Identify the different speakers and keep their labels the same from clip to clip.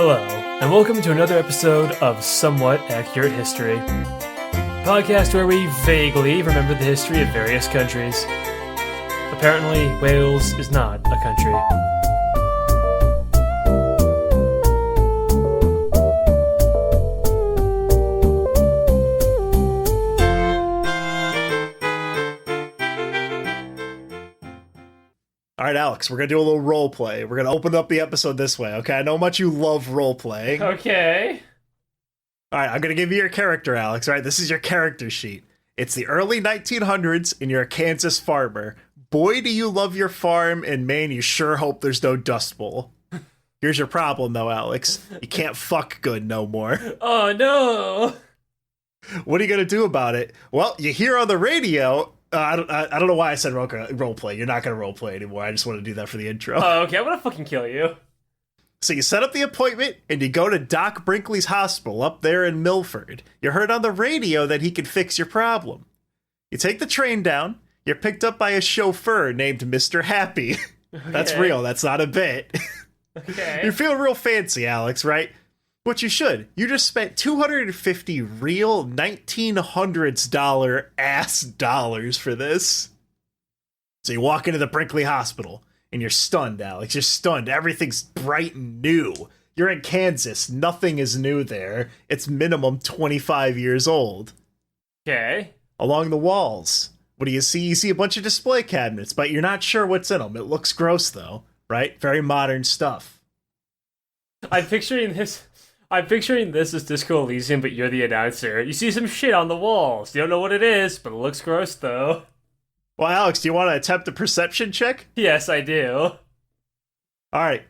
Speaker 1: Hello, and welcome to another episode of Somewhat Accurate History, a podcast where we vaguely remember the history of various countries. Apparently, Wales is not a country.
Speaker 2: All right, Alex, we're going to do a little role play. We're going to open up the episode this way, okay? I know how much you love role playing.
Speaker 1: Okay.
Speaker 2: All right, I'm going to give you your character, Alex. All right, this is your character sheet. It's the early 1900s, and you're a Kansas farmer. Boy, do you love your farm, and man, you sure hope there's no Dust Bowl. Here's your problem, though, Alex. You can't fuck good no more.
Speaker 1: Oh, no.
Speaker 2: What are you going to do about it? Well, you hear on the radio... I don't know why I said role play. You're not going to role play anymore. I just want to do that for the intro.
Speaker 1: Oh, okay. I'm going to fucking kill you.
Speaker 2: So you set up the appointment, and you go to Doc Brinkley's hospital up there in Milford. You heard on the radio that he could fix your problem. You take the train down. You're picked up by a chauffeur named Mr. Happy. Okay. That's real. That's not a bit.
Speaker 1: Okay.
Speaker 2: You're feeling real fancy, Alex, right? But you should. You just spent $250 real 1900s ass dollars for this. So you walk into the Brinkley Hospital, and you're stunned, Alex. You're stunned. Everything's bright and new. You're in Kansas. Nothing is new there. It's minimum 25 years old.
Speaker 1: Okay.
Speaker 2: Along the walls, what do you see? You see a bunch of display cabinets, but you're not sure what's in them. It looks gross, though, right? Very modern stuff.
Speaker 1: I'm picturing this as Disco Elysium, but you're the announcer. You see some shit on the walls. You don't know what it is, but it looks gross, though.
Speaker 2: Well, Alex, do you want to attempt a perception check?
Speaker 1: Yes, I do.
Speaker 2: All right.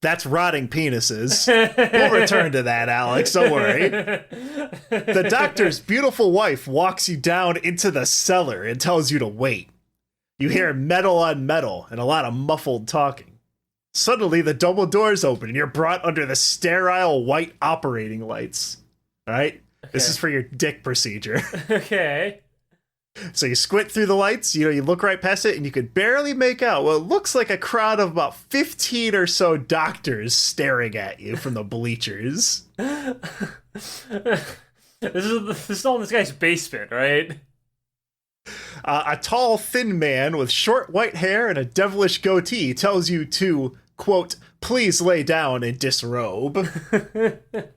Speaker 2: That's rotting penises. We'll return to that, Alex. Don't worry. The doctor's beautiful wife walks you down into the cellar and tells you to wait. You hear metal on metal and a lot of muffled talking. Suddenly, the double doors open, and you're brought under the sterile white operating lights. All right? Okay. This is for your dick procedure.
Speaker 1: Okay.
Speaker 2: So you squint through the lights, you look right past it, and you could barely make out what looks like a crowd of about 15 or so doctors staring at you from the bleachers.
Speaker 1: This is all in this guy's basement, right?
Speaker 2: A tall, thin man with short white hair and a devilish goatee tells you to, quote, please lay down and disrobe.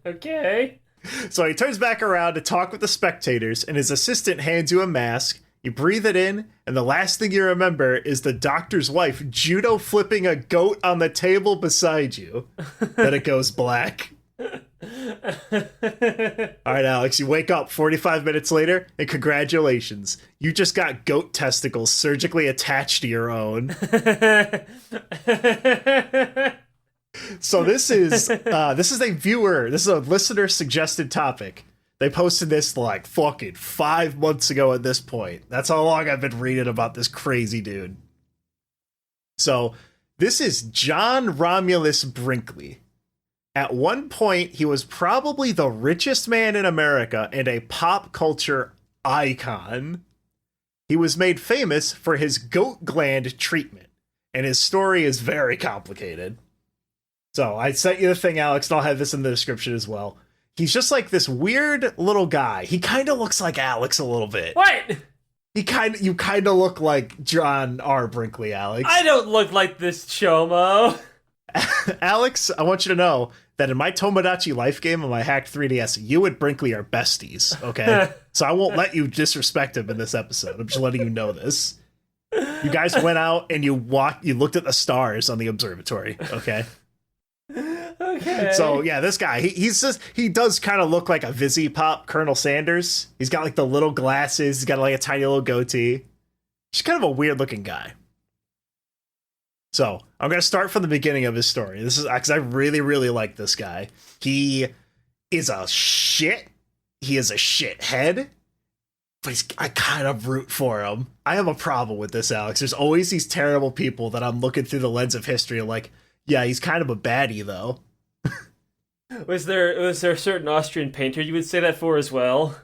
Speaker 1: Okay.
Speaker 2: So he turns back around to talk with the spectators, and his assistant hands you a mask. You breathe it in, and the last thing you remember is the doctor's wife judo flipping a goat on the table beside you. Then it goes black. All right, Alex, you wake up 45 minutes later, and congratulations. You just got goat testicles surgically attached to your own. So this is a listener suggested topic. They posted this like fucking 5 months ago at this point. That's how long I've been reading about this crazy dude. So this is John Romulus Brinkley. At one point, he was probably the richest man in America and a pop culture icon. He was made famous for his goat gland treatment, and his story is very complicated. So I sent you the thing, Alex, and I'll have this in the description as well. He's just like this weird little guy. He kind of looks like Alex a little bit.
Speaker 1: What?
Speaker 2: You kind of look like John R Brinkley, Alex.
Speaker 1: I don't look like this chomo.
Speaker 2: Alex, I want you to know that in my Tomodachi life game on my hacked 3DS, you and Brinkley are besties, okay? So I won't let you disrespect him in this episode. I'm just letting you know this. You guys went out and you looked at the stars on the observatory, okay?
Speaker 1: Okay.
Speaker 2: So yeah, this guy, he does kind of look like a Viziepop Colonel Sanders. He's got like the little glasses, he's got like a tiny little goatee. He's kind of a weird looking guy. So I'm going to start from the beginning of his story. This is because I really, really like this guy. He is a shit. He is a shithead, but I kind of root for him. I have a problem with this, Alex. There's always these terrible people that I'm looking through the lens of history like, yeah, he's kind of a baddie, though.
Speaker 1: Was there a certain Austrian painter you would say that for as well?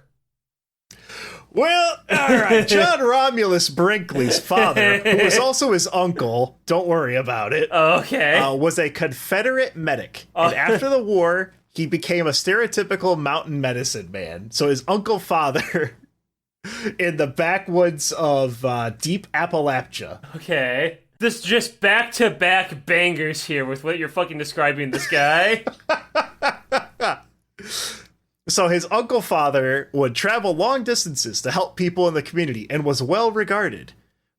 Speaker 2: Well, all right. John Romulus Brinkley's father, who was also his uncle, don't worry about it,
Speaker 1: Okay.
Speaker 2: was a Confederate medic. And after the war, he became a stereotypical mountain medicine man. So his uncle father in the backwoods of deep Appalachia.
Speaker 1: Okay. This just back-to-back bangers here with what you're fucking describing this guy.
Speaker 2: So his uncle father would travel long distances to help people in the community and was well regarded.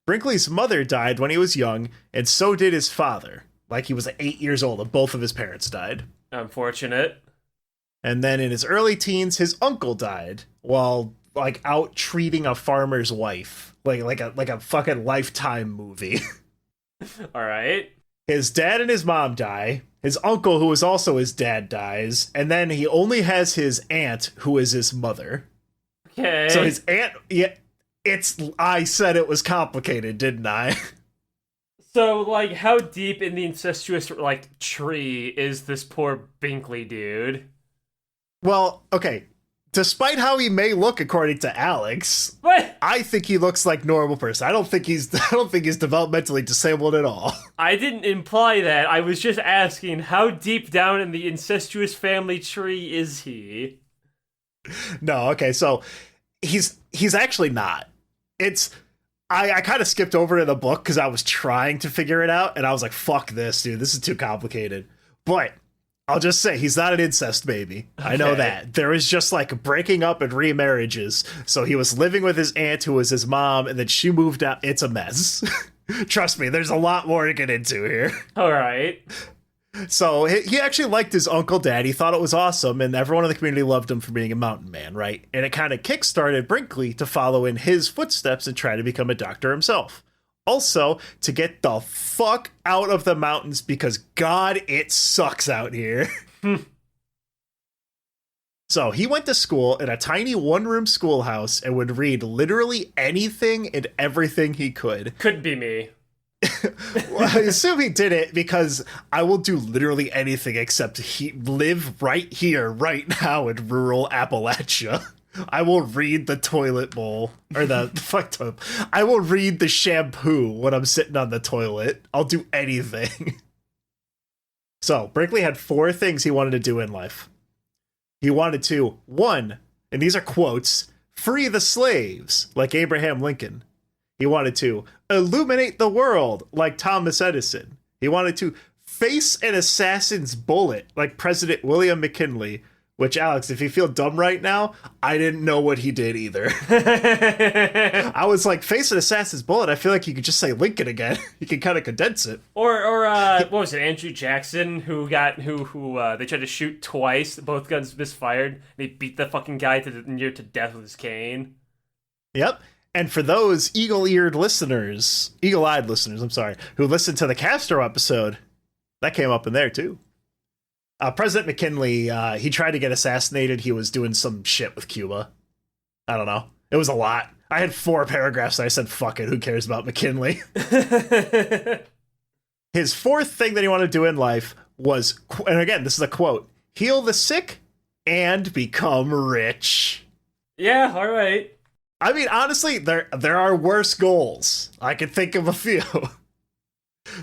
Speaker 2: Brinkley's mother died when he was young, and so did his father. Like he was 8 years old and both of his parents died.
Speaker 1: Unfortunate.
Speaker 2: And then in his early teens, his uncle died while like out treating a farmer's wife. Like a fucking Lifetime movie.
Speaker 1: All right.
Speaker 2: His dad and his mom die. His uncle, who is also his dad, dies. And then he only has his aunt, who is his mother.
Speaker 1: Okay.
Speaker 2: So his aunt, yeah, I said it was complicated, didn't I?
Speaker 1: So, like, how deep in the incestuous, like, tree is this poor Brinkley dude?
Speaker 2: Well, okay. Despite how he may look, according to Alex,
Speaker 1: What?
Speaker 2: I think he looks like a normal person. I don't think he's developmentally disabled at all.
Speaker 1: I didn't imply that. I was just asking, how deep down in the incestuous family tree is he?
Speaker 2: No, okay, so he's actually not. I kind of skipped over to the book because I was trying to figure it out, and I was like, fuck this, dude. This is too complicated. But I'll just say he's not an incest baby. Okay. I know that. There is just like breaking up and remarriages. So he was living with his aunt who was his mom, and then she moved out. It's a mess. Trust me, there's a lot more to get into here.
Speaker 1: All right.
Speaker 2: So he actually liked his uncle dad. He thought it was awesome, and everyone in the community loved him for being a mountain man, right? And it kind of kickstarted Brinkley to follow in his footsteps and try to become a doctor himself. Also, to get the fuck out of the mountains because, God, it sucks out here. So he went to school in a tiny one-room schoolhouse and would read literally anything and everything he could.
Speaker 1: Could be me.
Speaker 2: Well, I assume he did it because I will do literally anything except live right here, right now in rural Appalachia. I will read the toilet bowl, or I will read the shampoo when I'm sitting on the toilet. I'll do anything. So, Brinkley had 4 things he wanted to do in life. He wanted to, 1, and these are quotes, free the slaves, like Abraham Lincoln. He wanted to illuminate the world, like Thomas Edison. He wanted to face an assassin's bullet, like President William McKinley. Which, Alex, if you feel dumb right now, I didn't know what he did either. I was like, face an assassin's bullet. I feel like you could just say Lincoln again. You can kind of condense it.
Speaker 1: Or what was it? Andrew Jackson, who they tried to shoot twice. Both guns misfired. And he beat the fucking guy near to death with his cane.
Speaker 2: Yep. And for those eagle-eyed listeners, who listened to the Castro episode, that came up in there too. President McKinley, he tried to get assassinated. He was doing some shit with Cuba. I don't know. It was a lot. I had 4 paragraphs and I said, fuck it, who cares about McKinley? His 4th thing that he wanted to do in life was, and again, this is a quote, heal the sick and become rich.
Speaker 1: Yeah, all right.
Speaker 2: I mean, honestly, there are worse goals. I can think of a few.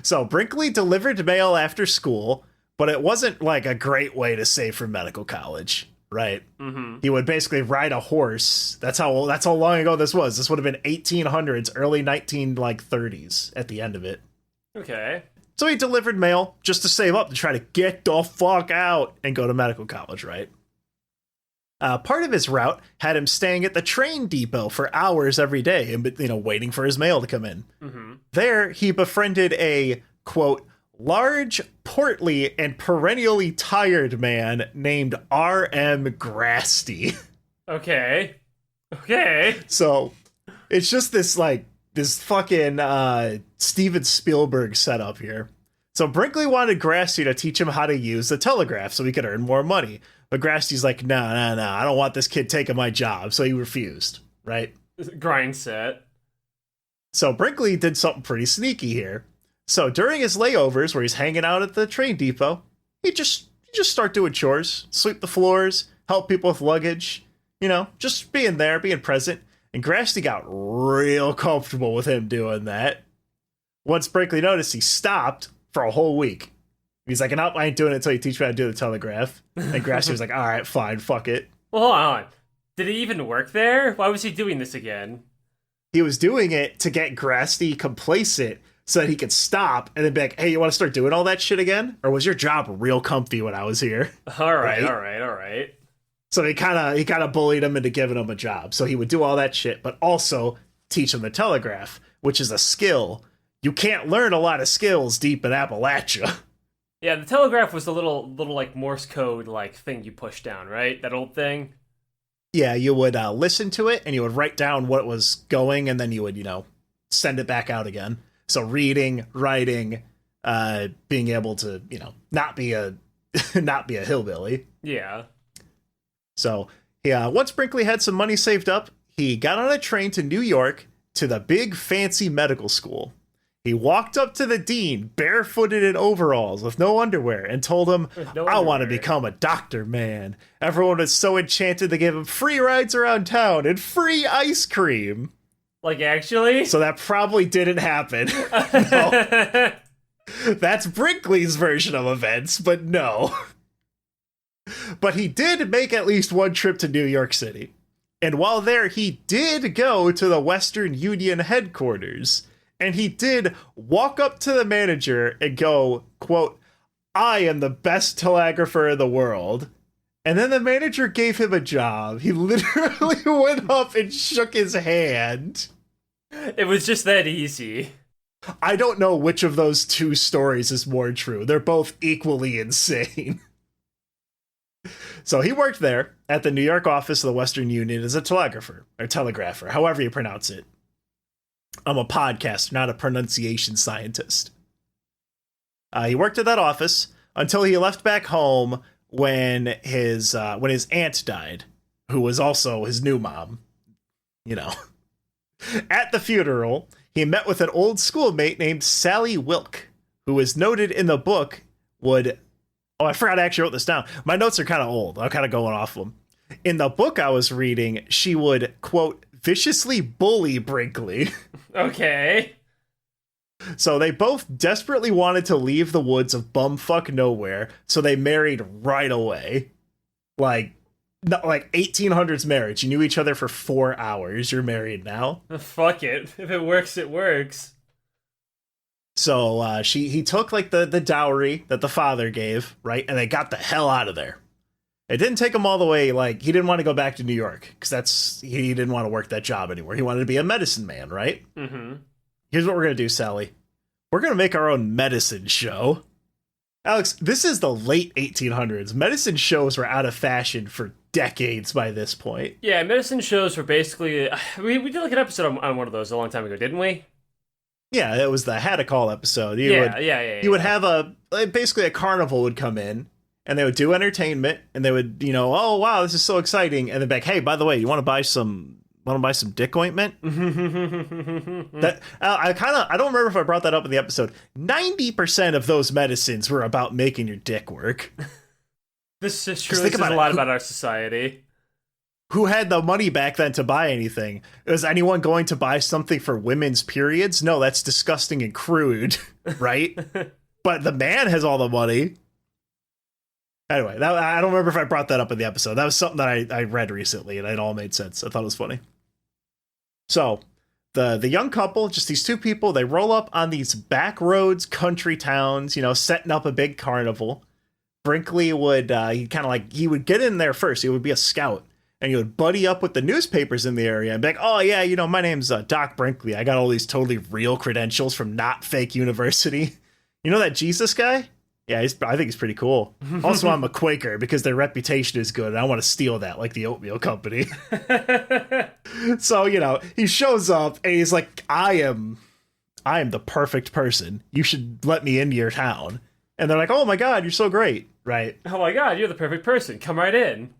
Speaker 2: So Brinkley delivered mail after school, but it wasn't like a great way to save for medical college, right? Mm-hmm. He would basically ride a horse. That's how long ago this was. This would have been 1800s, early 1930s at the end of it.
Speaker 1: Okay.
Speaker 2: So he delivered mail just to save up to try to get the fuck out and go to medical college, right? Part of his route had him staying at the train depot for hours every day and, waiting for his mail to come in. Mm-hmm. There, he befriended a, quote, large, portly, and perennially tired man named R.M. GRASTY. Okay. So, it's just this fucking Steven Spielberg setup here. So, Brinkley wanted GRASTY to teach him how to use the telegraph so he could earn more money. But Grasty's like, no, I don't want this kid taking my job. So he refused, right?
Speaker 1: Grind set.
Speaker 2: So Brinkley did something pretty sneaky here. So during his layovers where he's hanging out at the train depot, he just start doing chores, sweep the floors, help people with luggage, just being there, being present. And GRASTY got real comfortable with him doing that. Once Brinkley noticed, he stopped for a whole week. He's like, I ain't doing it until you teach me how to do the telegraph. And GRASTY was like, all right, fine, fuck it.
Speaker 1: Well, hold on. Did he even work there? Why was he doing this again?
Speaker 2: He was doing it to get GRASTY complacent so that he could stop and then be like, hey, you want to start doing all that shit again? Or was your job real comfy when I was here?
Speaker 1: All right.
Speaker 2: So he kind of bullied him into giving him a job. So he would do all that shit, but also teach him the telegraph, which is a skill. You can't learn a lot of skills deep in Appalachia.
Speaker 1: Yeah, the telegraph was the little like Morse code like thing you push down, right? That old thing.
Speaker 2: Yeah, you would listen to it and you would write down what was going, and then you would, send it back out again. So reading, writing, being able to, not be a hillbilly.
Speaker 1: Yeah.
Speaker 2: So once Brinkley had some money saved up, he got on a train to New York to the big fancy medical school. He walked up to the dean, barefooted in overalls with no underwear, and told him, I want to become a doctor, man. Everyone was so enchanted they gave him free rides around town and free ice cream.
Speaker 1: Like, actually?
Speaker 2: So that probably didn't happen. No. That's Brinkley's version of events, but no. But he did make at least one trip to New York City. And while there, he did go to the Western Union headquarters. And he did walk up to the manager and go, quote, I am the best telegrapher in the world. And then the manager gave him a job. He literally went up and shook his hand.
Speaker 1: It was just that easy.
Speaker 2: I don't know which of those two stories is more true. They're both equally insane. So he worked there at the New York office of the Western Union as a telegrapher, or telegrapher, however you pronounce it. I'm a podcaster, not a pronunciation scientist. He worked at that office until he left back home when his aunt died, who was also his new mom. At the funeral, he met with an old schoolmate named Sally Wilk, who is noted in the book would... Oh, I forgot I actually wrote this down. My notes are kind of old. I'm kind of going off them. In the book I was reading, she would, quote, viciously bully Brinkley.
Speaker 1: Okay.
Speaker 2: So they both desperately wanted to leave the woods of bumfuck nowhere, so they married right away. Like 1800s marriage. You knew each other for 4 hours. You're married now.
Speaker 1: Fuck it. If it works, it works.
Speaker 2: So he took like the dowry that the father gave, right? And they got the hell out of there. It didn't take him all the way, like, he didn't want to go back to New York, because he didn't want to work that job anymore. He wanted to be a medicine man, right?
Speaker 1: Mm-hmm.
Speaker 2: Here's what we're going to do, Sally. We're going to make our own medicine show. Alex, this is the late 1800s. Medicine shows were out of fashion for decades by this point.
Speaker 1: Yeah, medicine shows were basically... We did like an episode on one of those a long time ago, didn't we?
Speaker 2: Yeah, it was the Had a Call episode. You would have basically a carnival would come in, and they would do entertainment, and they would, oh wow, this is so exciting, and then back, hey, by the way, you want to buy some dick ointment? That I don't remember if I brought that up in the episode. 90% of those medicines were about making your dick work.
Speaker 1: This is truly says a lot about our society.
Speaker 2: Who had the money back then to buy anything? Was anyone going to buy something for women's periods? No, that's disgusting and crude, right? But the man has all the money. Anyway, I don't remember if I brought that up in the episode. That was something that I read recently, and it all made sense. I thought it was funny. So, the young couple, just these two people, they roll up on these back roads, country towns, setting up a big carnival. Brinkley would, he would get in there first. He would be a scout, and he would buddy up with the newspapers in the area and be like, oh yeah, my name's Doc Brinkley. I got all these totally real credentials from not fake university. You know that Jesus guy? Yeah, I think he's pretty cool. Also, I'm a Quaker because their reputation is good, and I want to steal that like the oatmeal company. So, he shows up, and he's like, I am the perfect person. You should let me into your town. And they're like, oh my god, you're so great, right?
Speaker 1: Oh my god, you're the perfect person. Come right in.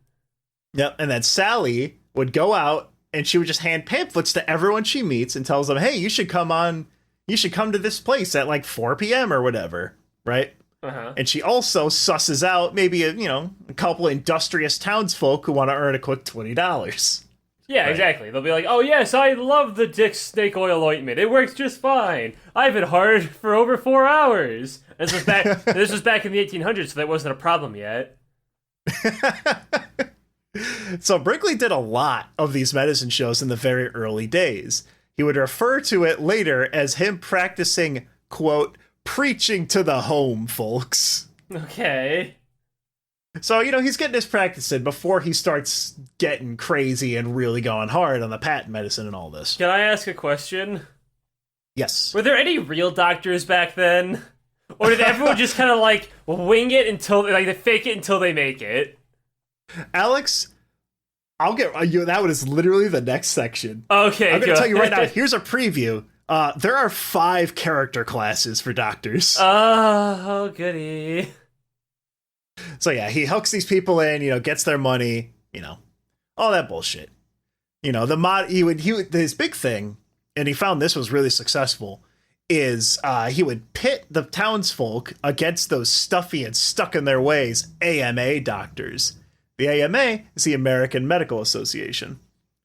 Speaker 2: Yep, and then Sally would go out, and she would just hand pamphlets to everyone she meets and tells them, hey, you should come to this place at like 4 p.m. or whatever, right?
Speaker 1: Uh-huh.
Speaker 2: And she also susses out maybe a couple industrious townsfolk who want to earn a quick $20.
Speaker 1: Yeah,
Speaker 2: Right.
Speaker 1: exactly. They'll be like, "Oh yes, I love the Dick snake oil ointment. It works just fine. I've been hard for over 4 hours." This was back. This was back in the 1800s, so that wasn't a problem yet.
Speaker 2: So Brinkley did a lot of these medicine shows in the very early days. He would refer to it later as him practicing, quote, preaching to the home folks.
Speaker 1: Okay.
Speaker 2: So, he's getting his practice in before he starts getting crazy and really going hard on the patent medicine and all this.
Speaker 1: Can I ask a question?
Speaker 2: Yes.
Speaker 1: Were there any real doctors back then? Or did everyone just kind of like wing it until they fake it until they make it?
Speaker 2: Alex, I'll get you. That one is literally the next section.
Speaker 1: Okay,
Speaker 2: I'm going to tell you right now. Here's a preview. There are 5 character classes for doctors.
Speaker 1: Oh, goody.
Speaker 2: So yeah, he hooks these people in, gets their money, all that bullshit. His big thing, and he found this was really successful, is he would pit the townsfolk against those stuffy and stuck in their ways AMA doctors. The AMA is the American Medical Association.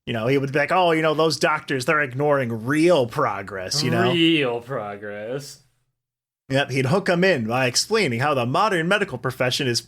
Speaker 2: He would be like, oh, those doctors, they're ignoring real progress,
Speaker 1: Real progress.
Speaker 2: Yep, he'd hook them in by explaining how the modern medical profession is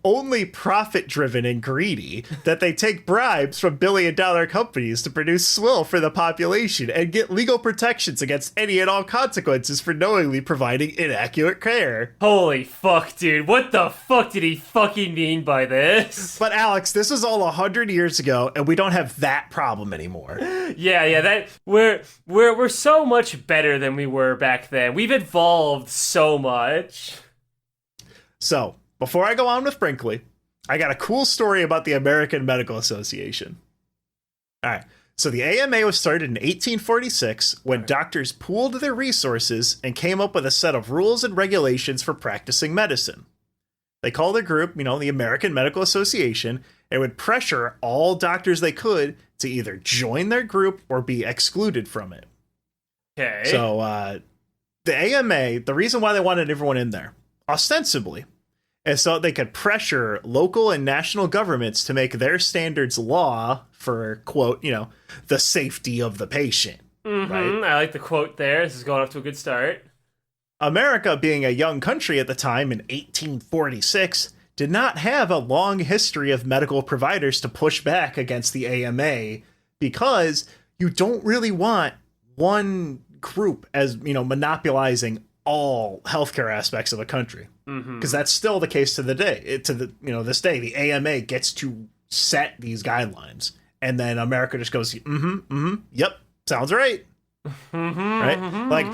Speaker 2: only profit-driven and greedy, that they take bribes from billion-dollar companies to produce swill for the population and get legal protections against any and all consequences for knowingly providing inaccurate care.
Speaker 1: Holy fuck, dude. What the fuck did he fucking mean by this?
Speaker 2: But Alex, this was all 100 years ago, and we don't have that problem anymore.
Speaker 1: Yeah, that we're so much better than we were back then. We've evolved so much.
Speaker 2: So, before I go on with Brinkley, I got a cool story about the American Medical Association. All right. So the AMA was started in 1846 when doctors pooled their resources and came up with a set of rules and regulations for practicing medicine. They called their group, the American Medical Association, and would pressure all doctors they could to either join their group or be excluded from it.
Speaker 1: Okay.
Speaker 2: So, the AMA, the reason why they wanted everyone in there, ostensibly, is so they could pressure local and national governments to make their standards law for, quote, the safety of the patient.
Speaker 1: Mm-hmm.
Speaker 2: Right?
Speaker 1: I like the quote there. This is going off to a good start.
Speaker 2: America, being a young country at the time in 1846, did not have a long history of medical providers to push back against the AMA because you don't really want one group as monopolizing all healthcare aspects of a country, because that's still the case to the day. This day, the AMA gets to set these guidelines, and then America just goes, yep, sounds right, right? Like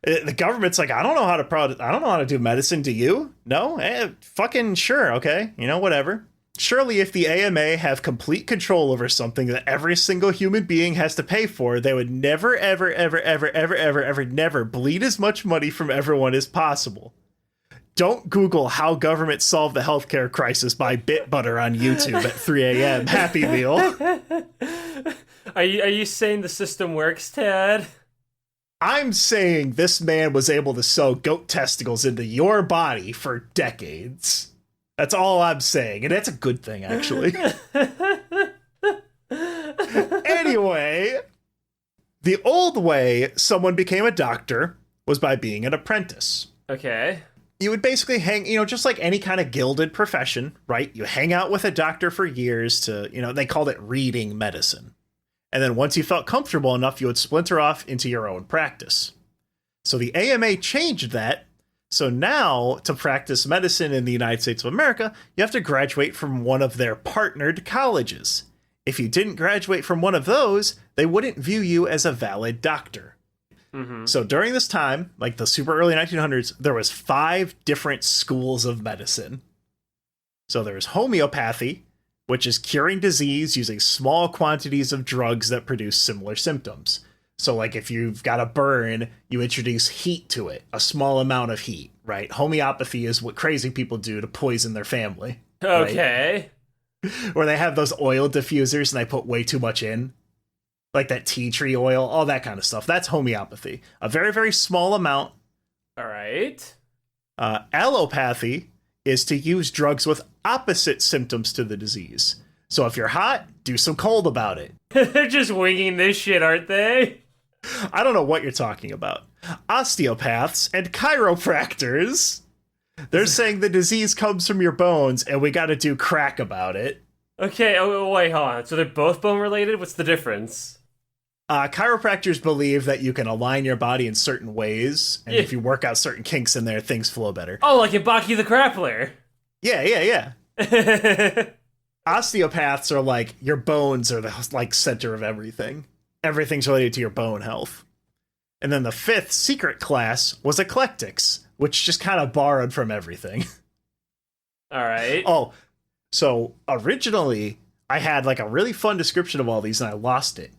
Speaker 2: the government's like, I don't know how to do medicine. Do you? No, fucking sure, okay, whatever. Surely if the AMA have complete control over something that every single human being has to pay for, they would never, ever, ever, ever, ever, ever, ever, never bleed as much money from everyone as possible. Don't Google how government solved the healthcare crisis by Bit Butter on YouTube at 3 a.m. Happy Meal.
Speaker 1: Are you saying the system works, Tad?
Speaker 2: I'm saying this man was able to sew goat testicles into your body for decades. That's all I'm saying, and that's a good thing, actually. Anyway, the old way someone became a doctor was by being an apprentice.
Speaker 1: Okay.
Speaker 2: You would basically hang, just like any kind of gilded profession, right? You hang out with a doctor for years to, they called it reading medicine. And then once you felt comfortable enough, you would splinter off into your own practice. So the AMA changed that. So now, to practice medicine in the United States of America, you have to graduate from one of their partnered colleges. If you didn't graduate from one of those, they wouldn't view you as a valid doctor. So during this time, like the super early 1900s, there was 5 different schools of medicine. So there's homeopathy, which is curing disease using small quantities of drugs that produce similar symptoms. So, like, if you've got a burn, you introduce heat to it, a small amount of heat, right? Homeopathy is what crazy people do to poison their family.
Speaker 1: Okay.
Speaker 2: Right? Where they have those oil diffusers and they put way too much in. Like that tea tree oil, all that kind of stuff. That's homeopathy. A very, very small amount.
Speaker 1: All right.
Speaker 2: Allopathy is to use drugs with opposite symptoms to the disease. So if you're hot, do some cold about it.
Speaker 1: They're just winging this shit, aren't they?
Speaker 2: I don't know what you're talking about. Osteopaths and chiropractors. They're saying the disease comes from your bones and we gotta do crack about it.
Speaker 1: Okay, wait, hold on. So they're both bone related? What's the difference?
Speaker 2: Chiropractors believe that you can align your body in certain ways, and if you work out certain kinks in there, things flow better.
Speaker 1: Oh, like in Baki the Grappler.
Speaker 2: Yeah. Osteopaths are like, your bones are the like center of everything. Everything's related to your bone health. And then the fifth secret class was eclectics, which just kind of borrowed from everything.
Speaker 1: All right.
Speaker 2: Oh, so originally I had like a really fun description of all these and I lost it.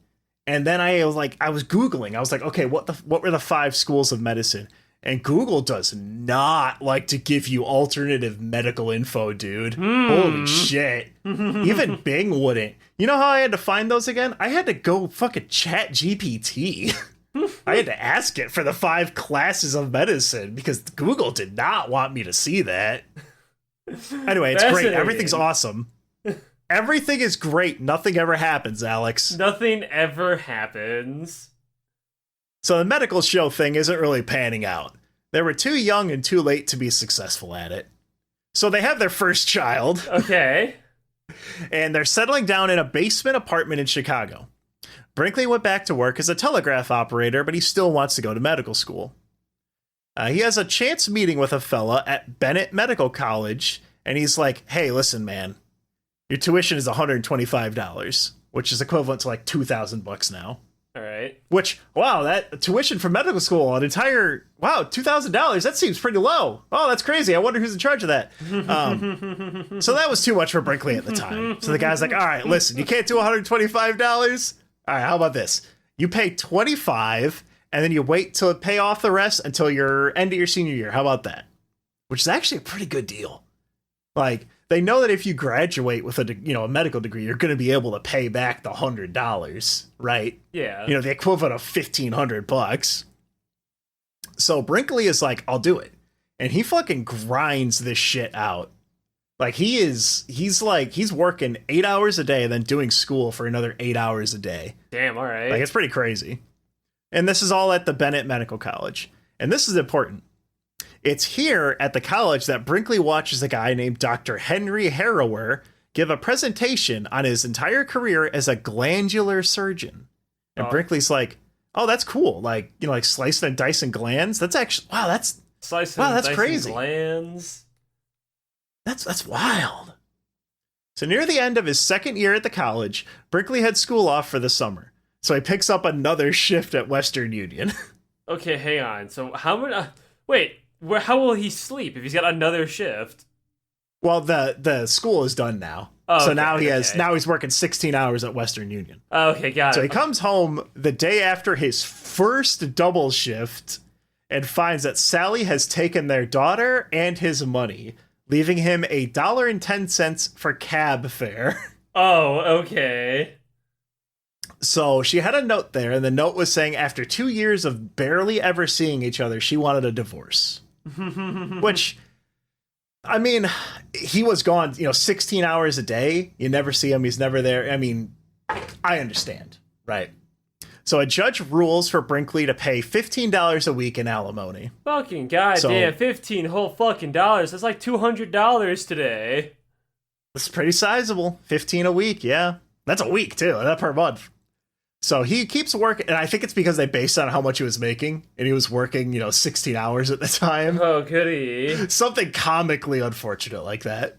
Speaker 2: And then I was Googling. I was like, okay, what were the 5 schools of medicine? And Google does not like to give you alternative medical info, dude. Holy shit. Even Bing wouldn't. You know how I had to find those again? I had to go fucking chat GPT. I had to ask it for the 5 classes of medicine because Google did not want me to see that. Anyway, it's great. Everything's awesome. Everything is great. Nothing ever happens, Alex.
Speaker 1: Nothing ever happens.
Speaker 2: So the medical show thing isn't really panning out. They were too young and too late to be successful at it. So they have their first child.
Speaker 1: Okay.
Speaker 2: And they're settling down in a basement apartment in Chicago. Brinkley went back to work as a telegraph operator, but he still wants to go to medical school. He has a chance meeting with a fella at Bennett Medical College, and he's like, hey, listen, man, your tuition is $125, which is equivalent to like $2,000 now.
Speaker 1: All right.
Speaker 2: Which, wow, that tuition for medical school, $2,000, that seems pretty low. Oh, that's crazy. I wonder who's in charge of that. So that was too much for Brinkley at the time. So the guy's like, all right, listen, you can't do $125? All right, how about this? You pay $25, and then you wait to pay off the rest until your end of your senior year. How about that? Which is actually a pretty good deal. Like, they know that if you graduate with a medical degree, you're going to be able to pay back the $100, right?
Speaker 1: Yeah.
Speaker 2: The equivalent of $1,500. So Brinkley is like, I'll do it. And he fucking grinds this shit out. Like, he's working 8 hours a day and then doing school for another 8 hours a day.
Speaker 1: Damn, all right.
Speaker 2: Like, it's pretty crazy. And this is all at the Bennett Medical College. And this is important. It's here at the college that Brinkley watches a guy named Dr. Henry Harrower give a presentation on his entire career as a glandular surgeon. And Brinkley's like, oh, that's cool. Like, like slicing and dicing glands. That's actually, that's crazy.
Speaker 1: Glands.
Speaker 2: That's wild. So near the end of his second year at the college, Brinkley had school off for the summer. So he picks up another shift at Western Union.
Speaker 1: Okay, hang on. So how many... how will he sleep if he's got another shift?
Speaker 2: Well, the school is done now.
Speaker 1: Oh,
Speaker 2: so
Speaker 1: okay,
Speaker 2: now he's working 16 hours at Western Union.
Speaker 1: Okay, got it.
Speaker 2: So he comes home the day after his first double shift and finds that Sally has taken their daughter and his money, leaving him $1.10 for cab fare.
Speaker 1: Oh, okay.
Speaker 2: So she had a note there, and the note was saying after 2 years of barely ever seeing each other, she wanted a divorce. Which, I mean, he was gone, 16 hours a day. You never see him. He's never there. I mean, I understand, right? So a judge rules for Brinkley to pay $15 a week in alimony.
Speaker 1: Fucking goddamn, 15 whole fucking dollars. That's like $200 today.
Speaker 2: That's pretty sizable. 15 a week, yeah. That's a week, too. Not per month. So he keeps working, and I think it's because they based on how much he was making, and he was working, 16 hours at the time.
Speaker 1: Oh, goody.
Speaker 2: Something comically unfortunate like that.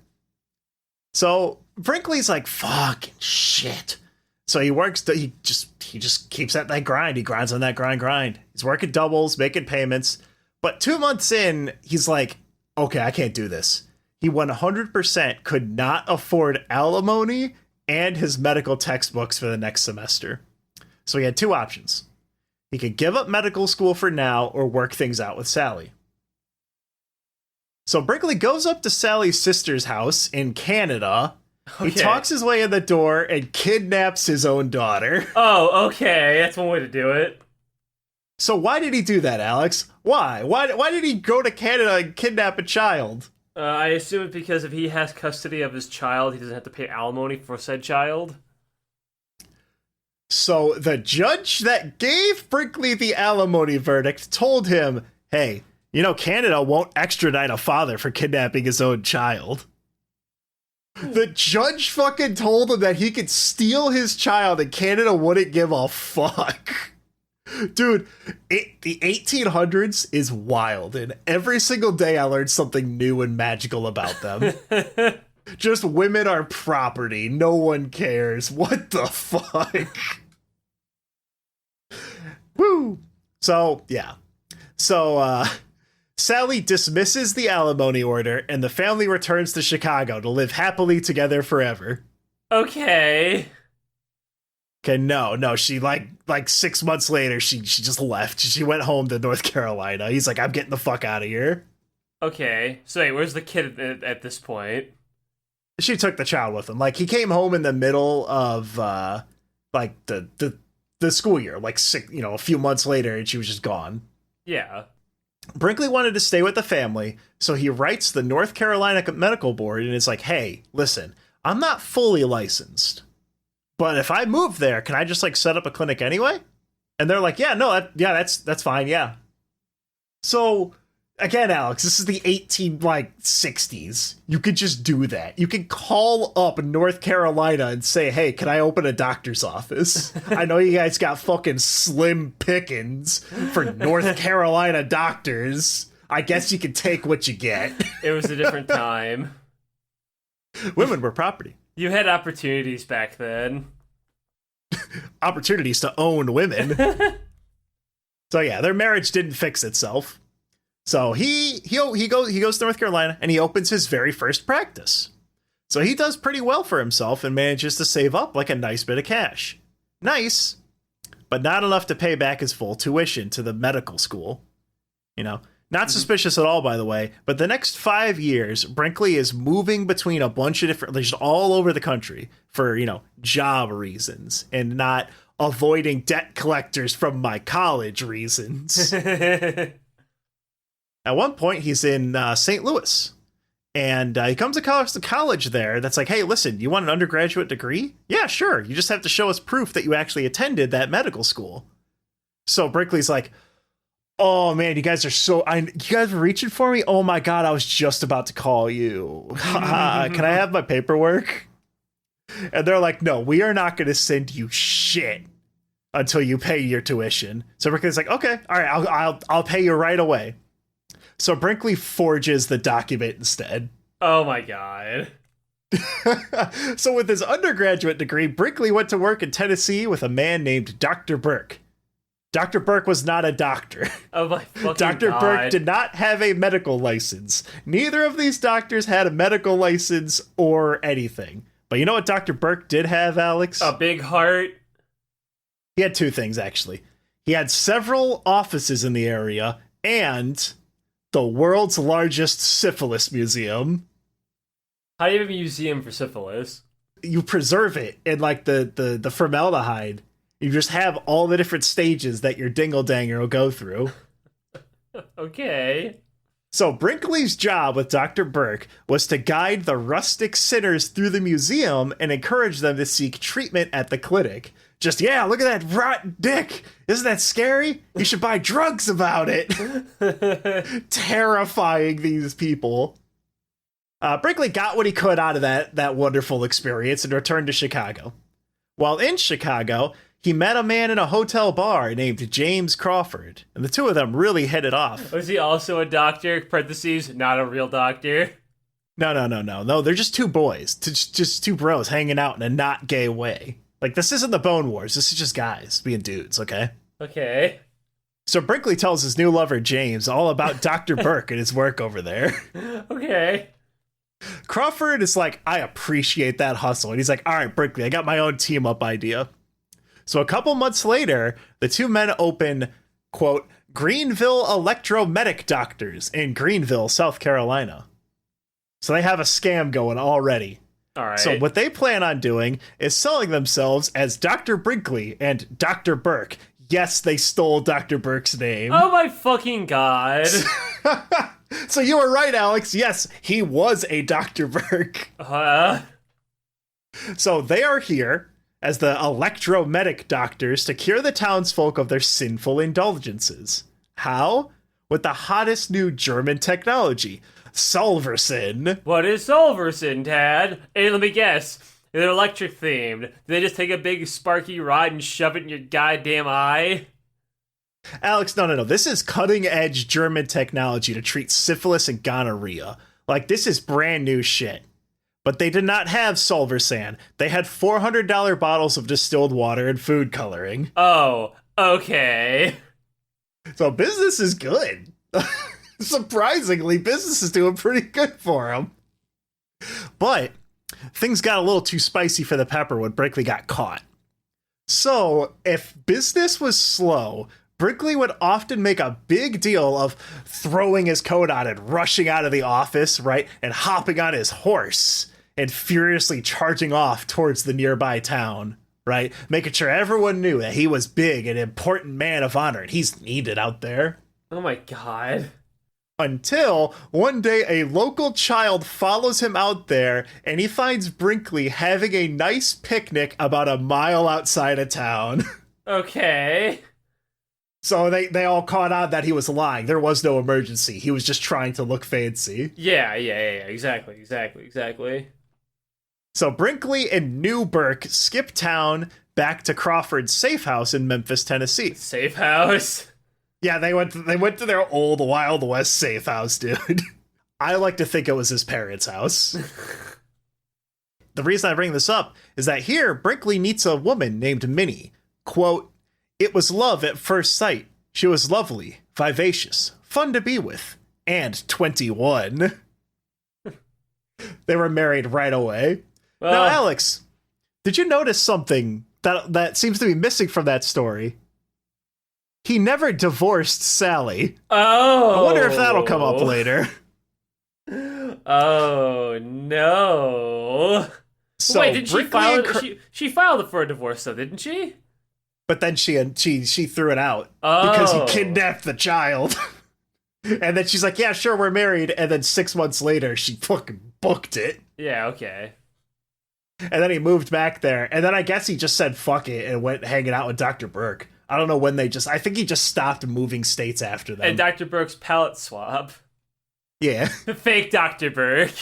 Speaker 2: So Brinkley's like, fucking shit. So he works, he just keeps at that grind. He grinds on that grind. He's working doubles, making payments. But 2 months in, he's like, okay, I can't do this. He 100% could not afford alimony and his medical textbooks for the next semester. So he had 2 options. He could give up medical school for now or work things out with Sally. So Brinkley goes up to Sally's sister's house in Canada. Okay. He talks his way in the door and kidnaps his own daughter.
Speaker 1: Oh, okay. That's one way to do it.
Speaker 2: So why did he do that, Alex? Why? Why did he go to Canada and kidnap a child?
Speaker 1: I assume it's because if he has custody of his child, he doesn't have to pay alimony for said child.
Speaker 2: So the judge that gave Brinkley the alimony verdict told him, hey, you know, Canada won't extradite a father for kidnapping his own child. The judge fucking told him that he could steal his child and Canada wouldn't give a fuck. Dude, the 1800s is wild, and every single day I learned something new and magical about them. Just women are property. No one cares. What the fuck? Woo! So, yeah. So, Sally dismisses the alimony order, and the family returns to Chicago to live happily together forever.
Speaker 1: Okay.
Speaker 2: Okay, no, she like 6 months later, she just left. She went home to North Carolina. He's like, I'm getting the fuck out of here.
Speaker 1: Okay, so wait, where's the kid at this point?
Speaker 2: She took the child with him. Like, he came home in the middle of like the school year, like a few months later, and she was just gone.
Speaker 1: Yeah.
Speaker 2: Brinkley wanted to stay with the family, so he writes the North Carolina Medical Board and is like, hey, listen, I'm not fully licensed, but if I move there, can I just like set up a clinic anyway? And they're like, yeah, no, that's fine, yeah. So again, Alex, this is the 60s. You could just do that. You can call up North Carolina and say, hey, can I open a doctor's office? I know you guys got fucking slim pickings for North Carolina doctors. I guess you can take what you get.
Speaker 1: It was a different time.
Speaker 2: Women were property.
Speaker 1: You had opportunities back then.
Speaker 2: Opportunities to own women. So yeah, their marriage didn't fix itself. So he goes to North Carolina and he opens his very first practice. So he does pretty well for himself and manages to save up like a nice bit of cash. Nice, but not enough to pay back his full tuition to the medical school. You know, not suspicious at all, by the way, but the next 5 years, Brinkley is moving between a bunch of different, just all over the country for, job reasons and not avoiding debt collectors from my college reasons. At one point, he's in St. Louis, and he comes across the college there that's like, hey, listen, you want an undergraduate degree? Yeah, sure. You just have to show us proof that you actually attended that medical school. So Brinkley's like, oh, man, you guys were reaching for me? Oh, my God, I was just about to call you. Can I have my paperwork? And they're like, no, we are not going to send you shit until you pay your tuition. So Brinkley's like, okay, all right, I'll pay you right away. So Brinkley forges the document instead.
Speaker 1: Oh my God.
Speaker 2: So with his undergraduate degree, Brinkley went to work in Tennessee with a man named Dr. Burke. Dr. Burke was not a doctor.
Speaker 1: Oh my fucking
Speaker 2: Dr.
Speaker 1: God.
Speaker 2: Burke did not have a medical license. Neither of these doctors had a medical license or anything. But you know what Dr. Burke did have, Alex?
Speaker 1: A big heart.
Speaker 2: He had two things, actually. He had several offices in the area and the world's largest syphilis museum.
Speaker 1: How do you have a museum for syphilis?
Speaker 2: You preserve it in like the formaldehyde. You just have all the different stages that your dingle-danger will go through.
Speaker 1: Okay.
Speaker 2: So Brinkley's job with Dr. Burke was to guide the rustic sinners through the museum and encourage them to seek treatment at the clinic. Just, yeah, look at that rotten dick. Isn't that scary? You should buy drugs about it. Terrifying these people. Brinkley got what he could out of that wonderful experience and returned to Chicago. While in Chicago, he met a man in a hotel bar named James Crawford, and the two of them really hit it off.
Speaker 1: Was he also a doctor? Parentheses, not a real doctor.
Speaker 2: No, they're just two boys. Just two bros hanging out in a not gay way. Like, this isn't the Bone Wars. This is just guys being dudes, okay?
Speaker 1: Okay.
Speaker 2: So Brinkley tells his new lover, James, all about Dr. Burke and his work over there.
Speaker 1: Okay.
Speaker 2: Crawford is like, I appreciate that hustle. And he's like, all right, Brinkley, I got my own team-up idea. So a couple months later, the two men open, quote, Greenville Electromedic Doctors in Greenville, South Carolina. So they have a scam going already.
Speaker 1: All right.
Speaker 2: So what they plan on doing is selling themselves as Dr. Brinkley and Dr. Burke. Yes, they stole Dr. Burke's name.
Speaker 1: Oh my fucking God.
Speaker 2: So you were right, Alex. Yes, he was a Dr. Burke. So they are here as the electromedic doctors to cure the townsfolk of their sinful indulgences. How? With the hottest new German technology, Solversen.
Speaker 1: What is Solversen, Tad? Hey, let me guess. They're electric themed. Do they just take a big sparky rod and shove it in your goddamn eye?
Speaker 2: Alex, no. This is cutting edge German technology to treat syphilis and gonorrhea. Like, this is brand new shit. But they did not have Solversan. They had $400 bottles of distilled water and food coloring.
Speaker 1: Oh, okay.
Speaker 2: So business is good. Surprisingly, business is doing pretty good for them. But things got a little too spicy for the pepper when Brinkley got caught. So if business was slow, Brinkley would often make a big deal of throwing his coat on and rushing out of the office, right? And hopping on his horse and furiously charging off towards the nearby town, right? Making sure everyone knew that he was big, an important man of honor, and he's needed out there.
Speaker 1: Oh my god.
Speaker 2: Until one day a local child follows him out there and he finds Brinkley having a nice picnic about a mile outside of town.
Speaker 1: Okay.
Speaker 2: So they all caught on that he was lying. There was no emergency. He was just trying to look fancy.
Speaker 1: Yeah, exactly.
Speaker 2: So Brinkley and New Burke skip town back to Crawford's safe house in Memphis, Tennessee.
Speaker 1: Safe house?
Speaker 2: Yeah, they went to their old Wild West safe house, dude. I like to think it was his parents' house. The reason I bring this up is that here Brinkley meets a woman named Minnie. Quote, "It was love at first sight. She was lovely, vivacious, fun to be with, and 21. They were married right away. Now, Alex, did you notice something that seems to be missing from that story? He never divorced Sally.
Speaker 1: Oh.
Speaker 2: I wonder if that'll come up later.
Speaker 1: Oh, no.
Speaker 2: So
Speaker 1: wait, didn't she file it? She filed it for a divorce, though, didn't she?
Speaker 2: But then she threw it out because he kidnapped the child. And then she's like, yeah, sure, we're married. And then 6 months later, she fucking booked it.
Speaker 1: Yeah, okay.
Speaker 2: And then he moved back there. And then I guess he just said fuck it and went hanging out with Dr. Burke. I don't know when I think he just stopped moving states after that.
Speaker 1: And Dr. Burke's palette swap.
Speaker 2: Yeah.
Speaker 1: Fake Dr. Burke.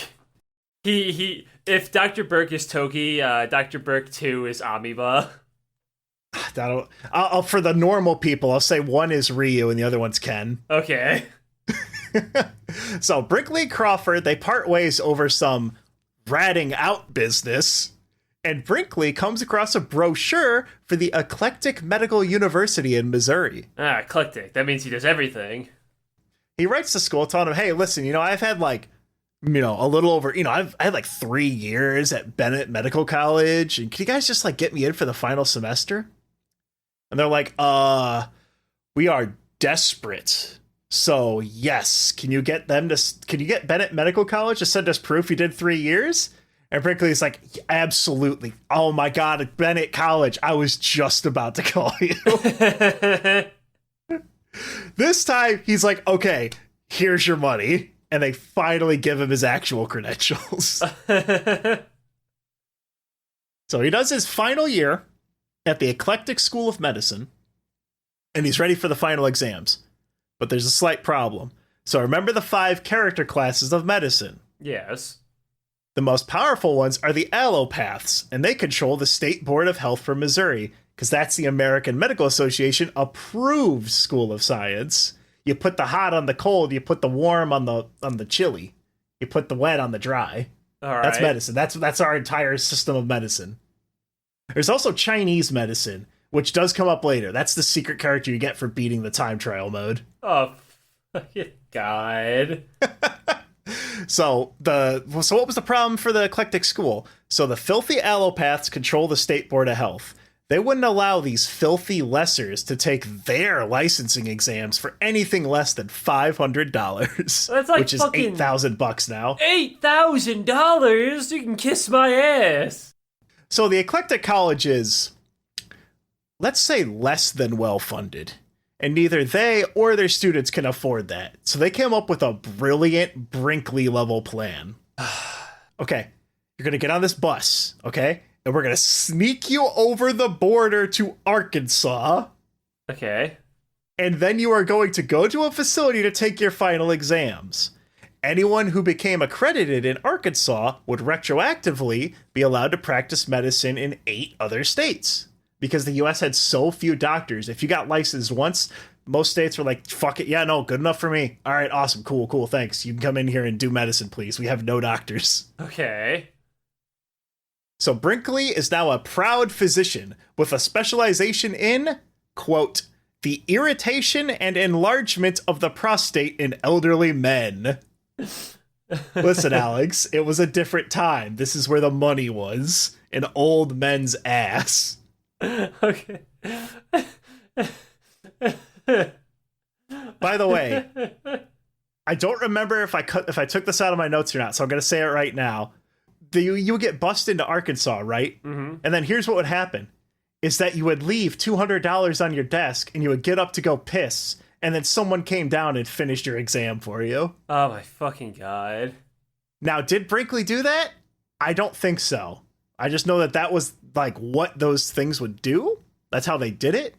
Speaker 1: If Dr. Burke is Toki, Dr. Burke 2 is Amoeba.
Speaker 2: For the normal people, I'll say one is Ryu and the other one's Ken.
Speaker 1: Okay.
Speaker 2: So Brinkley and Crawford, they part ways over some ratting out business. And Brinkley comes across a brochure for the Eclectic Medical University in Missouri.
Speaker 1: Ah, eclectic. That means he does everything.
Speaker 2: He writes to school telling them, hey, listen, I've had a little over, I had 3 years at Bennett Medical College. And can you guys just get me in for the final semester? And they're like, we are desperate. So yes, can you get Bennett Medical College to send us proof you did 3 years? And Brinkley's like, absolutely. Oh my God, at Bennett College. I was just about to call you. This time he's like, okay, here's your money. And they finally give him his actual credentials. So he does his final year at the Eclectic School of Medicine. And he's ready for the final exams. But there's a slight problem. So remember the 5 character classes of medicine?
Speaker 1: Yes.
Speaker 2: The most powerful ones are the allopaths, and they control the State Board of Health for Missouri, because that's the American Medical Association approved school of science. You put the hot on the cold, you put the warm on the chilly, you put the wet on the dry.
Speaker 1: All right.
Speaker 2: That's medicine. That's our entire system of medicine. There's also Chinese medicine, which does come up later. That's the secret character you get for beating the time trial mode.
Speaker 1: Oh, God.
Speaker 2: So what was the problem for the eclectic school? So the filthy allopaths control the State Board of Health. They wouldn't allow these filthy lessers to take their licensing exams for anything less than $500. Which is $8,000 now.
Speaker 1: $8,000? You can kiss my ass.
Speaker 2: So the eclectic college is, let's say, less than well funded. and neither they or their students can afford that. So they came up with a brilliant Brinkley level plan. Okay, you're going to get on this bus, okay? And we're going to sneak you over the border to Arkansas.
Speaker 1: Okay.
Speaker 2: And then you are going to go to a facility to take your final exams. Anyone who became accredited in Arkansas would retroactively be allowed to practice medicine in 8 other states. Because the U.S. had so few doctors. If you got licensed once, most states were like, fuck it, yeah, no, good enough for me. All right, awesome, cool, thanks. You can come in here and do medicine, please. We have no doctors.
Speaker 1: Okay.
Speaker 2: So Brinkley is now a proud physician with a specialization in, quote, the irritation and enlargement of the prostate in elderly men. Listen, Alex, it was a different time. This is where the money was. In old men's ass.
Speaker 1: Okay.
Speaker 2: By the way, I don't remember if I took this out of my notes or not, so I'm going to say it right now. You would get bussed into Arkansas, right? Mm-hmm. And then here's what would happen, is that you would leave $200 on your desk, and you would get up to go piss, and then someone came down and finished your exam for you.
Speaker 1: Oh my fucking god.
Speaker 2: Now, did Brinkley do that? I don't think so. I just know that was like what those things would do. That's how they did it.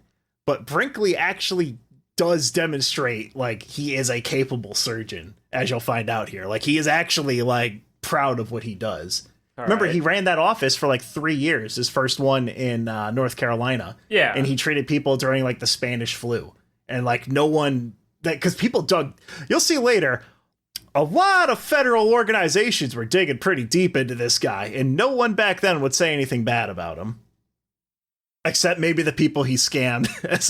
Speaker 2: But Brinkley actually does demonstrate like he is a capable surgeon, as you'll find out here. Like he is actually like proud of what he does. Remember, he ran that office for like 3 years, his first one in North Carolina.
Speaker 1: Yeah.
Speaker 2: And he treated people during like the Spanish flu. And like no one, because people dug, you'll see later, a lot of federal organizations were digging pretty deep into this guy. And no one back then would say anything bad about him. Except maybe the people he scammed as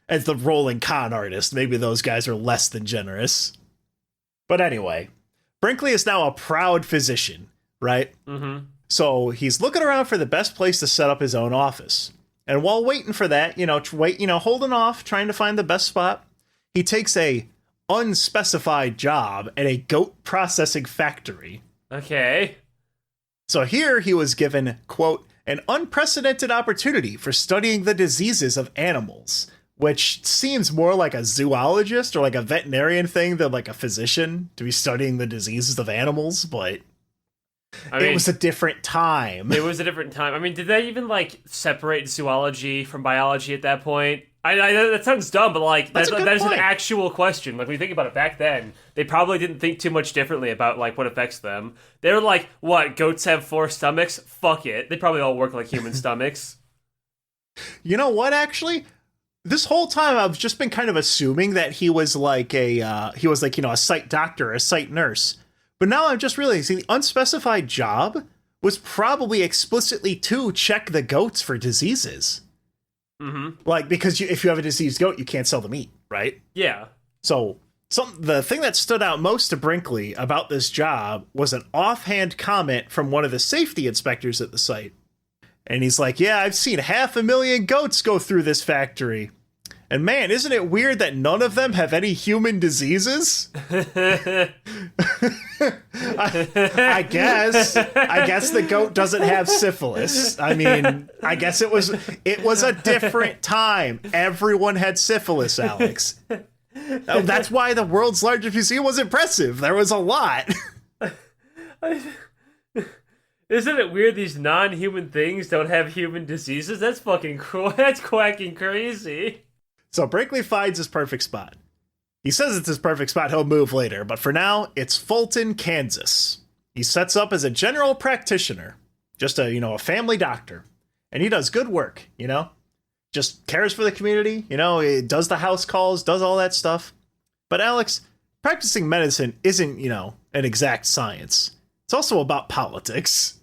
Speaker 2: as the rolling con artist. Maybe those guys are less than generous. But anyway, Brinkley is now a proud physician. Right? Mm-hmm. So he's looking around for the best place to set up his own office. And while waiting for that, holding off, trying to find the best spot, he takes a unspecified job at a goat processing factory.
Speaker 1: Okay.
Speaker 2: So here he was given, quote, an unprecedented opportunity for studying the diseases of animals, which seems more like a zoologist or like a veterinarian thing than like a physician to be studying the diseases of animals, but it was a different time.
Speaker 1: It was a different time. I mean, did they even, like, separate zoology from biology at that point? I that sounds dumb, but, like, that is an actual question. Like, when you think about it, back then, they probably didn't think too much differently about, like, what affects them. They were like, what, goats have 4 stomachs? Fuck it. They probably all work like human stomachs.
Speaker 2: You know what, actually? This whole time, I've just been kind of assuming that he was, like, a site doctor, a site nurse. But now I'm just realizing the unspecified job was probably explicitly to check the goats for diseases. Mm-hmm. Like, because if you have a diseased goat, you can't sell the meat, right?
Speaker 1: Yeah.
Speaker 2: So the thing that stood out most to Brinkley about this job was an offhand comment from one of the safety inspectors at the site. And he's like, yeah, I've seen 500,000 goats go through this factory. And man, isn't it weird that none of them have any human diseases? I guess the goat doesn't have syphilis. I mean, I guess it was a different time. Everyone had syphilis, Alex. That's why the world's largest museum was impressive. There was a lot.
Speaker 1: Isn't it weird these non-human things don't have human diseases? That's fucking cool. That's quacking crazy.
Speaker 2: So Brinkley finds his perfect spot. He says it's his perfect spot, he'll move later, but for now, it's Fulton, Kansas. He sets up as a general practitioner, just a family doctor. And he does good work, just cares for the community, he does the house calls, does all that stuff. But Alex, practicing medicine isn't, an exact science. It's also about politics.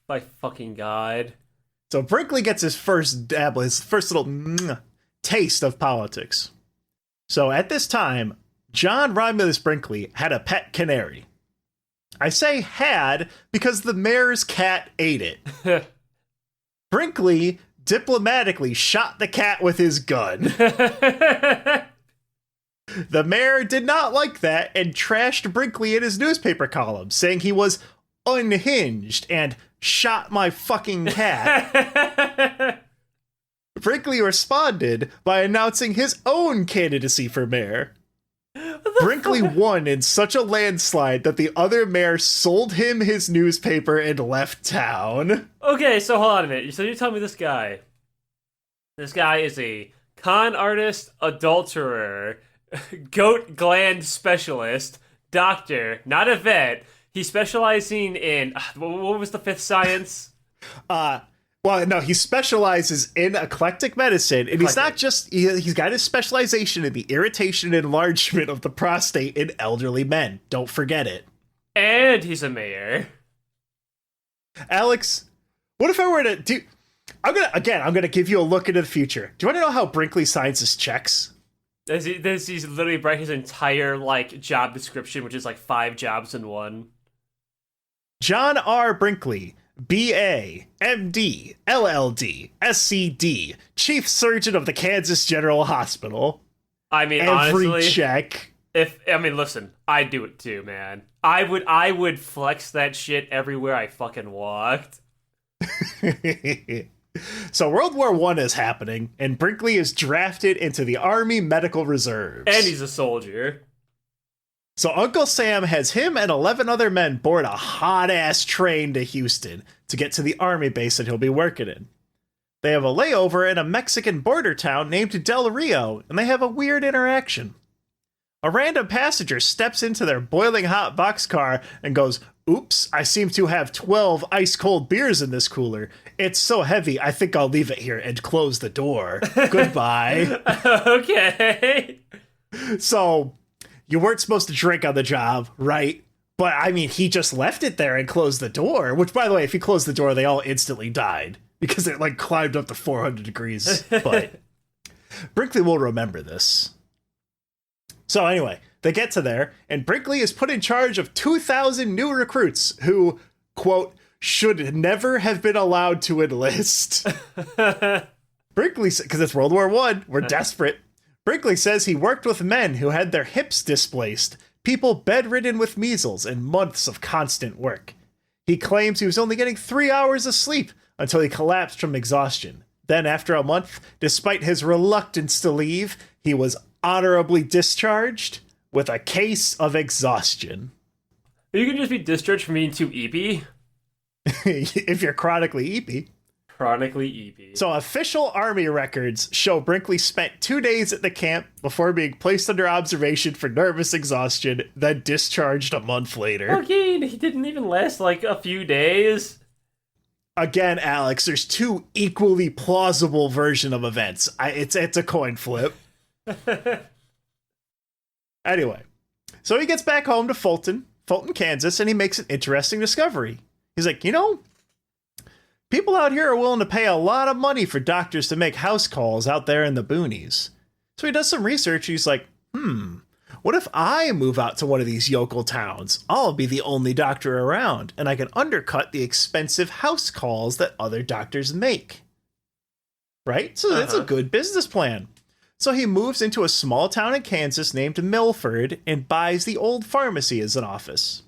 Speaker 1: My fucking god.
Speaker 2: So Brinkley gets his first dabble, his first little taste of politics. So at this time, John Romulus Brinkley had a pet canary. I say had because the mayor's cat ate it. Brinkley diplomatically shot the cat with his gun. The mayor did not like that and trashed Brinkley in his newspaper column, saying he was unhinged and shot my fucking cat. Brinkley responded by announcing his own candidacy for mayor. Brinkley won in such a landslide that the other mayor sold him his newspaper and left town.
Speaker 1: Okay, so hold on a minute. So you tell me this guy. This guy is a con artist, adulterer, goat gland specialist, doctor, not a vet. He's specializing in, what was the fifth science?
Speaker 2: Well, no, he specializes in eclectic medicine, and he's not just, he's got his specialization in the irritation and enlargement of the prostate in elderly men. Don't forget it.
Speaker 1: And he's a mayor.
Speaker 2: Alex, what if I were to do, I'm going to give you a look into the future. Do you want to know how Brinkley signs his checks?
Speaker 1: He's literally writing his entire, job description, which is 5 jobs in one.
Speaker 2: John R. Brinkley, B.A., M.D., L.L.D., S.C.D., Chief Surgeon of the Kansas General Hospital.
Speaker 1: I mean,
Speaker 2: every
Speaker 1: honestly,
Speaker 2: check.
Speaker 1: Listen, I'd do it too, man. I would flex that shit everywhere I fucking walked.
Speaker 2: So World War I is happening, and Brinkley is drafted into the Army Medical Reserves.
Speaker 1: And he's a soldier.
Speaker 2: So Uncle Sam has him and 11 other men board a hot-ass train to Houston to get to the army base that he'll be working in. They have a layover in a Mexican border town named Del Rio, and they have a weird interaction. A random passenger steps into their boiling hot boxcar and goes, "Oops, I seem to have 12 ice-cold beers in this cooler. It's so heavy, I think I'll leave it here and close the door. Goodbye."
Speaker 1: Okay.
Speaker 2: So, you weren't supposed to drink on the job, right? But, I mean, he just left it there and closed the door. Which, by the way, if he closed the door, they all instantly died. Because it, climbed up to 400 degrees. But Brinkley will remember this. So, anyway, they get to there, and Brinkley is put in charge of 2,000 new recruits who, quote, should never have been allowed to enlist. Brinkley, because it's World War I, we're desperate. Brinkley says he worked with men who had their hips displaced, people bedridden with measles, and months of constant work. He claims he was only getting 3 hours of sleep until he collapsed from exhaustion. Then, after a month, despite his reluctance to leave, he was honorably discharged with a case of exhaustion.
Speaker 1: You can just be discharged from being too eepy.
Speaker 2: If you're chronically eepy.
Speaker 1: Chronically eepy.
Speaker 2: So official army records show Brinkley spent 2 days at the camp before being placed under observation for nervous exhaustion, then discharged a month later.
Speaker 1: Okay, he didn't even last a few days.
Speaker 2: Again, Alex, there's 2 equally plausible versions of events. It's a coin flip. Anyway, so he gets back home to Fulton, Kansas, and he makes an interesting discovery. He's like, people out here are willing to pay a lot of money for doctors to make house calls out there in the boonies. So he does some research. He's like, what if I move out to one of these yokel towns? I'll be the only doctor around, and I can undercut the expensive house calls that other doctors make. Right? So that's a good business plan. So he moves into a small town in Kansas named Milford and buys the old pharmacy as an office.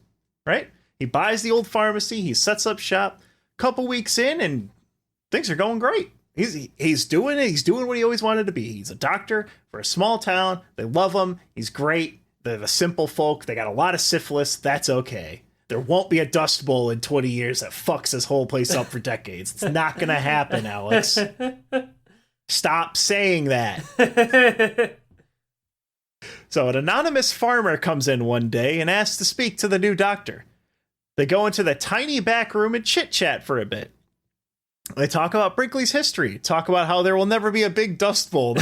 Speaker 2: Right? He buys the old pharmacy, he sets up shop. Couple weeks in, and things are going great. He's doing it. He's doing what he always wanted to be. He's a doctor for a small town. They love him. He's great. They're the simple folk. They got a lot of syphilis. That's okay. There won't be a Dust Bowl in 20 years that fucks this whole place up for decades. It's not going to happen, Alex. Stop saying that. So an anonymous farmer comes in one day and asks to speak to the new doctor. They go into the tiny back room and chit-chat for a bit. They talk about Brinkley's history, talk about how there will never be a big Dust Bowl.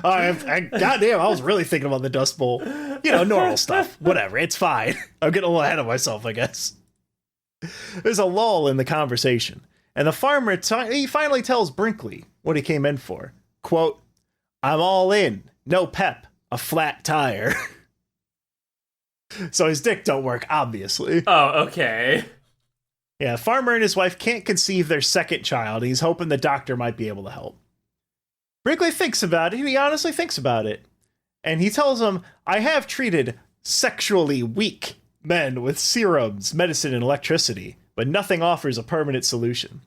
Speaker 2: Goddamn, I was really thinking about the Dust Bowl. Normal stuff. Whatever, it's fine. I'm getting a little ahead of myself, I guess. There's a lull in the conversation, and the farmer he finally tells Brinkley what he came in for. Quote, "I'm all in, no pep, a flat tire." So his dick don't work, obviously.
Speaker 1: Oh, okay.
Speaker 2: Yeah, the farmer and his wife can't conceive their second child. He's hoping the doctor might be able to help. Brinkley thinks about it. He honestly thinks about it. And he tells him, "I have treated sexually weak men with serums, medicine, and electricity, but nothing offers a permanent solution."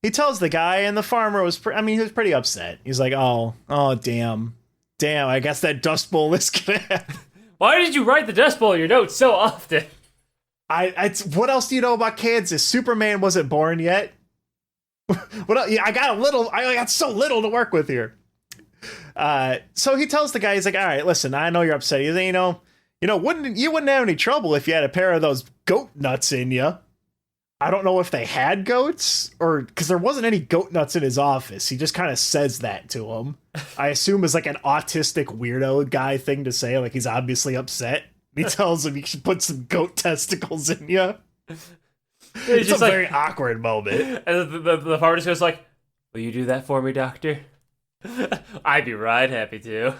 Speaker 2: he tells the guy, and the farmer was, he was pretty upset. He's like, oh, damn, I guess that Dust Bowl is gonna happen.
Speaker 1: Why did you write the Dust Bowl in your notes so often?
Speaker 2: What else do you know about Kansas? Superman wasn't born yet. What else? I got so little to work with here. So he tells the guy, he's like, all right, listen, I know you're upset. He's like, you wouldn't have any trouble if you had a pair of those goat nuts in you. I don't know if they had goats, or because there wasn't any goat nuts in his office. He just kind of says that to him. I assume it's like an autistic weirdo guy thing to say. Like, he's obviously upset. He tells him you should put some goat testicles in you. It's just a very awkward moment.
Speaker 1: And the farmer just goes like, will you do that for me, doctor? I'd be right happy to.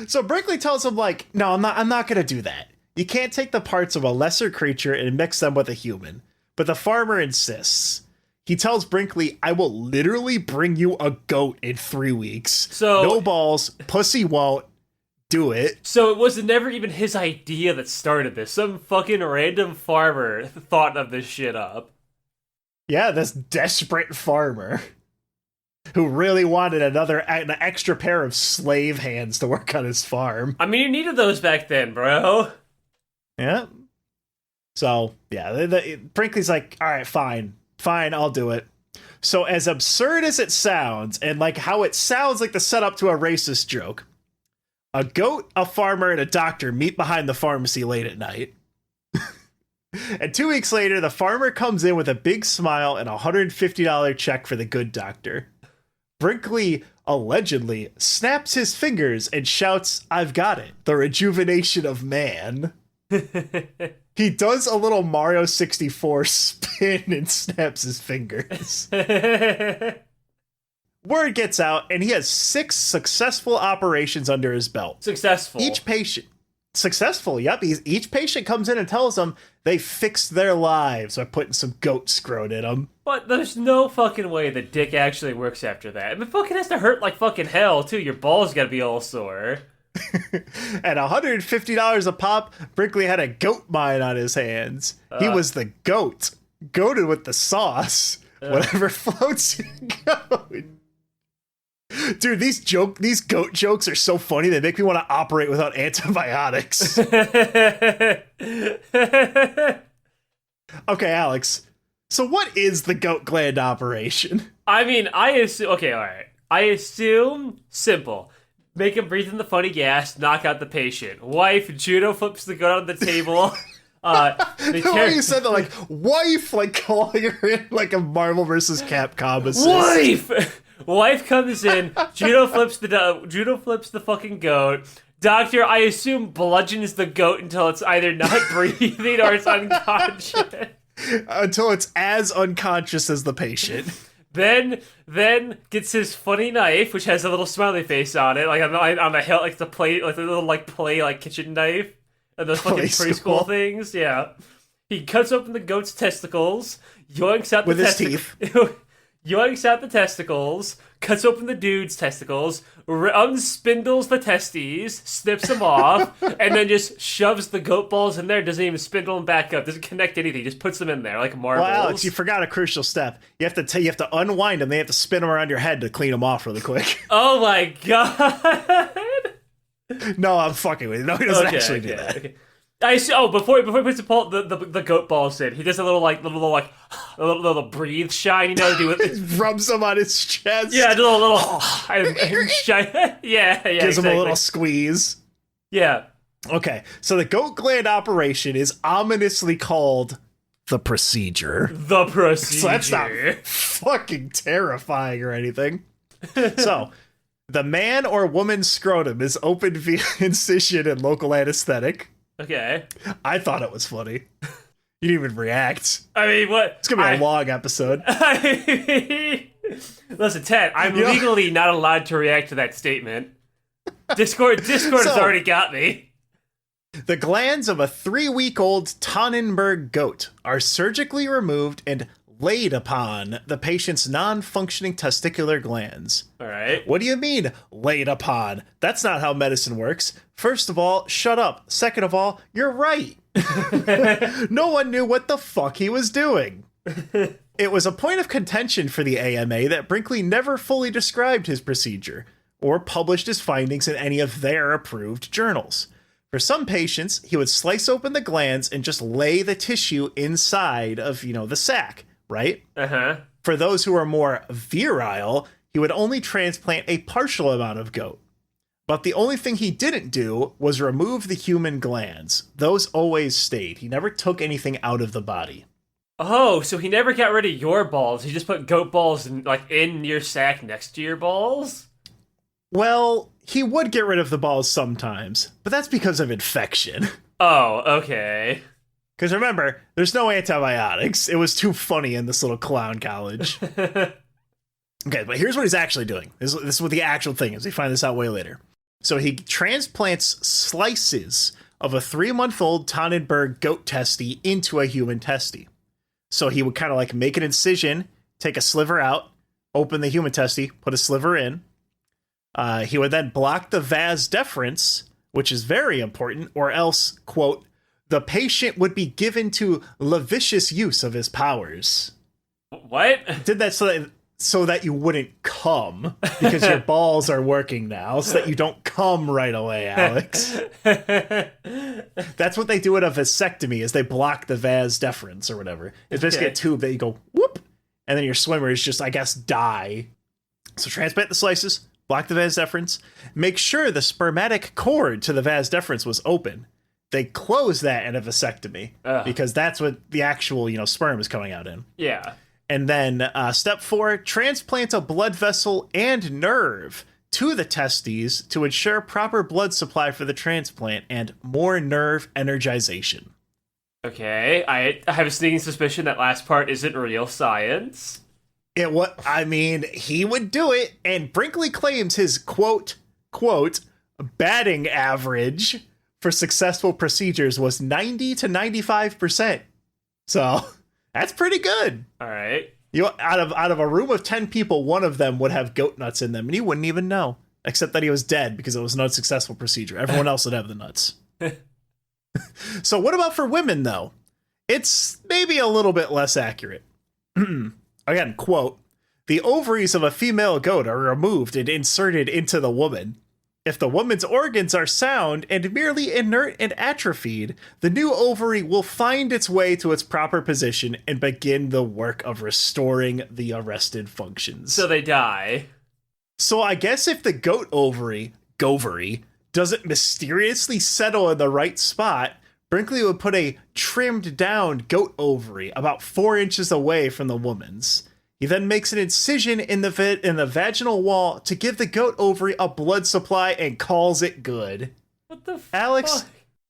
Speaker 2: So Brinkley tells him, like, no, I'm not going to do that. You can't take the parts of a lesser creature and mix them with a human. But the farmer insists. He tells Brinkley, I will literally bring you a goat in 3 weeks. So no balls, pussy won't. Do it.
Speaker 1: So it was never even his idea that started this. Some fucking random farmer thought of this shit up.
Speaker 2: Yeah, this desperate farmer who really wanted an extra pair of slave hands to work on his farm.
Speaker 1: I mean, you needed those back then, bro.
Speaker 2: Yeah. So, yeah, Brinkley's like, all right, fine, I'll do it. So as absurd as it sounds, and like how it sounds like the setup to a racist joke, a goat, a farmer, and a doctor meet behind the pharmacy late at night. And 2 weeks later, the farmer comes in with a big smile and a $150 check for the good doctor. Brinkley allegedly snaps his fingers and shouts, I've got it, the rejuvenation of man. He does a little Mario 64 spin and snaps his fingers. Word gets out, and he has 6 successful operations under his belt.
Speaker 1: Successful.
Speaker 2: Successful, yep. Each patient comes in and tells them they fixed their lives by putting some goat scrot in them.
Speaker 1: But there's no fucking way the dick actually works after that. I mean, fucking has to hurt like fucking hell, too. Your balls gotta be all sore.
Speaker 2: At $150 a pop, Brinkley had a goat mine on his hands. He was the goat. Goated with the sauce. Whatever floats your goat. Dude, these goat jokes are so funny, they make me want to operate without antibiotics. Okay, Alex. So what is the goat gland operation?
Speaker 1: I mean, I assume... Okay, alright. I assume simple. Make him breathe in the funny gas, knock out the patient. Wife, judo flips the goat on the table.
Speaker 2: The way you said that, like, wife, like calling her in like a Marvel vs. Capcom assist.
Speaker 1: Wife! Wife comes in, judo flips the fucking goat. Doctor, I assume, bludgeons the goat until it's either not breathing or it's unconscious.
Speaker 2: Until it's as unconscious as the patient.
Speaker 1: Then gets his funny knife, which has a little smiley face on it, like on the hilt, like the play, like the little like play like kitchen knife, and those fucking preschool things. Yeah, he cuts open the goat's testicles, yoinks out
Speaker 2: with his teeth.
Speaker 1: Yoinks out the testicles, cuts open the dude's testicles, unspindles the testes, snips them off, and then just shoves the goat balls in there, doesn't even spindle them back up, doesn't connect anything, just puts them in there like marbles.
Speaker 2: Well, Alex, you forgot a crucial step. You have to unwind them, they have to spin them around your head to clean them off really quick.
Speaker 1: Oh my god!
Speaker 2: No, I'm fucking with you. No, he doesn't actually do that.
Speaker 1: Okay. I see. Oh, before he puts the goat balls in, he does a little breathe shine. You know, to do with
Speaker 2: rubs them on his chest.
Speaker 1: Yeah, do a little shine. Yeah,
Speaker 2: gives him a little squeeze.
Speaker 1: Yeah.
Speaker 2: Okay, so the goat gland operation is ominously called the procedure.
Speaker 1: The procedure.
Speaker 2: So that's not fucking terrifying or anything. So, the man or woman's scrotum is opened via incision and local anesthetic.
Speaker 1: Okay.
Speaker 2: I thought it was funny. You didn't even react.
Speaker 1: I mean, what?
Speaker 2: It's gonna be a long episode.
Speaker 1: Listen, Ted, I'm legally not allowed to react to that statement. Discord has already got me.
Speaker 2: The glands of a 3-week-old Tannenberg goat are surgically removed and laid upon the patient's non-functioning testicular glands.
Speaker 1: All right.
Speaker 2: What do you mean, laid upon? That's not how medicine works. First of all, shut up. Second of all, you're right. No one knew what the fuck he was doing. It was a point of contention for the AMA that Brinkley never fully described his procedure or published his findings in any of their approved journals. For some patients, he would slice open the glands and just lay the tissue inside of, the sac, right?
Speaker 1: Uh-huh.
Speaker 2: For those who are more virile, he would only transplant a partial amount of goat. But the only thing he didn't do was remove the human glands. Those always stayed. He never took anything out of the body.
Speaker 1: Oh, so he never got rid of your balls. He just put goat balls in your sack next to your balls?
Speaker 2: Well, he would get rid of the balls sometimes, but that's because of infection.
Speaker 1: Oh, okay.
Speaker 2: Because remember, there's no antibiotics. It was too funny in this little clown college. Okay, but here's what he's actually doing. This is what the actual thing is. We find this out way later. So he transplants slices of a 3-month-old Tannenberg goat testy into a human testy. So he would kind of make an incision, take a sliver out, open the human testy, put a sliver in. He would then block the vas deferens, which is very important, or else, quote, the patient would be given to lascivious use of his powers.
Speaker 1: What?
Speaker 2: Did that so that you wouldn't come, because your balls are working now, so that you don't come right away, Alex. That's what they do in a vasectomy, is they block the vas deferens or whatever. It's basically a tube that you go, whoop, and then your swimmers just, I guess, die. So transplant the slices, block the vas deferens, make sure the spermatic cord to the vas deferens was open. They close that in a vasectomy, because that's what the actual, sperm is coming out in.
Speaker 1: Yeah.
Speaker 2: And then step 4, transplant a blood vessel and nerve to the testes to ensure proper blood supply for the transplant and more nerve energization.
Speaker 1: Okay, I have a sneaking suspicion that last part isn't real science.
Speaker 2: He would do it, and Brinkley claims his quote batting average for successful procedures was 90 to 95%. So that's pretty good.
Speaker 1: All right.
Speaker 2: Out of a room of 10 people, one of them would have goat nuts in them, and you wouldn't even know, except that he was dead because it was an unsuccessful procedure. Everyone else would have the nuts. So what about for women, though? It's maybe a little bit less accurate. Again, quote, the ovaries of a female goat are removed and inserted into the woman. If the woman's organs are sound and merely inert and atrophied, the new ovary will find its way to its proper position and begin the work of restoring the arrested functions.
Speaker 1: So they die.
Speaker 2: So I guess if the goat ovary doesn't mysteriously settle in the right spot, Brinkley would put a trimmed down goat ovary about 4 inches away from the woman's. He then makes an incision in the vaginal wall to give the goat ovary a blood supply and calls it good.
Speaker 1: What the fuck?
Speaker 2: Alex,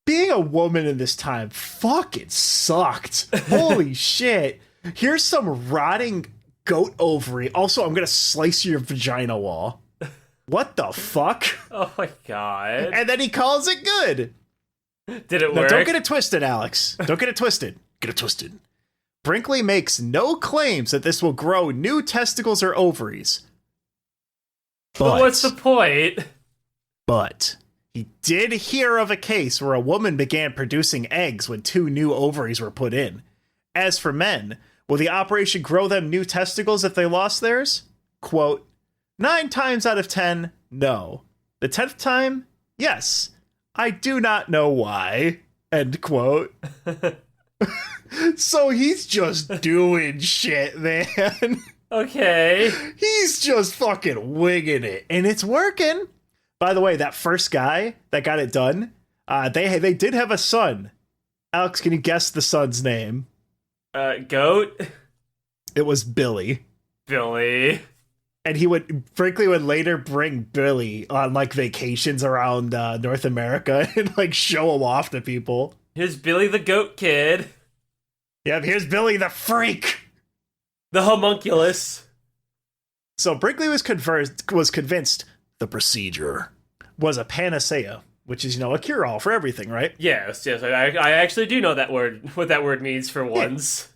Speaker 2: being a woman in this time fucking sucked. Holy shit. Here's some rotting goat ovary. Also, I'm going to slice your vagina wall. What the fuck?
Speaker 1: Oh my god.
Speaker 2: And then he calls it good.
Speaker 1: Did it work?
Speaker 2: Don't get it twisted, Alex. Don't get it twisted. Get it twisted. Brinkley makes no claims that this will grow new testicles or ovaries.
Speaker 1: But what's the point?
Speaker 2: But he did hear of a case where a woman began producing eggs when 2 new ovaries were put in. As for men, will the operation grow them new testicles if they lost theirs? Quote, 9 times out of 10, no. The 10th time, yes. I do not know why. End quote. So he's just doing shit, man.
Speaker 1: Okay.
Speaker 2: He's just fucking winging it, and it's working. By the way, that first guy that got it done, they did have a son. Alex, can you guess the son's name?
Speaker 1: Goat?
Speaker 2: It was Billy.
Speaker 1: Billy.
Speaker 2: And Brinkley would later bring Billy on vacations around North America and show him off to people.
Speaker 1: Here's Billy the goat kid.
Speaker 2: Yep, here's Billy the freak.
Speaker 1: The homunculus.
Speaker 2: So Brinkley was convinced the procedure was a panacea, which is, a cure-all for everything, right?
Speaker 1: Yes. I actually do know that word, what that word means for once.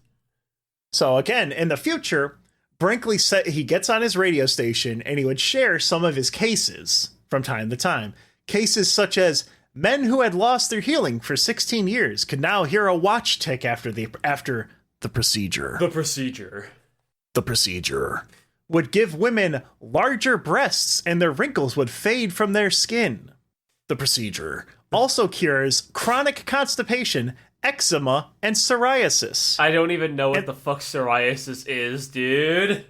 Speaker 2: So again, in the future, Brinkley said he gets on his radio station and he would share some of his cases from time to time. Cases such as men who had lost their hearing for 16 years could now hear a watch tick after the procedure. The procedure would give women larger breasts and their wrinkles would fade from their skin. The procedure also cures chronic constipation, eczema, and psoriasis.
Speaker 1: I don't even know what the fuck psoriasis is, dude.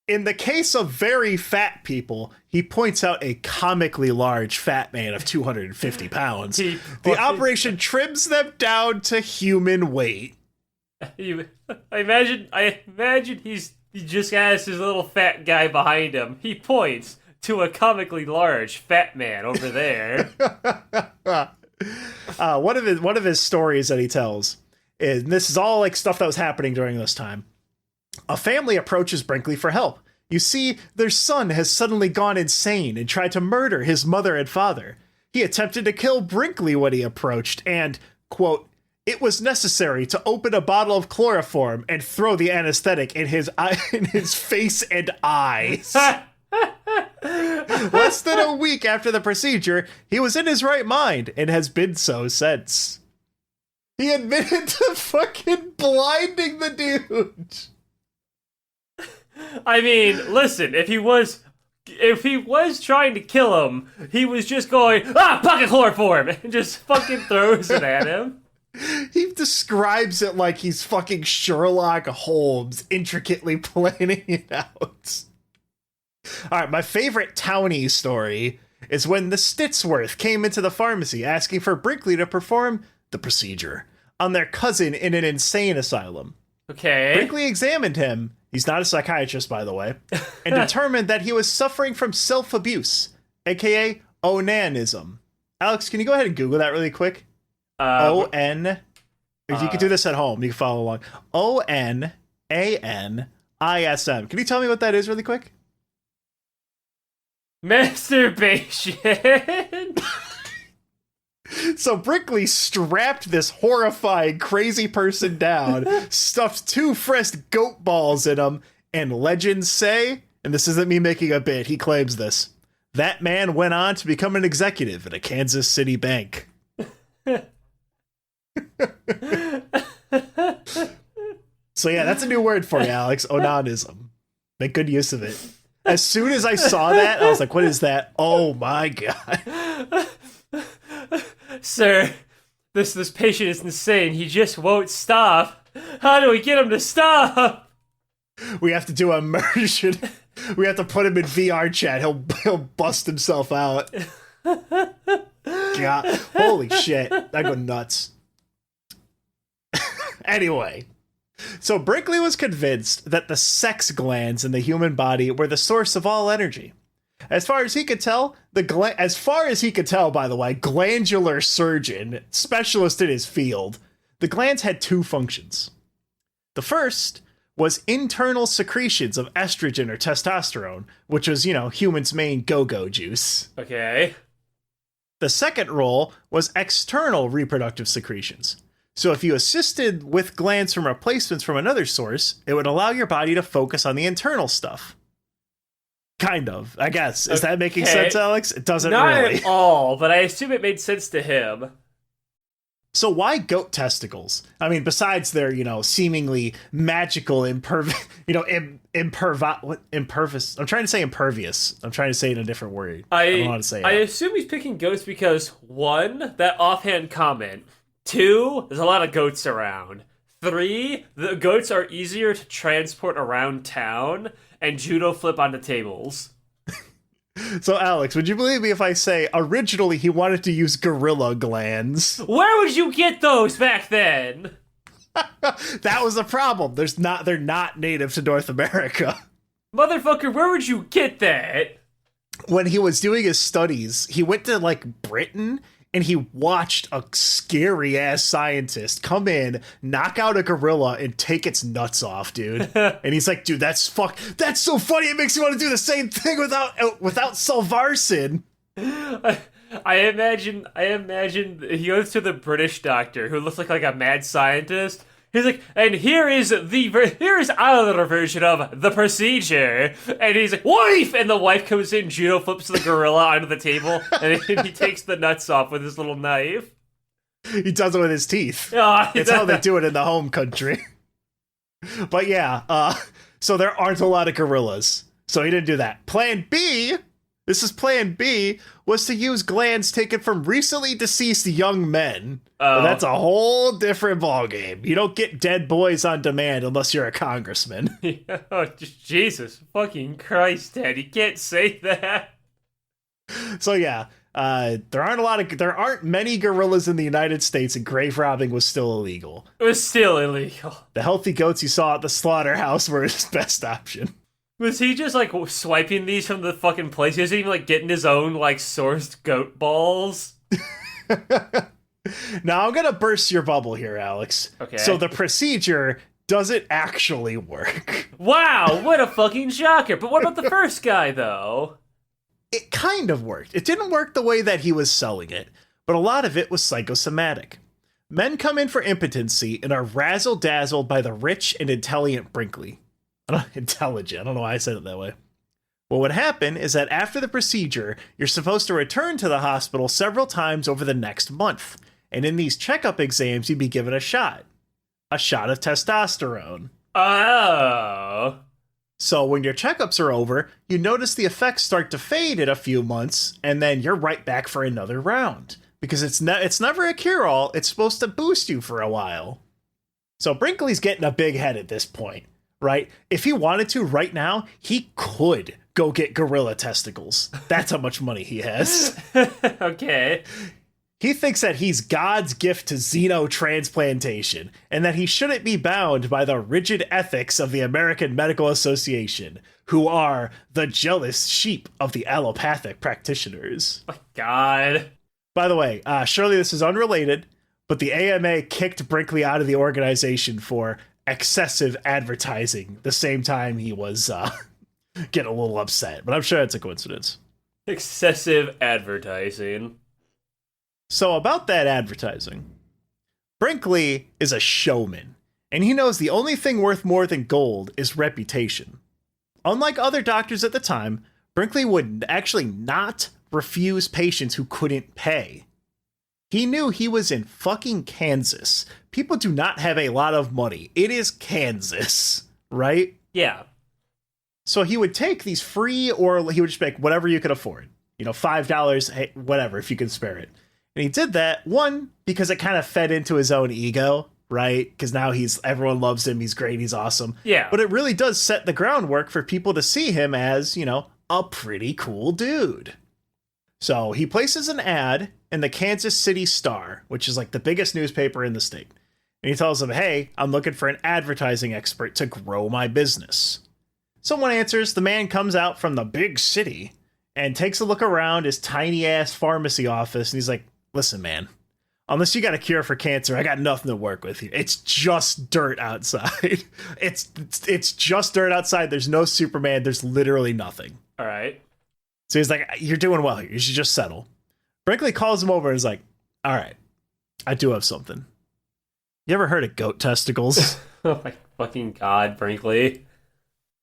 Speaker 2: In the case of very fat people, he points out a comically large fat man of 250 pounds. The operation trims them down to human weight.
Speaker 1: I imagine he just has his little fat guy behind him. He points to a comically large fat man over there.
Speaker 2: One of his stories that he tells is, and this is all like stuff that was happening during this time. A family approaches Brinkley for help. You see, their son has suddenly gone insane and tried to murder his mother and father. He attempted to kill Brinkley when he approached and, quote, it was necessary to open a bottle of chloroform and throw the anesthetic in his face and eyes. Less than a week after the procedure, he was in his right mind and has been so since. He admitted to fucking blinding the dude.
Speaker 1: I mean, listen, if he was trying to kill him, he was just going, pocket chloroform, and just fucking throws it at him.
Speaker 2: He describes it like he's fucking Sherlock Holmes, intricately planning it out. All right, my favorite townie story is when the Stitsworth came into the pharmacy asking for Brinkley to perform the procedure on their cousin in an insane asylum.
Speaker 1: Okay.
Speaker 2: Brinkley examined him, he's not a psychiatrist, by the way, and determined that he was suffering from self-abuse, aka onanism. Alex, can you go ahead and Google that really quick? O-N... If you can do this at home, you can follow along. O-N-A-N-I-S-M. Can you tell me what that is really quick?
Speaker 1: Masturbation.
Speaker 2: So Brinkley strapped this horrifying, crazy person down, stuffed 2 fresh goat balls in him, and legends say, and this isn't me making a bit, he claims this, that man went on to become an executive at a Kansas City bank. So yeah, that's a new word for you, Alex. Onanism. Make good use of it. As soon as I saw that, I was like, what is that? Oh my god.
Speaker 1: Sir, this patient is insane. He just won't stop. How do we get him to stop?
Speaker 2: We have to do immersion. We have to put him in VR chat. He'll bust himself out. God, holy shit. I go nuts. Anyway, so Brinkley was convinced that the sex glands in the human body were the source of all energy. As far as he could tell, by the way, glandular surgeon, specialist in his field, the glands had 2 functions. The first was internal secretions of estrogen or testosterone, which was, humans' main go-go juice.
Speaker 1: Okay.
Speaker 2: The second role was external reproductive secretions. So if you assisted with glands from replacements from another source, it would allow your body to focus on the internal stuff. Kind of, I guess. Is that making sense, Alex? It doesn't
Speaker 1: Not
Speaker 2: really.
Speaker 1: Not at all, but I assume it made sense to him.
Speaker 2: So why goat testicles? I mean, besides their, seemingly magical impervious. I'm trying to say impervious. I'm trying to say it in a different word. I don't know how to say it.
Speaker 1: I assume he's picking goats because, 1, that offhand comment. 2, there's a lot of goats around. 3, the goats are easier to transport around town and judo flip onto tables.
Speaker 2: So, Alex, would you believe me if I say originally he wanted to use gorilla glands?
Speaker 1: Where would you get those back then?
Speaker 2: That was the problem. They're not native to North America.
Speaker 1: Motherfucker, where would you get that?
Speaker 2: When he was doing his studies, he went to Britain and he watched a scary ass scientist come in, knock out a gorilla, and take its nuts off, dude. And he's like, dude, that's so funny. It makes you want to do the same thing without Salvarsan.
Speaker 1: I imagine he goes to the British doctor who looks like a mad scientist. He's like, and here is our version of the procedure. And he's like, wife! And the wife comes in, judo flips the gorilla onto the table, and he takes the nuts off with his little knife.
Speaker 2: He does it with his teeth.
Speaker 1: Oh,
Speaker 2: it's how they do it in the home country. But yeah, so there aren't a lot of gorillas. So he didn't do that. Plan B, was to use glands taken from recently deceased young men. But that's a whole different ballgame. You don't get dead boys on demand unless you're a congressman.
Speaker 1: Oh, Jesus fucking Christ, Dad. You can't say that.
Speaker 2: So yeah, there aren't many gorillas in the United States, and grave robbing was still illegal.
Speaker 1: It was still illegal.
Speaker 2: The healthy goats you saw at the slaughterhouse were his best option.
Speaker 1: Was he just, like, swiping these from the fucking place? He wasn't even, like, getting his own, like, sourced goat balls?
Speaker 2: Now, I'm gonna burst your bubble here, Alex.
Speaker 1: Okay.
Speaker 2: So the procedure doesn't actually work.
Speaker 1: Wow, what a fucking shocker. But what about the first guy, though?
Speaker 2: It kind of worked. It didn't work the way that he was selling it, but a lot of it was psychosomatic. Men come in for impotency and are razzle-dazzled by the rich and intelligent Brinkley. Intelligent. I don't know why I said it that way. What would happen is that after the procedure, you're supposed to return to the hospital several times over the next month. And in these checkup exams, you'd be given a shot. A shot of testosterone.
Speaker 1: Oh.
Speaker 2: So when your checkups are over, you notice the effects start to fade in a few months, and then you're right back for another round. Because it's never a cure-all, it's supposed to boost you for a while. So Brinkley's getting a big head at this point, right? If he wanted to right now, he could go get gorilla testicles. That's how much money he has.
Speaker 1: Okay.
Speaker 2: He thinks that he's God's gift to xenotransplantation, and that he shouldn't be bound by the rigid ethics of the American Medical Association, who are the jealous sheep of the allopathic practitioners.
Speaker 1: Oh my God.
Speaker 2: By the way, surely this is unrelated, but the AMA kicked Brinkley out of the organization for excessive advertising the same time he was getting a little upset, but I'm sure it's a coincidence.
Speaker 1: Excessive advertising.
Speaker 2: So about that advertising, Brinkley is a showman, and he knows the only thing worth more than gold is reputation. Unlike other doctors at the time, Brinkley would actually not refuse patients who couldn't pay. He knew he was in fucking Kansas. People do not have a lot of money. It is Kansas, right?
Speaker 1: Yeah.
Speaker 2: So he would take these free, or he would just make whatever you could afford. $5, hey, whatever, if you can spare it. And he did that, one, because it kind of fed into his own ego, right? Because now everyone loves him, he's great, he's awesome.
Speaker 1: Yeah.
Speaker 2: But it really does set the groundwork for people to see him as, a pretty cool dude. So he places an ad in the Kansas City Star, which is like the biggest newspaper in the state. And he tells them, hey, I'm looking for an advertising expert to grow my business. Someone answers, the man comes out from the big city and takes a look around his tiny ass pharmacy office. And he's like, listen, man, unless you got a cure for cancer, I got nothing to work with here. It's just dirt outside. It's just dirt outside. There's no Superman. There's literally nothing.
Speaker 1: All right.
Speaker 2: So he's like, you're doing well here. You should just settle. Brinkley calls him over and is like, all right, I do have something. You ever heard of goat testicles?
Speaker 1: Oh my fucking God, Brinkley.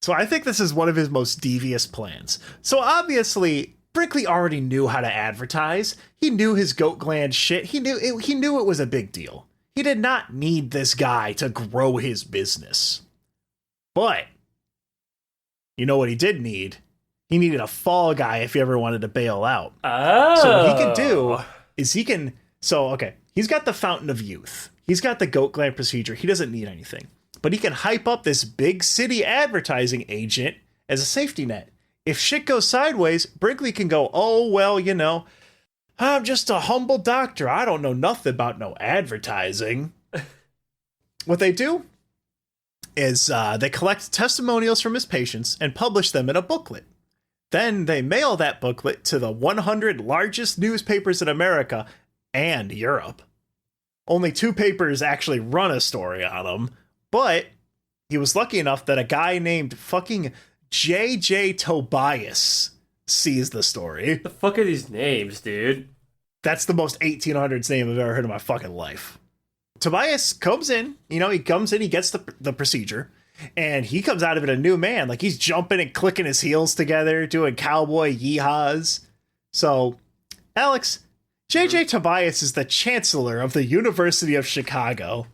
Speaker 2: So I think this is one of his most devious plans. So obviously, Brinkley already knew how to advertise. He knew his goat gland shit. He knew it was a big deal. He did not need this guy to grow his business. But you know what he did need? He needed a fall guy if he ever wanted to bail out.
Speaker 1: Oh.
Speaker 2: So what he can do is he's got the fountain of youth. He's got the goat gland procedure. He doesn't need anything. But he can hype up this big city advertising agent as a safety net. If shit goes sideways, Brinkley can go, oh, well, I'm just a humble doctor. I don't know nothing about no advertising. What they do is they collect testimonials from his patients and publish them in a booklet. Then they mail that booklet to the 100 largest newspapers in America and Europe. Only 2 papers actually run a story on him, but he was lucky enough that a guy named fucking J.J. Tobias sees the story.
Speaker 1: The fuck are these names, dude?
Speaker 2: That's the most 1800s name I've ever heard in my fucking life. Tobias comes in, he gets the procedure, and he comes out of it a new man. Like, he's jumping and clicking his heels together, doing cowboy yeehaws. So, Alex, J.J. Tobias is the chancellor of the University of Chicago.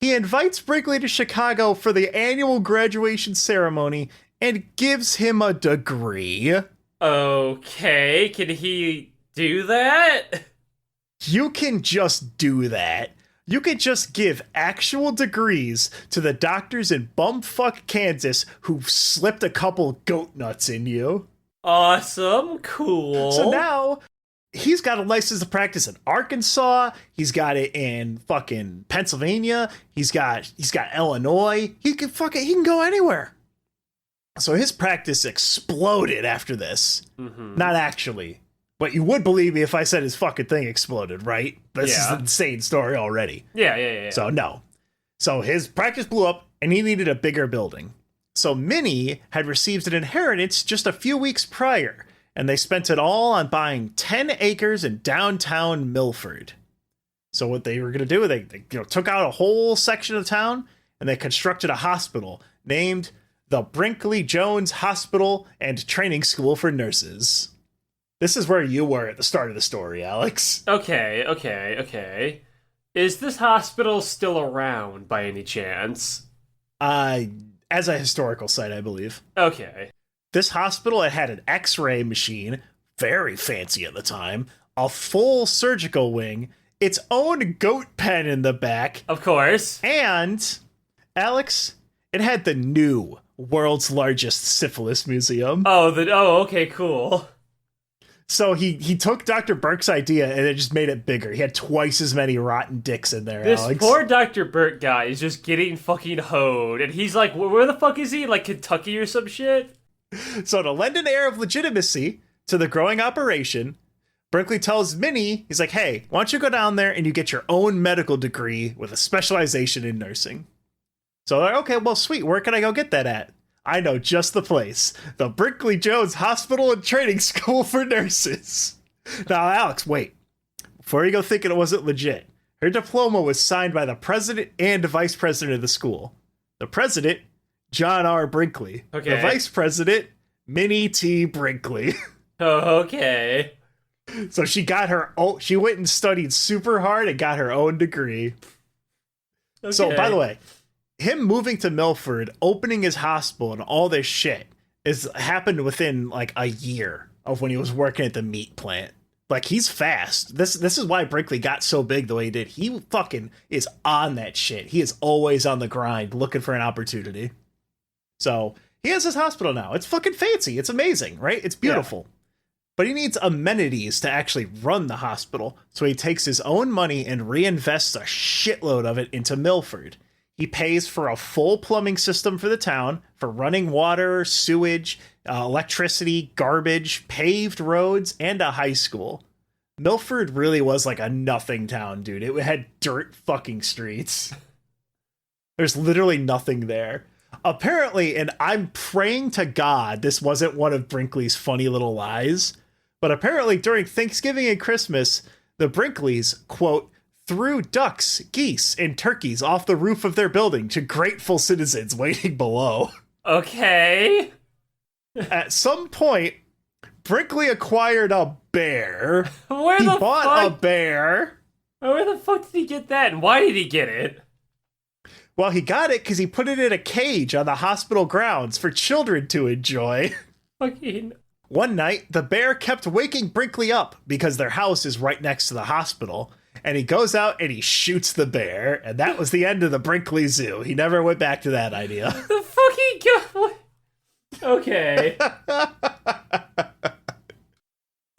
Speaker 2: He invites Brinkley to Chicago for the annual graduation ceremony and gives him a degree.
Speaker 1: Okay, can he do that?
Speaker 2: You can just do that. You can just give actual degrees to the doctors in bumfuck Kansas who slipped a couple goat nuts in you.
Speaker 1: Awesome, cool.
Speaker 2: So now he's got a license to practice in Arkansas. He's got it in fucking Pennsylvania. He's got Illinois. He can go anywhere. So his practice exploded after this. Mm-hmm. Not actually. But you would believe me if I said his fucking thing exploded, right? This is an insane story already.
Speaker 1: Yeah.
Speaker 2: So no. So his practice blew up and he needed a bigger building. So Minnie had received an inheritance just a few weeks prior, and they spent it all on buying 10 acres in downtown Milford. So what they were going to do, they took out a whole section of town and they constructed a hospital named the Brinkley Jones Hospital and Training School for Nurses. This is where you were at the start of the story, Alex.
Speaker 1: Okay. Is this hospital still around by any chance?
Speaker 2: As a historical site, I believe.
Speaker 1: Okay.
Speaker 2: This hospital, it had an X-ray machine, very fancy at the time, a full surgical wing, its own goat pen in the back.
Speaker 1: Of course.
Speaker 2: And, Alex, it had the new world's largest syphilis museum.
Speaker 1: Okay, cool.
Speaker 2: So he took Dr. Burke's idea and it just made it bigger. He had twice as many rotten dicks in there,
Speaker 1: This
Speaker 2: Alex.
Speaker 1: poor Dr. Burke guy is just getting fucking hoed. And he's like, where the fuck is he? Like Kentucky or some shit?
Speaker 2: So to lend an air of legitimacy to the growing operation, Brinkley tells Minnie, he's like, hey, why don't you go down there and you get your own medical degree with a specialization in nursing? So they're like, okay, well, sweet. Where can I go get that at? I know just the place. The Brinkley Jones Hospital and Training School for Nurses. Now, Alex, wait. Before you go thinking it wasn't legit, her diploma was signed by the president and vice president of the school. The president, John R. Brinkley.
Speaker 1: Okay.
Speaker 2: The vice president, Minnie T. Brinkley.
Speaker 1: Okay.
Speaker 2: So she went and studied super hard and got her own degree. Okay. So, by the way, him moving to Milford, opening his hospital and all this shit happened within like a year of when he was working at the meat plant. Like, he's fast. This is why Brinkley got so big the way he did. He fucking is on that shit. He is always on the grind looking for an opportunity. So he has his hospital now. It's fucking fancy. It's amazing, right? It's beautiful. Yeah. But he needs amenities to actually run the hospital. So he takes his own money and reinvests a shitload of it into Milford. He pays for a full plumbing system for the town, for running water, sewage, electricity, garbage, paved roads, and a high school. Milford really was like a nothing town, dude. It had dirt fucking streets. There's literally nothing there. Apparently, and I'm praying to God this wasn't one of Brinkley's funny little lies, but apparently during Thanksgiving and Christmas, the Brinkleys, quote, threw ducks, geese, and turkeys off the roof of their building to grateful citizens waiting below.
Speaker 1: Okay.
Speaker 2: At some point, Brinkley acquired a bear. He bought a bear.
Speaker 1: Where the fuck did he get that, and why did he get it?
Speaker 2: Well, he got it because he put it in a cage on the hospital grounds for children to enjoy.
Speaker 1: Fucking...
Speaker 2: One night, the bear kept waking Brinkley up because their house is right next to the hospital. And he goes out and he shoots the bear, and that was the end of the Brinkley Zoo. He never went back to that idea.
Speaker 1: The fucking god. Okay.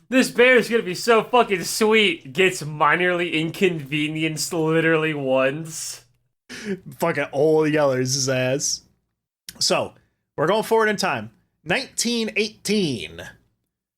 Speaker 1: This bear is gonna be so fucking sweet. Gets minorly inconvenienced literally once.
Speaker 2: Fucking old yellers his ass. So, we're going forward in time. 1918.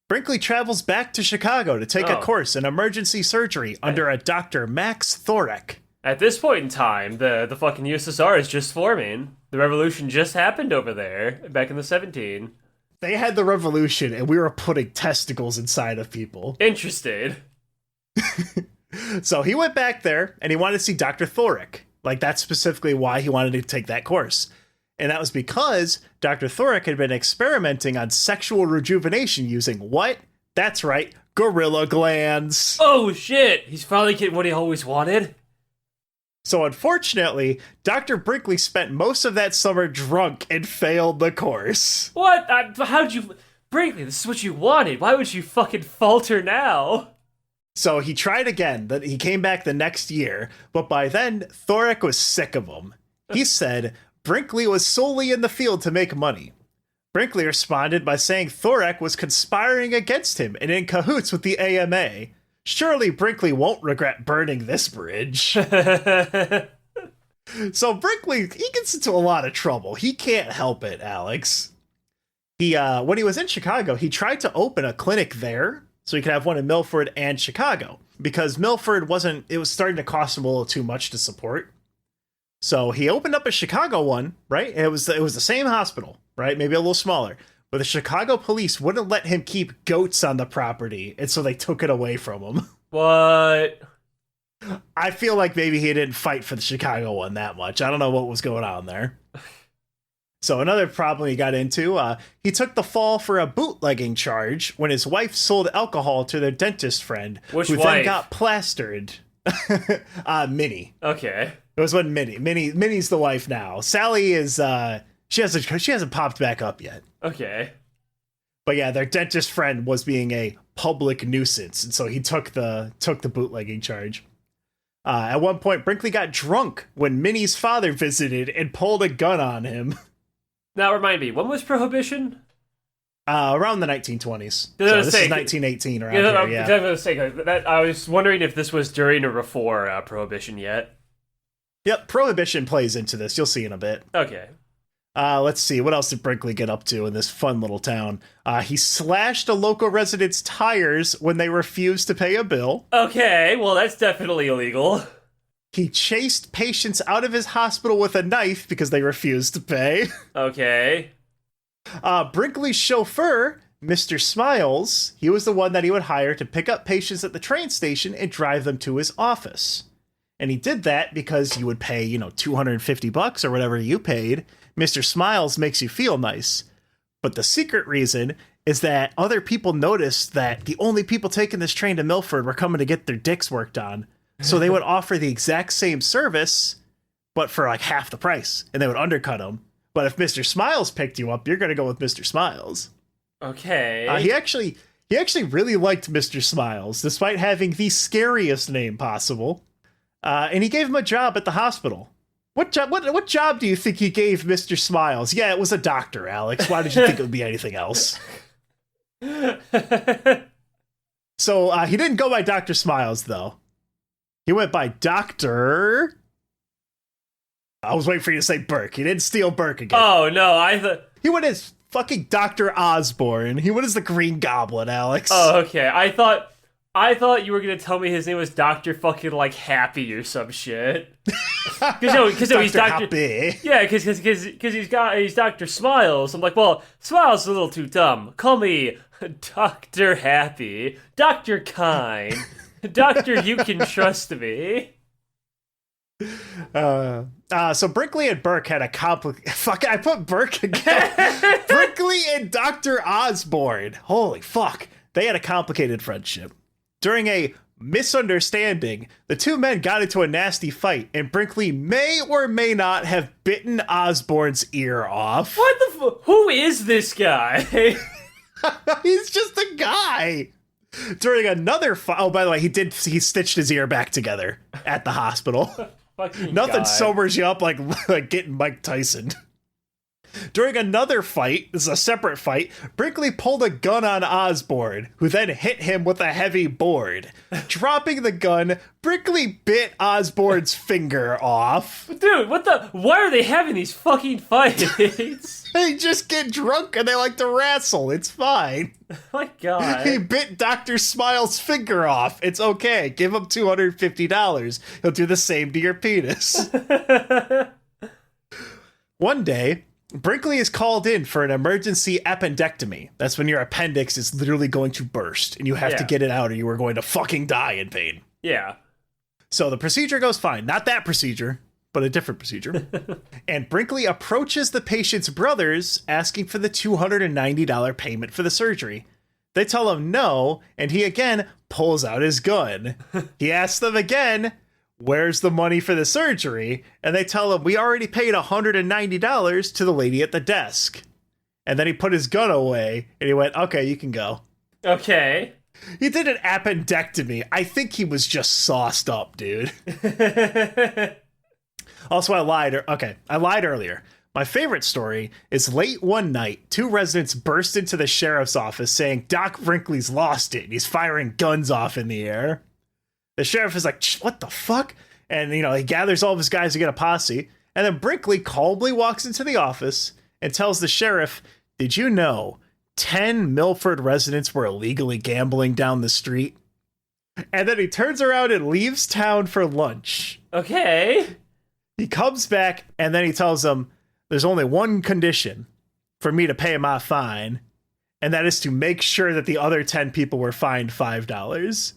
Speaker 2: Brinkley travels back to Chicago to take a course in emergency surgery under a Dr. Max Thorek.
Speaker 1: At this point in time, the fucking USSR is just forming. The revolution just happened over there, back in the 17.
Speaker 2: They had the revolution, and we were putting testicles inside of people.
Speaker 1: Interested.
Speaker 2: So he went back there and he wanted to see Dr. Thorick. Like, that's specifically why he wanted to take that course. And that was because Dr. Thorick had been experimenting on sexual rejuvenation using what? That's right, gorilla glands.
Speaker 1: Oh, shit. He's finally getting what he always wanted.
Speaker 2: So unfortunately, Dr. Brinkley spent most of that summer drunk and failed the course.
Speaker 1: What? How'd you... Brinkley, this is what you wanted. Why would you fucking falter now?
Speaker 2: So he tried again. He came back the next year, but by then, Thorick was sick of him. He said Brinkley was solely in the field to make money. Brinkley responded by saying Thorick was conspiring against him and in cahoots with the AMA. Surely Brinkley won't regret burning this bridge. So Brinkley, he gets into a lot of trouble. He can't help it, Alex. When he was in Chicago, he tried to open a clinic there so he could have one in Milford and Chicago, because Milford it was starting to cost him a little too much to support. So he opened up a Chicago one, right? It was the same hospital, right? Maybe a little smaller. But the Chicago police wouldn't let him keep goats on the property, and so they took it away from him.
Speaker 1: What?
Speaker 2: I feel like maybe he didn't fight for the Chicago one that much. I don't know what was going on there. So another problem he got into, he took the fall for a bootlegging charge when his wife sold alcohol to their dentist friend,
Speaker 1: Which
Speaker 2: who
Speaker 1: wife?
Speaker 2: then got plastered. Minnie.
Speaker 1: Okay.
Speaker 2: It was when Minnie's the wife now. Sally is she hasn't popped back up yet.
Speaker 1: Okay.
Speaker 2: But yeah, their dentist friend was being a public nuisance, and so he took the bootlegging charge. At one point, Brinkley got drunk when Minnie's father visited and pulled a gun on him.
Speaker 1: Now remind me, when was Prohibition?
Speaker 2: Around the 1920s. So this is 1918 around here, yeah.
Speaker 1: I was saying, I was wondering if this was during or before Prohibition yet.
Speaker 2: Yep, Prohibition plays into this. You'll see in a bit.
Speaker 1: Okay.
Speaker 2: Let's see. What else did Brinkley get up to in this fun little town? He slashed a local resident's tires when they refused to pay a bill.
Speaker 1: Okay, well, that's definitely illegal.
Speaker 2: He chased patients out of his hospital with a knife because they refused to pay.
Speaker 1: Okay.
Speaker 2: Brinkley's chauffeur, Mr. Smiles, he was the one that he would hire to pick up patients at the train station and drive them to his office. And he did that because you would pay, $250 or whatever you paid. Mr. Smiles makes you feel nice. But the secret reason is that other people noticed that the only people taking this train to Milford were coming to get their dicks worked on. So they would offer the exact same service, but for like half the price, and they would undercut them. But if Mr. Smiles picked you up, you're going to go with Mr. Smiles.
Speaker 1: Okay.
Speaker 2: He actually really liked Mr. Smiles, despite having the scariest name possible. And he gave him a job at the hospital. What job do you think he gave Mr. Smiles? Yeah, it was a doctor, Alex. Why did you think it would be anything else? So he didn't go by Dr. Smiles, though. He went by Dr. I was waiting for you to say Burke. He didn't steal Burke again.
Speaker 1: Oh, no, I thought...
Speaker 2: He went as fucking Dr. Osborne. He went as the Green Goblin, Alex.
Speaker 1: Oh, okay. I thought you were going to tell me his name was Dr. fucking, like, Happy or some shit. Because he's Dr.
Speaker 2: Happy.
Speaker 1: Yeah, because he's Dr. Smiles. I'm like, well, Smiles is a little too dumb. Call me Dr. Happy. Dr. Kind. Doctor, you can trust me.
Speaker 2: So Brinkley and Burke had a fuck, I put Burke again. Brinkley and Dr. Osborne. Holy fuck. They had a complicated friendship. During a misunderstanding, the two men got into a nasty fight, and Brinkley may or may not have bitten Osborne's ear off.
Speaker 1: What the who is this guy?
Speaker 2: He's just a guy. During another fight, oh, by the way, he stitched his ear back together at the hospital. Nothing sobers you up like getting Mike Tyson. During another fight, this is a separate fight, Brinkley pulled a gun on Osborne, who then hit him with a heavy board. Dropping the gun, Brinkley bit Osborne's finger off.
Speaker 1: Dude, why are they having these fucking fights?
Speaker 2: They just get drunk and they like to wrestle. It's fine.
Speaker 1: Oh my God.
Speaker 2: He bit Dr. Smiles' finger off. It's okay. Give him $250. He'll do the same to your penis. One day, Brinkley is called in for an emergency appendectomy. That's when your appendix is literally going to burst and you have to get it out or you are going to fucking die in pain.
Speaker 1: Yeah.
Speaker 2: So the procedure goes fine. Not that procedure, but a different procedure. And Brinkley approaches the patient's brothers asking for the $290 payment for the surgery. They tell him no, and he again pulls out his gun. He asks them again, where's the money for the surgery? And they tell him, we already paid $190 to the lady at the desk. And then he put his gun away, and he went, okay, you can go.
Speaker 1: Okay.
Speaker 2: He did an appendectomy. I think he was just sauced up, dude. Also, I lied earlier. My favorite story is late one night, two residents burst into the sheriff's office saying Doc Brinkley's lost it and he's firing guns off in the air. The sheriff is like, what the fuck? And, he gathers all of his guys to get a posse. And then Brinkley calmly walks into the office and tells the sheriff, did you know 10 Milford residents were illegally gambling down the street? And then he turns around and leaves town for lunch.
Speaker 1: Okay.
Speaker 2: He comes back and then he tells them there's only one condition for me to pay my fine, and that is to make sure that the other 10 people were fined $5.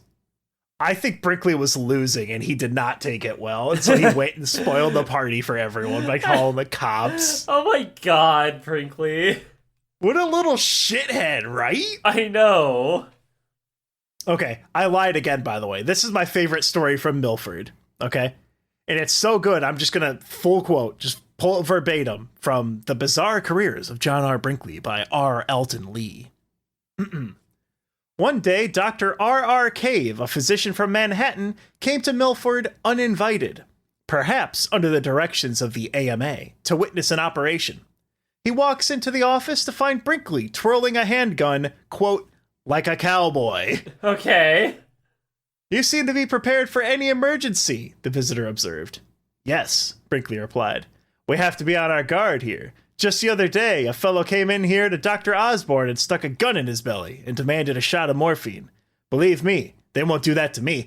Speaker 2: I think Brinkley was losing and he did not take it well, and so he went and spoiled the party for everyone by calling the cops.
Speaker 1: Oh my god, Brinkley.
Speaker 2: What a little shithead, right?
Speaker 1: I know.
Speaker 2: Okay, I lied again, by the way. This is my favorite story from Milford, okay? And it's so good, I'm just going to full quote, just pull it verbatim from The Bizarre Careers of John R. Brinkley by R. Elton Lee. One day, Dr. R. Cave, a physician from Manhattan, came to Milford uninvited, perhaps under the directions of the AMA, to witness an operation. He walks into the office to find Brinkley twirling a handgun, quote, like a cowboy.
Speaker 1: Okay.
Speaker 2: You seem to be prepared for any emergency, the visitor observed. Yes, Brinkley replied. We have to be on our guard here. Just the other day, a fellow came in here to Dr. Osborne and stuck a gun in his belly and demanded a shot of morphine. Believe me, they won't do that to me.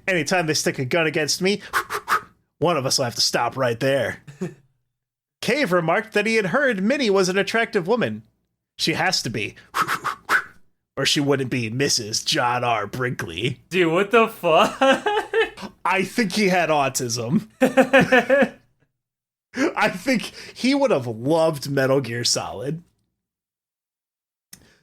Speaker 2: Anytime they stick a gun against me, one of us will have to stop right there. Cave remarked that he had heard Minnie was an attractive woman. She has to be. Or she wouldn't be Mrs. John R. Brinkley.
Speaker 1: Dude, what the fuck?
Speaker 2: I think he had autism. I think he would have loved Metal Gear Solid.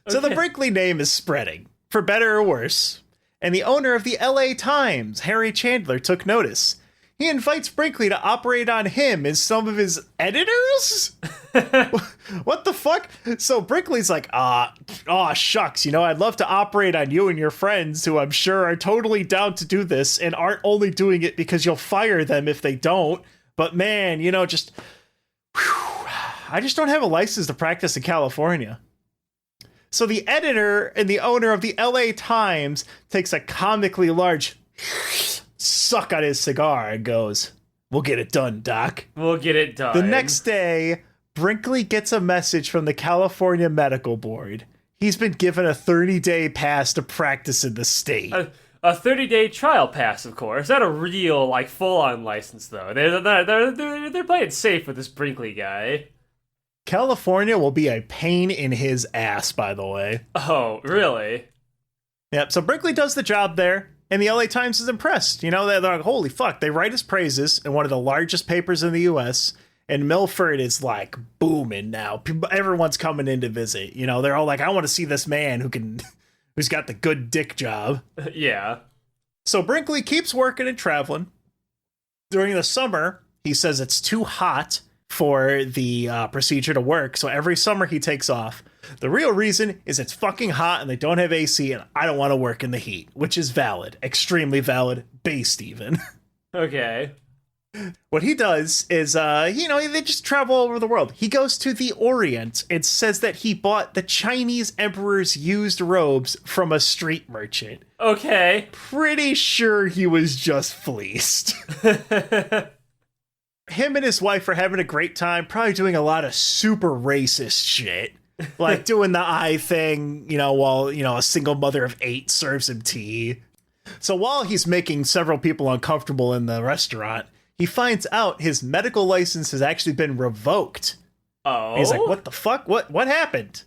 Speaker 2: So the Brinkley name is spreading, for better or worse. And the owner of the LA Times, Harry Chandler, took notice. He invites Brinkley to operate on him and some of his editors? What the fuck? So Brinkley's like, shucks, I'd love to operate on you and your friends who I'm sure are totally down to do this and aren't only doing it because you'll fire them if they don't. But man, I just don't have a license to practice in California. So the editor and the owner of the LA Times takes a comically large suck on his cigar and goes, we'll get it done, Doc.
Speaker 1: We'll get it done.
Speaker 2: The next day, Brinkley gets a message from the California Medical Board. He's been given a 30-day pass to practice in the state.
Speaker 1: A 30-day trial pass, of course. Not a real, full-on license, though. They're playing safe with this Brinkley guy.
Speaker 2: California will be a pain in his ass, by the way.
Speaker 1: Oh, really?
Speaker 2: Yep, so Brinkley does the job there. And the LA Times is impressed. They're like, holy fuck. They write his praises in one of the largest papers in the U.S. And Milford is like booming now. Everyone's coming in to visit. They're all like, I want to see this man who's got the good dick job.
Speaker 1: Yeah.
Speaker 2: So Brinkley keeps working and traveling. During the summer, he says it's too hot for the procedure to work. So every summer he takes off. The real reason is it's fucking hot and they don't have AC and I don't want to work in the heat, which is valid, extremely valid, based even.
Speaker 1: Okay.
Speaker 2: What he does is, they just travel all over the world. He goes to the Orient and says that he bought the Chinese emperor's used robes from a street merchant.
Speaker 1: Okay.
Speaker 2: Pretty sure he was just fleeced. Him and his wife are having a great time, probably doing a lot of super racist shit. Like doing the eye thing, while, a single mother of 8 serves him tea. So while he's making several people uncomfortable in the restaurant, he finds out his medical license has actually been revoked.
Speaker 1: Oh.
Speaker 2: And he's like, what the fuck? What happened?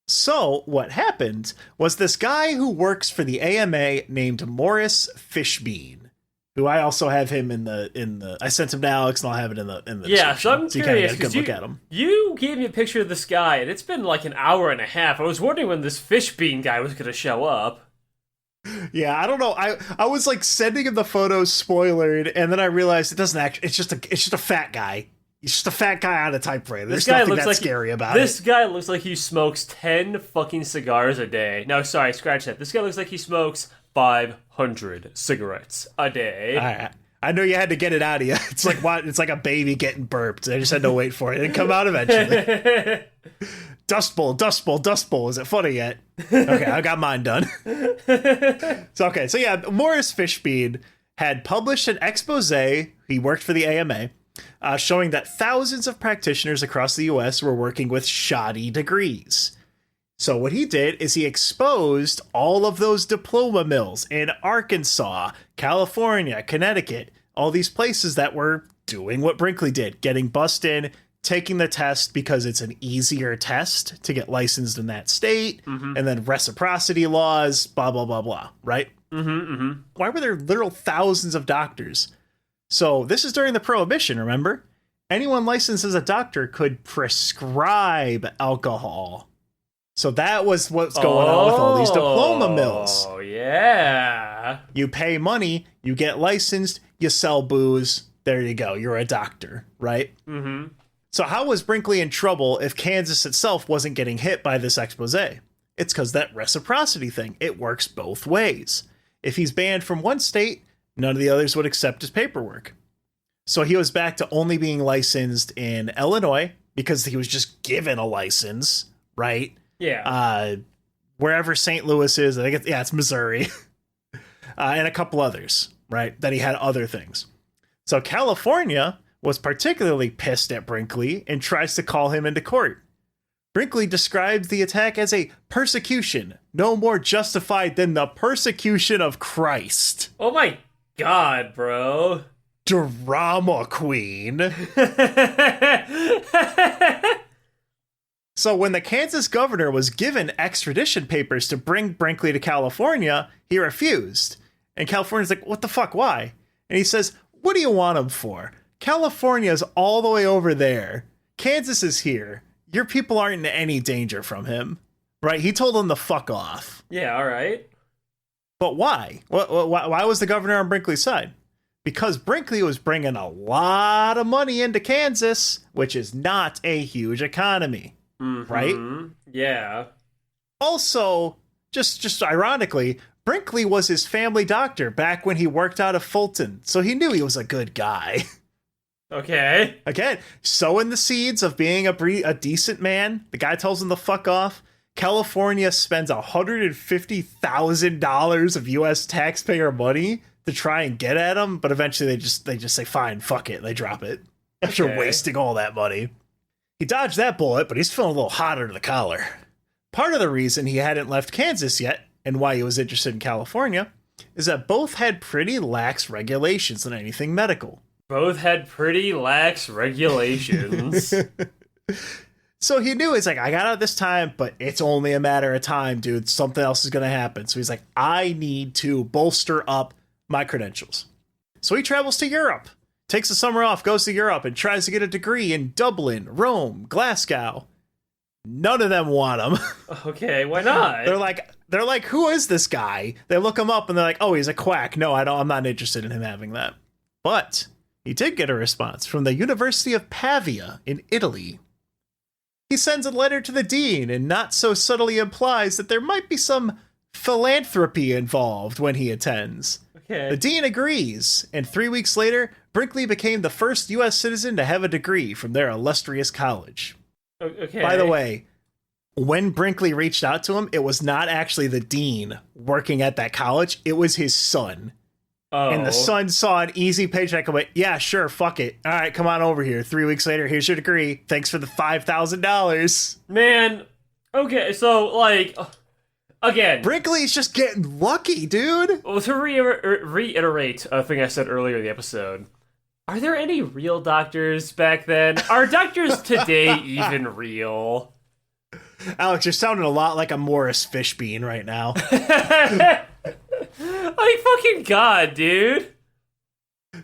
Speaker 2: So what happened was this guy who works for the AMA named Morris Fishbean, who I also have him in the I sent him to Alex and I'll have it in the
Speaker 1: yeah. So I'm
Speaker 2: so
Speaker 1: curious
Speaker 2: you can
Speaker 1: because
Speaker 2: look at him.
Speaker 1: You gave me a picture of this guy and it's been like an hour and a half. I was wondering when this Fishbean guy was going to show up.
Speaker 2: Yeah, I don't know. I was like sending him the photos spoilered, and then I realized it doesn't actually. It's just a fat guy. He's just a fat guy on a typewriter. There's nothing that scary about it.
Speaker 1: This guy looks like he smokes 10 fucking cigars a day. No, sorry, scratch that. This guy looks like he smokes 500 cigarettes a day.
Speaker 2: All right. I know you had to get it out of you. It's like what? It's like a baby getting burped. I just had to wait for it. It'd come out eventually. Dust Bowl, Dust Bowl, Dust Bowl. Is it funny yet? Okay, I got mine done. So yeah, Morris Fishbean had published an expose. He worked for the AMA, showing that thousands of practitioners across the U.S. were working with shoddy degrees. So what he did is he exposed all of those diploma mills in Arkansas, California, Connecticut, all these places that were doing what Brinkley did, getting bussed in, taking the test because it's an easier test to get licensed in that state, and then reciprocity laws, blah, blah, blah, blah, right? Why were there literal thousands of doctors? So this is during the Prohibition, remember? Anyone licensed as a doctor could prescribe alcohol. So that was what's going on with all these diploma mills.
Speaker 1: Oh, yeah.
Speaker 2: You pay money, you get licensed, you sell booze, there you go, you're a doctor, right? So how was Brinkley in trouble if Kansas itself wasn't getting hit by this expose? It's because that reciprocity thing, it works both ways. If he's banned from one state, none of the others would accept his paperwork. So he was back to only being licensed in Illinois because he was just given a license, right?
Speaker 1: Yeah.
Speaker 2: Wherever St. Louis is, I think it's Missouri. And a couple others, right? That he had other things. So California was particularly pissed at Brinkley and tries to call him into court. Brinkley described the attack as a persecution, no more justified than the persecution of Christ.
Speaker 1: Oh my god, bro.
Speaker 2: Drama queen. So when the Kansas governor was given extradition papers to bring Brinkley to California, he refused. And California's like, what the fuck, why? And he says, what do you want him for? California's all the way over there. Kansas is here. Your people aren't in any danger from him. Right? He told them to fuck off.
Speaker 1: Yeah, all right.
Speaker 2: But why? Why was the governor on Brinkley's side? Because Brinkley was bringing a lot of money into Kansas, which is not a huge economy. Right?
Speaker 1: Yeah.
Speaker 2: Also, just ironically, Brinkley was his family doctor back when he worked out of Fulton, so he knew he was a good guy.
Speaker 1: Okay.
Speaker 2: Again, sowing the seeds of being a decent man. The guy tells him to fuck off. California spends $150,000 of U.S. taxpayer money to try and get at him, but eventually they just say, fine, fuck it, and they drop it after wasting all that money. He dodged that bullet, but he's feeling a little hot under the collar. Part of the reason he hadn't left Kansas yet, and why he was interested in California, is that both had pretty lax regulations on anything medical.
Speaker 1: Both had pretty lax regulations.
Speaker 2: So he knew, it's like, I got out this time, but it's only a matter of time, dude. Something else is going to happen. So he's like, I need to bolster up my credentials. So he travels to Europe. Takes the summer off, goes to Europe, and tries to get a degree in Dublin, Rome, Glasgow. None of them want him.
Speaker 1: Okay, why not?
Speaker 2: They're like, who is this guy? They look him up and they're like, oh, he's a quack. No, I'm not interested in him having that. But he did get a response from the University of Pavia in Italy. He sends a letter to the dean and not so subtly implies that there might be some philanthropy involved when he attends.
Speaker 1: Okay.
Speaker 2: The dean agrees, and 3 weeks later, Brinkley became the first U.S. citizen to have a degree from their illustrious college.
Speaker 1: Okay.
Speaker 2: By the way, when Brinkley reached out to him, it was not actually the dean working at that college. It was his son.
Speaker 1: Oh.
Speaker 2: And the son saw an easy paycheck and went, yeah, sure, fuck it. All right, come on over here. 3 weeks later, here's your degree. Thanks for the $5,000.
Speaker 1: Man, okay, so, like, again.
Speaker 2: Brinkley's just getting lucky, dude.
Speaker 1: Well, to reiterate a thing I said earlier in the episode, are there any real doctors back then? Are doctors today even real?
Speaker 2: Alex, you're sounding a lot like a Morris Fishbean right now.
Speaker 1: Like, fucking God, dude.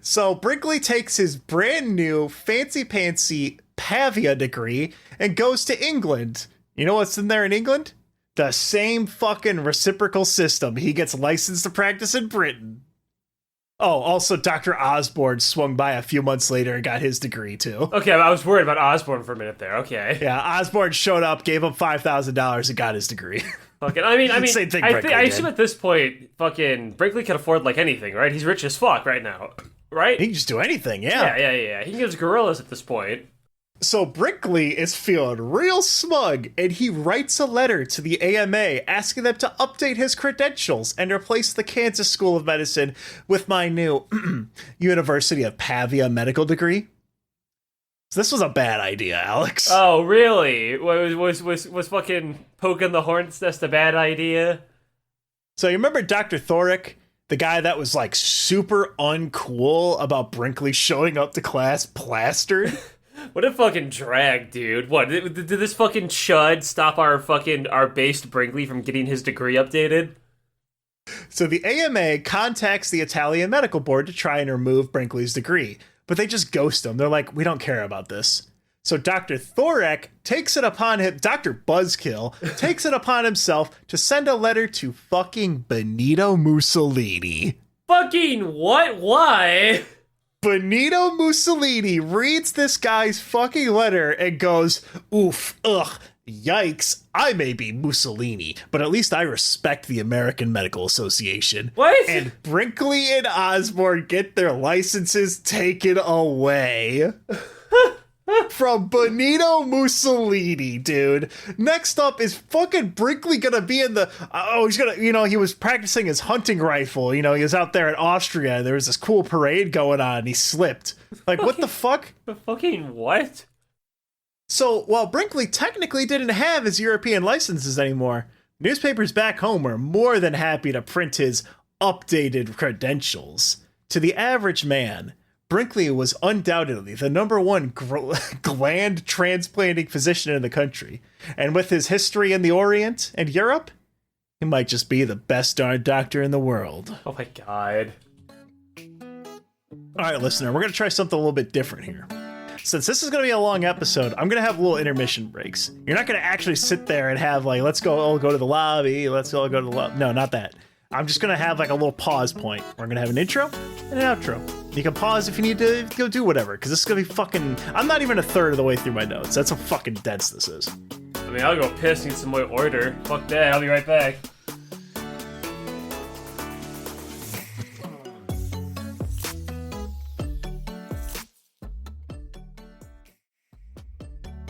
Speaker 2: So Brinkley takes his brand new fancy-pantsy Pavia degree and goes to England. You know what's in there in England? The same fucking reciprocal system. He gets licensed to practice in Britain. Oh, also Dr. Osborne swung by a few months later and got his degree too.
Speaker 1: Okay, I was worried about Osborne for a minute there. Okay.
Speaker 2: Yeah, Osborne showed up, gave him $5,000 and got his degree.
Speaker 1: Fucking, I mean,
Speaker 2: Same thing
Speaker 1: I assume at this point, fucking Brinkley can afford like anything, right? He's rich as fuck right now, right?
Speaker 2: He can just do anything, yeah.
Speaker 1: Yeah. He can get his gorillas at this point.
Speaker 2: So Brinkley is feeling real smug, and he writes a letter to the AMA asking them to update his credentials and replace the Kansas School of Medicine with my new University of Pavia medical degree. So this was a bad idea, Alex.
Speaker 1: Oh, really? Was fucking poking the hornet's nest a bad idea?
Speaker 2: So you remember Dr. Thorick, the guy that was like super uncool about Brinkley showing up to class plastered?
Speaker 1: What a fucking drag, dude. What, did this fucking chud stop our based Brinkley from getting his degree updated?
Speaker 2: So the AMA contacts the Italian medical board to try and remove Brinkley's degree, but they just ghost him. They're like, we don't care about this. So Dr. Thorek takes it upon him, Dr. Buzzkill takes it upon himself to send a letter to fucking Benito Mussolini.
Speaker 1: Fucking what? Why?
Speaker 2: Benito Mussolini reads this guy's fucking letter and goes, oof, ugh, yikes, I may be Mussolini, but at least I respect the American Medical Association.
Speaker 1: What?
Speaker 2: And Brinkley and Osborne get their licenses taken away. From Benito Mussolini, dude. Next up is fucking Brinkley gonna be in the... he's gonna... he was practicing his hunting rifle. He was out there in Austria, and there was this cool parade going on, and he slipped. Like, what the fuck?
Speaker 1: Fucking what?
Speaker 2: So, while Brinkley technically didn't have his European licenses anymore, newspapers back home were more than happy to print his updated credentials. To the average man, Brinkley was undoubtedly the #1 gland transplanting physician in the country. And with his history in the Orient and Europe, he might just be the best darn doctor in the world.
Speaker 1: Oh my God.
Speaker 2: All right, listener, we're going to try something a little bit different here. Since this is going to be a long episode, I'm going to have little intermission breaks. You're not going to actually sit there and have like, let's go to the lobby, let's all go to the lobby. No, not that. I'm just going to have like a little pause point. We're going to have an intro and an outro. You can pause if you need to go do whatever, because this is going to be fucking... I'm not even a third of the way through my notes. That's how fucking dense this is.
Speaker 1: I mean, I'll go piss and get some more order. Fuck that, I'll be right back.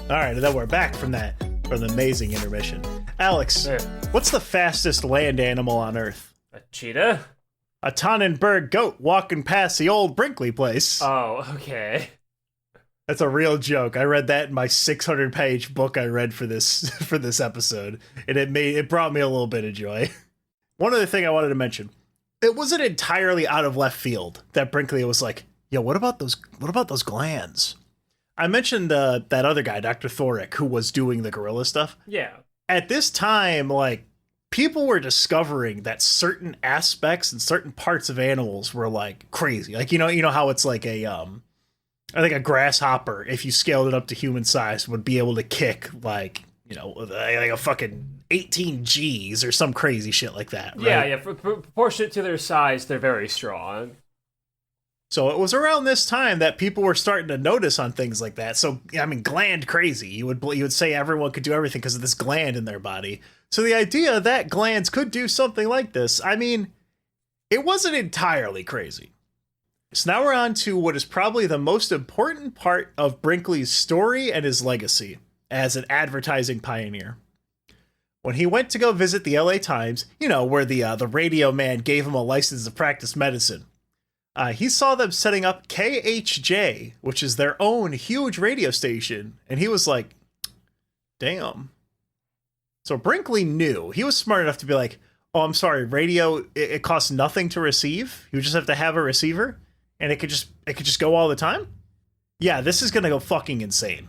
Speaker 2: All right, and then we're back from the amazing intermission. Alex, what's the fastest land animal on Earth?
Speaker 1: A cheetah?
Speaker 2: A Tannenberg goat walking past the old Brinkley place.
Speaker 1: Oh, okay.
Speaker 2: That's a real joke. I read that in my 600-page book I read for this episode, and it brought me a little bit of joy. One other thing I wanted to mention: it wasn't entirely out of left field that Brinkley was like, "Yo, what about those glands?" I mentioned that other guy, Dr. Thorick, who was doing the gorilla stuff.
Speaker 1: Yeah.
Speaker 2: At this time, like, people were discovering that certain aspects and certain parts of animals were like crazy. Like, you know how it's like I think a grasshopper, if you scaled it up to human size, would be able to kick like a fucking 18 G's or some crazy shit like that. Right?
Speaker 1: Yeah. Proportionate to their size, they're very strong.
Speaker 2: So it was around this time that people were starting to notice on things like that. So, I mean, gland crazy. You would say everyone could do everything because of this gland in their body. So the idea that glands could do something like this, I mean, it wasn't entirely crazy. So now we're on to what is probably the most important part of Brinkley's story and his legacy as an advertising pioneer. When he went to go visit the LA Times, where the radio man gave him a license to practice medicine, he saw them setting up KHJ, which is their own huge radio station, and he was like, damn. So Brinkley knew. He was smart enough to be like, oh, I'm sorry, radio, it costs nothing to receive. You just have to have a receiver, and it could just go all the time? Yeah, this is going to go fucking insane.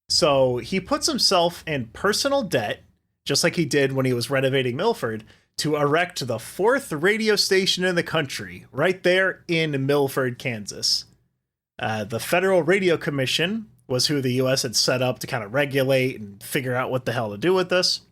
Speaker 2: So he puts himself in personal debt, just like he did when he was renovating Milford, to erect the 4th radio station in the country, right there in Milford, Kansas. The Federal Radio Commission was who the U.S. had set up to kind of regulate and figure out what the hell to do with this.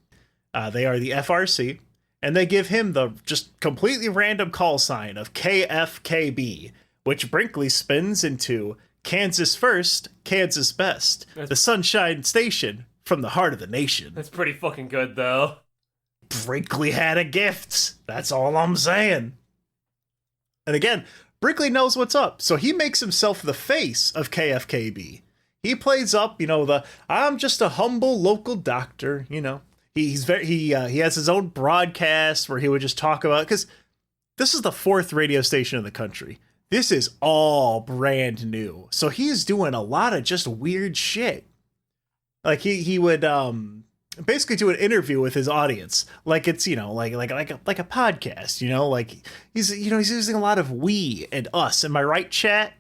Speaker 2: They are the FRC, and they give him the just completely random call sign of KFKB, which Brinkley spins into Kansas First, Kansas Best, the Sunshine Station from the heart of the nation.
Speaker 1: That's pretty fucking good, though.
Speaker 2: Brinkley had a gift. That's all I'm saying. And again, Brinkley knows what's up, so he makes himself the face of KFKB. He plays up, I'm just a humble local doctor, He has his own broadcast where he would just talk about, because this is the 4th radio station in the country. This is all brand new. So he's doing a lot of just weird shit. Like he would basically do an interview with his audience, like it's like a podcast, like he's using a lot of we and us. Am I right, chat?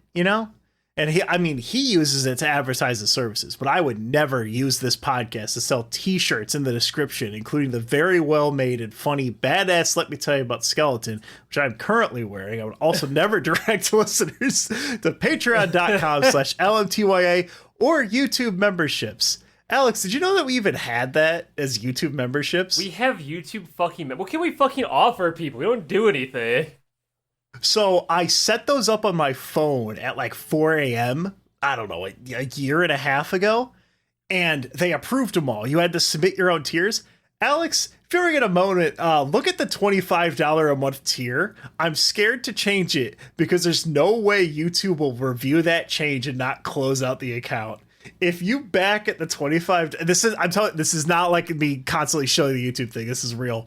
Speaker 2: And he uses it to advertise his services, but I would never use this podcast to sell t-shirts in the description, including the very well made and funny badass Let Me Tell You About Skeleton, which I'm currently wearing. I would also never direct listeners to patreon.com/LMTYA or YouTube memberships. Alex, did you know that we even had that as YouTube memberships?
Speaker 1: We have YouTube fucking... What can we fucking offer people? We don't do anything.
Speaker 2: So I set those up on my phone at like 4 a.m., I don't know, a year and a half ago, and they approved them all. You had to submit your own tiers. Alex, if you're in a moment, look at the $25 a month tier. I'm scared to change it because there's no way YouTube will review that change and not close out the account. If you back at the 25, this is not like me constantly showing the YouTube thing. This is real.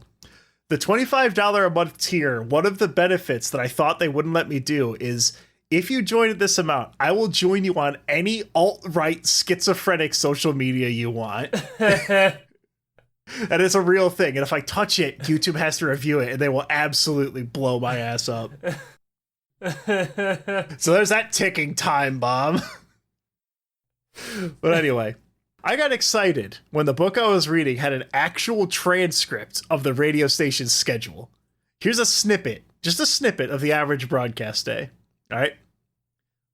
Speaker 2: The $25 a month tier, one of the benefits that I thought they wouldn't let me do is if you join at this amount, I will join you on any alt-right schizophrenic social media you want. And it's a real thing. And if I touch it, YouTube has to review it and they will absolutely blow my ass up. So there's that ticking time bomb. But anyway, I got excited when the book I was reading had an actual transcript of the radio station's schedule. Here's a snippet, just a snippet of the average broadcast day. All right.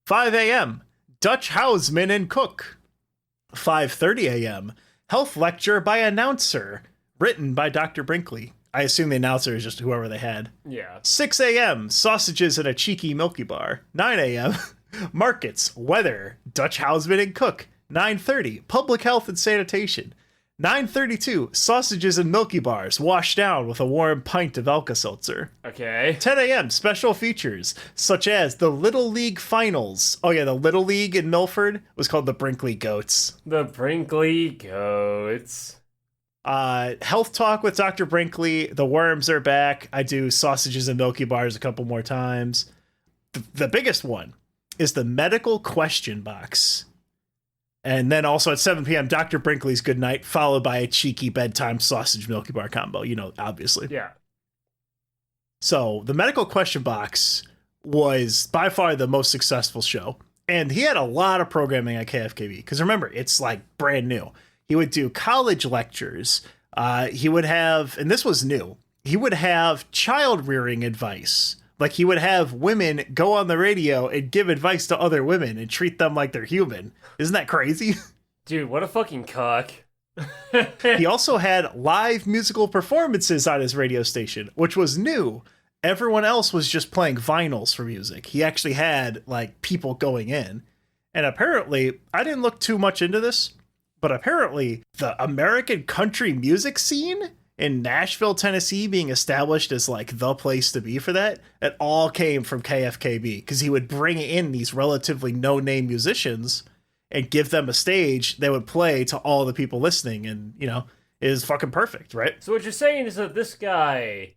Speaker 2: 5 a.m., Dutch Houseman and Cook. 5:30 a.m., health lecture by announcer, written by Dr. Brinkley. I assume the announcer is just whoever they had.
Speaker 1: Yeah.
Speaker 2: 6 a.m., sausages and a cheeky Milky Bar. 9 a.m., markets, weather, Dutch Houseman and Cook. 9:30, public health and sanitation. 9:32, sausages and Milky Bars washed down with a warm pint of Alka-Seltzer.
Speaker 1: Okay.
Speaker 2: 10 a.m., special features, such as the Little League Finals. Oh yeah, the Little League in Milford was called the Brinkley Goats.
Speaker 1: The Brinkley Goats.
Speaker 2: Health talk with Dr. Brinkley. The worms are back. I do sausages and Milky Bars a couple more times. The biggest one is the medical question box. And then also at 7 p.m., Dr. Brinkley's Good Night, followed by a cheeky bedtime sausage Milky Bar combo, obviously.
Speaker 1: Yeah.
Speaker 2: So the medical question box was by far the most successful show. And he had a lot of programming at KFKB. Because remember, it's like brand new. He would do college lectures. He would have, and this was new, he would have child rearing advice. Like he would have women go on the radio and give advice to other women and treat them like they're human. Isn't that crazy?
Speaker 1: Dude, what a fucking cock.
Speaker 2: He also had live musical performances on his radio station, which was new. Everyone else was just playing vinyls for music. He actually had like people going in. And apparently, I didn't look too much into this, but apparently the American country music scene in Nashville, Tennessee being established as like the place to be for that, it all came from KFKB because he would bring in these relatively no-name musicians and give them a stage they would play to all the people listening, and it is fucking perfect, right?
Speaker 1: So what you're saying is that this guy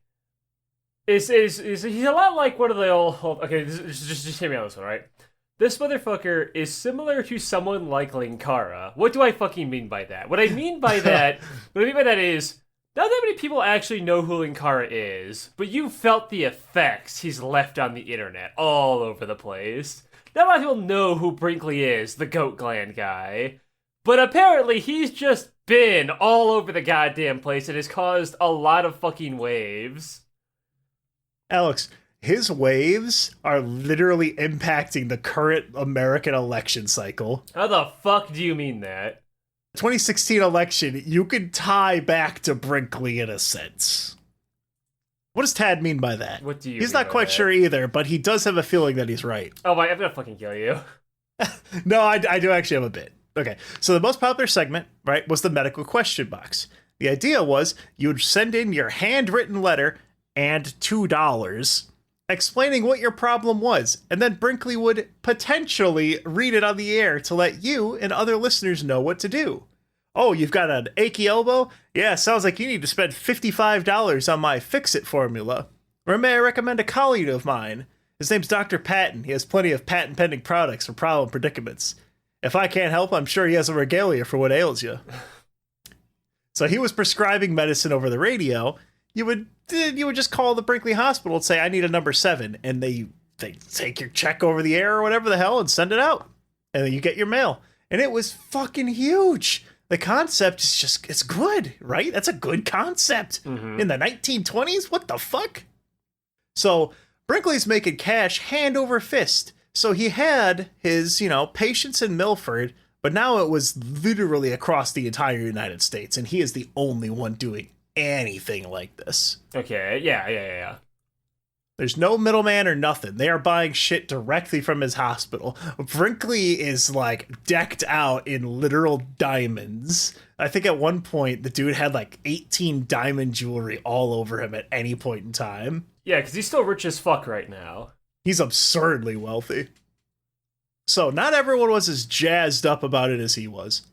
Speaker 1: is he's a lot like one of the old okay, just hear me on this one, right? This motherfucker is similar to someone like Linkara. What do I fucking mean by that? What I mean by that is not that many people actually know who Linkara is, but you felt the effects he's left on the internet all over the place. Not a lot of people know who Brinkley is, the Goat Gland guy, but apparently he's just been all over the goddamn place and has caused a lot of fucking waves.
Speaker 2: Alex, his waves are literally impacting the current American election cycle.
Speaker 1: How the fuck do you mean that?
Speaker 2: 2016 election, you could tie back to Brinkley in a sense. What does Tad mean by that?
Speaker 1: What do you
Speaker 2: He's
Speaker 1: mean
Speaker 2: not
Speaker 1: by
Speaker 2: quite
Speaker 1: that?
Speaker 2: sure either, but he does have a feeling that he's right.
Speaker 1: Oh my, I'm gonna fucking kill you.
Speaker 2: No, I do actually have a bit. Okay, so the most popular segment, right, was the medical question box. The idea was you would send in your handwritten letter and $2 explaining what your problem was, and then Brinkley would potentially read it on the air to let you and other listeners know what to do. Oh, you've got an achy elbow? Yeah, sounds like you need to spend $55 on my Fix-It formula. Or may I recommend a colleague of mine? His name's Dr. Patton. He has plenty of patent-pending products for problem predicaments. If I can't help, I'm sure he has a regalia for what ails you. So he was prescribing medicine over the radio. You would just call the Brinkley Hospital and say, I need a number 7. And they take your check over the air or whatever the hell and send it out. And then you get your mail. And it was fucking huge. The concept is just, it's good, right? That's a good concept.
Speaker 1: Mm-hmm.
Speaker 2: In the 1920s? What the fuck? So Brinkley's making cash hand over fist. So he had his, patients in Milford, but now it was literally across the entire United States. And he is the only one doing anything like this.
Speaker 1: Okay, yeah.
Speaker 2: There's no middleman or nothing. They are buying shit directly from his hospital. Brinkley is like decked out in literal diamonds. I think at one point the dude had like 18 diamond jewelry all over him at any point in time.
Speaker 1: Yeah, because he's still rich as fuck right now.
Speaker 2: He's absurdly wealthy. So not everyone was as jazzed up about it as he was.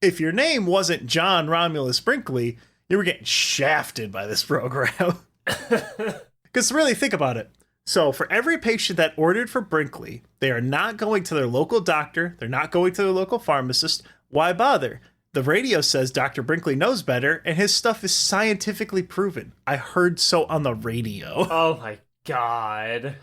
Speaker 2: If your name wasn't John Romulus Brinkley, you were getting shafted by this program. Because really, think about it. So for every patient that ordered for Brinkley, they are not going to their local doctor. They're not going to their local pharmacist. Why bother? The radio says Dr. Brinkley knows better, and his stuff is scientifically proven. I heard so on the radio.
Speaker 1: Oh my god.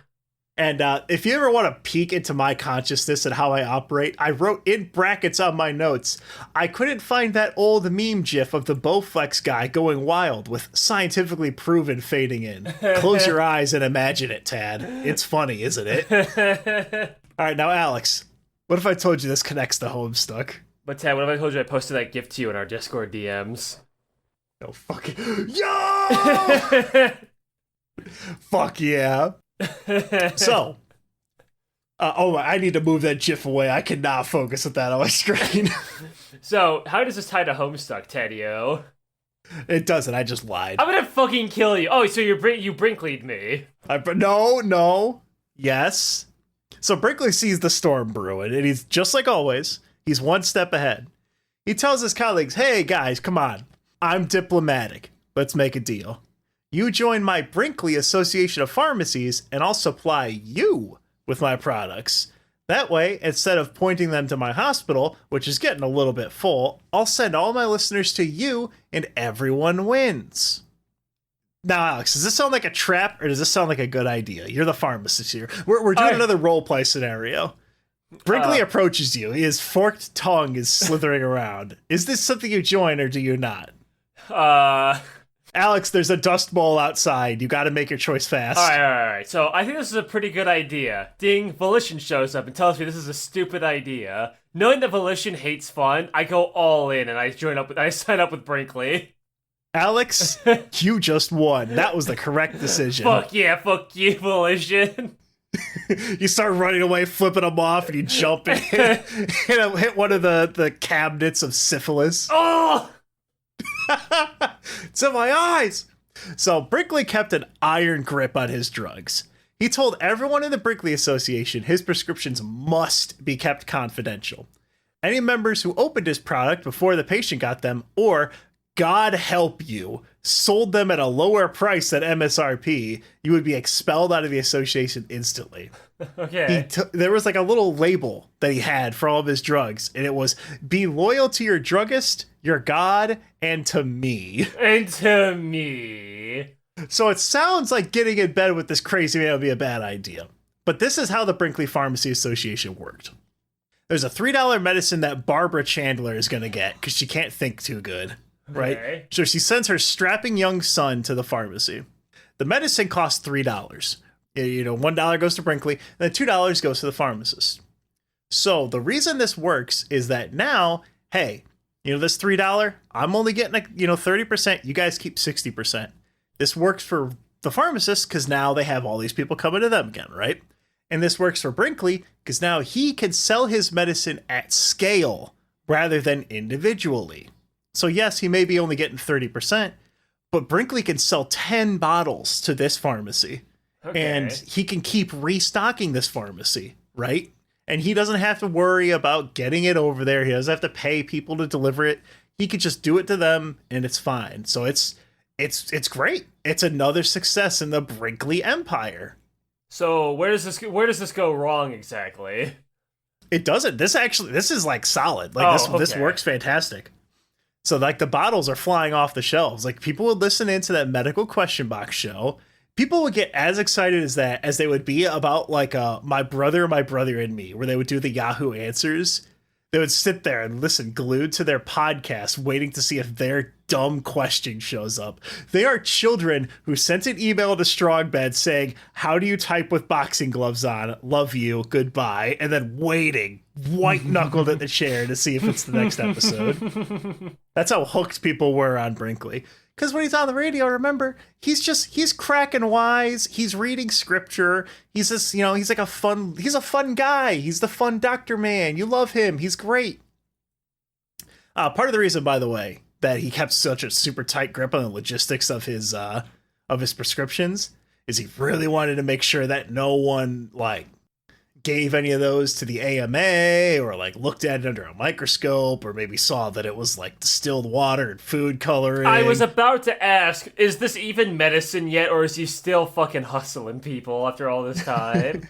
Speaker 2: And if you ever want to peek into my consciousness and how I operate, I wrote in brackets on my notes, I couldn't find that old meme gif of the Bowflex guy going wild with scientifically proven fading in. Close your eyes and imagine it, Tad. It's funny, isn't it? All right, now, Alex, what if I told you this connects to Homestuck?
Speaker 1: But Tad, what if I told you I posted that gift to you in our Discord DMs?
Speaker 2: Oh, fuck it. Yo! Fuck yeah. So, I need to move that GIF away. I cannot focus with that on my screen.
Speaker 1: So, how does this tie to Homestuck, Teddy-O?
Speaker 2: It doesn't. I just lied.
Speaker 1: I'm gonna fucking kill you. Oh, so you Brinkley'd me.
Speaker 2: No. Yes. So Brinkley sees the storm brewing, and he's just like always. He's one step ahead. He tells his colleagues, hey, guys, come on. I'm diplomatic. Let's make a deal. You join my Brinkley Association of Pharmacies, and I'll supply you with my products. That way, instead of pointing them to my hospital, which is getting a little bit full, I'll send all my listeners to you, and everyone wins. Now, Alex, does this sound like a trap, or does this sound like a good idea? You're the pharmacist here. We're doing another role-play scenario. Brinkley approaches you. His forked tongue is slithering around. Is this something you join, or do you not? Alex, there's a dust bowl outside. You got to make your choice fast.
Speaker 1: All right. So I think this is a pretty good idea. Ding, Volition shows up and tells me this is a stupid idea. Knowing that Volition hates fun, I go all in and I sign up with Brinkley.
Speaker 2: Alex, you just won. That was the correct decision.
Speaker 1: Fuck yeah, fuck you, Volition.
Speaker 2: You start running away, flipping them off, and you jump in. Hit one of the cabinets of syphilis.
Speaker 1: Oh!
Speaker 2: It's in my eyes. So Brinkley kept an iron grip on his drugs. He told everyone in the Brinkley Association his prescriptions must be kept confidential. Any members who opened his product before the patient got them, or, God help you, sold them at a lower price than MSRP, you would be expelled out of the association instantly.
Speaker 1: Okay.
Speaker 2: There was like a little label that he had for all of his drugs, and it was, be loyal to your druggist, your God, and to me.
Speaker 1: And to me.
Speaker 2: So it sounds like getting in bed with this crazy man would be a bad idea. But this is how the Brinkley Pharmacy Association worked. There's a $3 medicine that Barbara Chandler is going to get because she can't think too good, right?
Speaker 1: Okay.
Speaker 2: So she sends her strapping young son to the pharmacy. The medicine costs $3. $1 goes to Brinkley, and then $2 goes to the pharmacist. So the reason this works is that now, hey, this $3, I'm only getting 30%. You guys keep 60%. This works for the pharmacist because now they have all these people coming to them again, right? And this works for Brinkley because now he can sell his medicine at scale rather than individually. So yes, he may be only getting 30%, but Brinkley can sell 10 bottles to this pharmacy. Okay. And he can keep restocking this pharmacy, right? And he doesn't have to worry about getting it over there. He doesn't have to pay people to deliver it. He could just do it to them and it's fine. So it's great. It's another success in the Brinkley empire.
Speaker 1: So where does this go wrong exactly?
Speaker 2: It doesn't. This is like solid. Like this works fantastic. So like the bottles are flying off the shelves. Like people would listen into that medical question box show. People would get as excited as they would be about like my brother and me, where they would do the Yahoo answers. They would sit there and listen glued to their podcast, waiting to see if their dumb question shows up. They are children who sent an email to Strongbed saying, "How do you type with boxing gloves on? Love you, goodbye," and then waiting, white-knuckled at the chair to see if it's the next episode. That's how hooked people were on Brinkley. Because when he's on the radio, remember, he's cracking wise. He's reading scripture. He's just, he's a fun guy. He's the fun doctor man. You love him. He's great. Part of the reason, by the way, that he kept such a super tight grip on the logistics of his prescriptions is he really wanted to make sure that no one gave any of those to the AMA or looked at it under a microscope or maybe saw that it was distilled water and food coloring.
Speaker 1: I was about to ask, is this even medicine yet, or is he still fucking hustling people after all this time?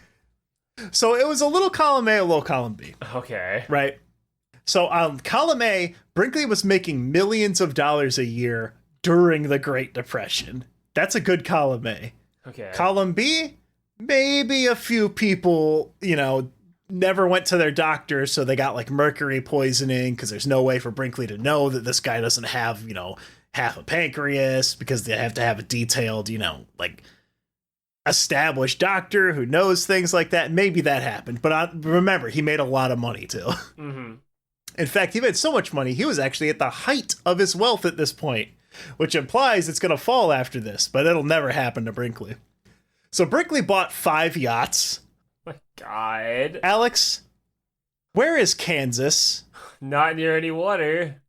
Speaker 2: So it was a little column A, a little column B.
Speaker 1: Okay.
Speaker 2: Right. So on column A, Brinkley was making millions of dollars a year during the Great Depression. That's a good column A.
Speaker 1: Okay.
Speaker 2: Column B, maybe a few people, never went to their doctor, so they got mercury poisoning because there's no way for Brinkley to know that this guy doesn't have, half a pancreas because they have to have a detailed, established doctor who knows things like that. Maybe that happened. But remember, he made a lot of money too.
Speaker 1: Mm-hmm.
Speaker 2: In fact, he made so much money, he was actually at the height of his wealth at this point, which implies it's going to fall after this, but it'll never happen to Brinkley. So Brinkley bought 5 yachts.
Speaker 1: My God.
Speaker 2: Alex, where is Kansas?
Speaker 1: Not near any water.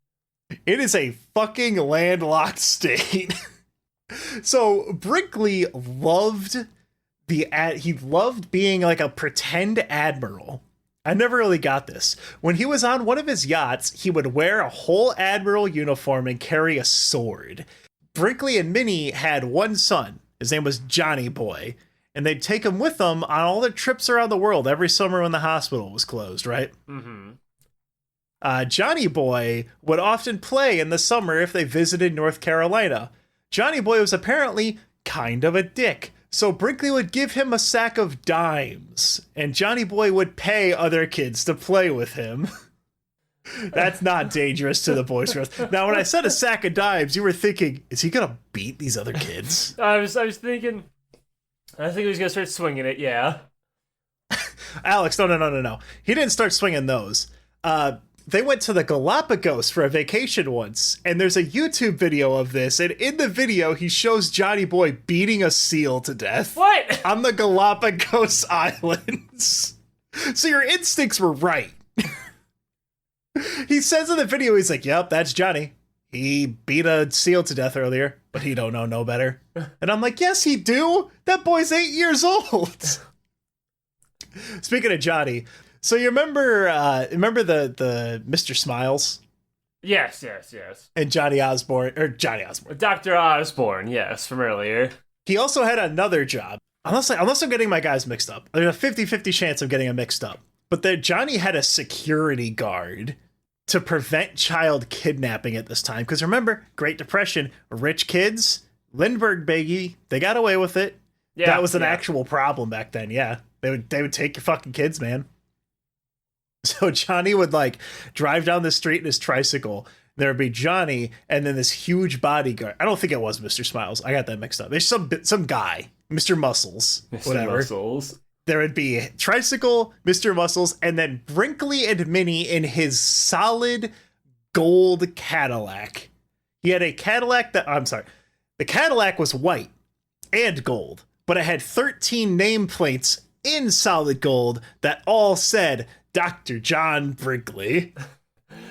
Speaker 2: It is a fucking landlocked state. So Brinkley loved being a pretend admiral. I never really got this. When he was on one of his yachts, he would wear a whole admiral uniform and carry a sword. Brinkley and Minnie had one son. His name was Johnny Boy, and they'd take him with them on all their trips around the world every summer when the hospital was closed, right?
Speaker 1: Mm-hmm.
Speaker 2: Johnny Boy would often play in the summer if they visited North Carolina. Johnny Boy was apparently kind of a dick, so Brinkley would give him a sack of dimes, and Johnny Boy would pay other kids to play with him. That's not dangerous to the Boy Scouts. Now, when I said a sack of dimes, you were thinking, is he gonna beat these other kids?
Speaker 1: I was thinking, I think he was gonna start swinging it. Yeah.
Speaker 2: Alex, no. He didn't start swinging those. They went to the Galapagos for a vacation once, and there's a YouTube video of this, and in the video, he shows Johnny Boy beating a seal to death.
Speaker 1: What?
Speaker 2: On the Galapagos Islands. So your instincts were right. He says in the video, he's like, yep, that's Johnny. He beat a seal to death earlier, but he don't know no better. And I'm like, yes, he do. That boy's 8 years old. Speaking of Johnny, so you remember the Mr. Smiles?
Speaker 1: Yes.
Speaker 2: And Johnny Osborne.
Speaker 1: Dr. Osborne, yes, from earlier.
Speaker 2: He also had another job. Unless I'm getting my guys mixed up. There's a 50-50 chance of getting them mixed up. But Johnny had a security guard to prevent child kidnapping at this time. Because remember, Great Depression, rich kids, Lindbergh baby, they got away with it. Yeah, that was an actual problem back then, yeah. They would take your fucking kids, man. So Johnny would like drive down the street in his tricycle. There would be Johnny and then this huge bodyguard. I don't think it was Mr. Smiles. I got that mixed up. There's some guy, Mr. Muscles, whatever.
Speaker 1: Muscles.
Speaker 2: There would be tricycle, Mr. Muscles, and then Brinkley and Minnie in his solid gold Cadillac. He had a Cadillac the Cadillac was white and gold, but it had 13 nameplates in solid gold that all said Dr. John Brinkley.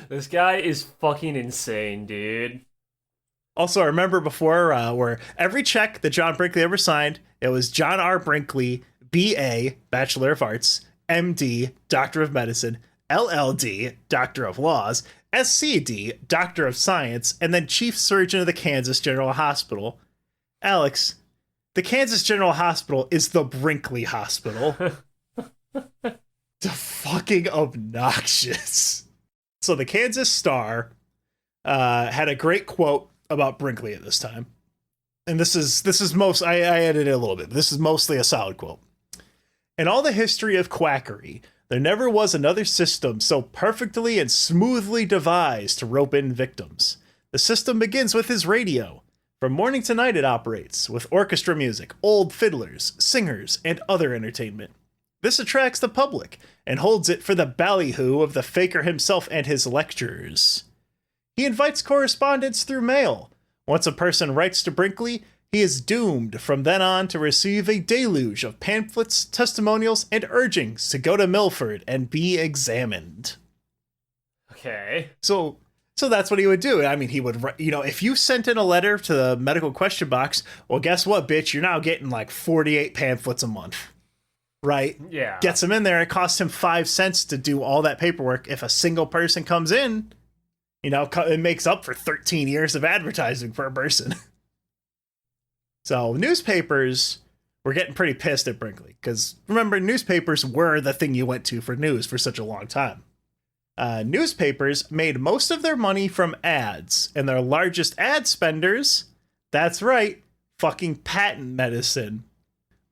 Speaker 1: This guy is fucking insane, dude.
Speaker 2: Also, I remember before where every check that John Brinkley ever signed, it was John R. Brinkley, B.A., Bachelor of Arts, M.D., Doctor of Medicine, LL.D., Doctor of Laws, SC.D., Doctor of Science, and then Chief Surgeon of the Kansas General Hospital. Alex, the Kansas General Hospital is the Brinkley Hospital. The fucking obnoxious. So the Kansas Star had a great quote about Brinkley at this time. And this is most, I edited it a little bit, but this is mostly a solid quote. In all the history of quackery, there never was another system so perfectly and smoothly devised to rope in victims. The system begins with his radio. From morning to night it operates, with orchestra music, old fiddlers, singers, and other entertainment. This attracts the public, and holds it for the ballyhoo of the faker himself and his lecturers. He invites correspondence through mail. Once a person writes to Brinkley, he is doomed from then on to receive a deluge of pamphlets, testimonials, and urgings to go to Milford and be examined.
Speaker 1: Okay.
Speaker 2: So that's what he would do. I mean, he would, if you sent in a letter to the medical question box, well, guess what, bitch? You're now getting like 48 pamphlets a month. Right?
Speaker 1: Yeah.
Speaker 2: Gets him in there. It costs him 5 cents to do all that paperwork. If a single person comes in, it makes up for 13 years of advertising for a person. So newspapers were getting pretty pissed at Brinkley because remember, newspapers were the thing you went to for news for such a long time. Newspapers made most of their money from ads, and their largest ad spenders, that's right, fucking patent medicine.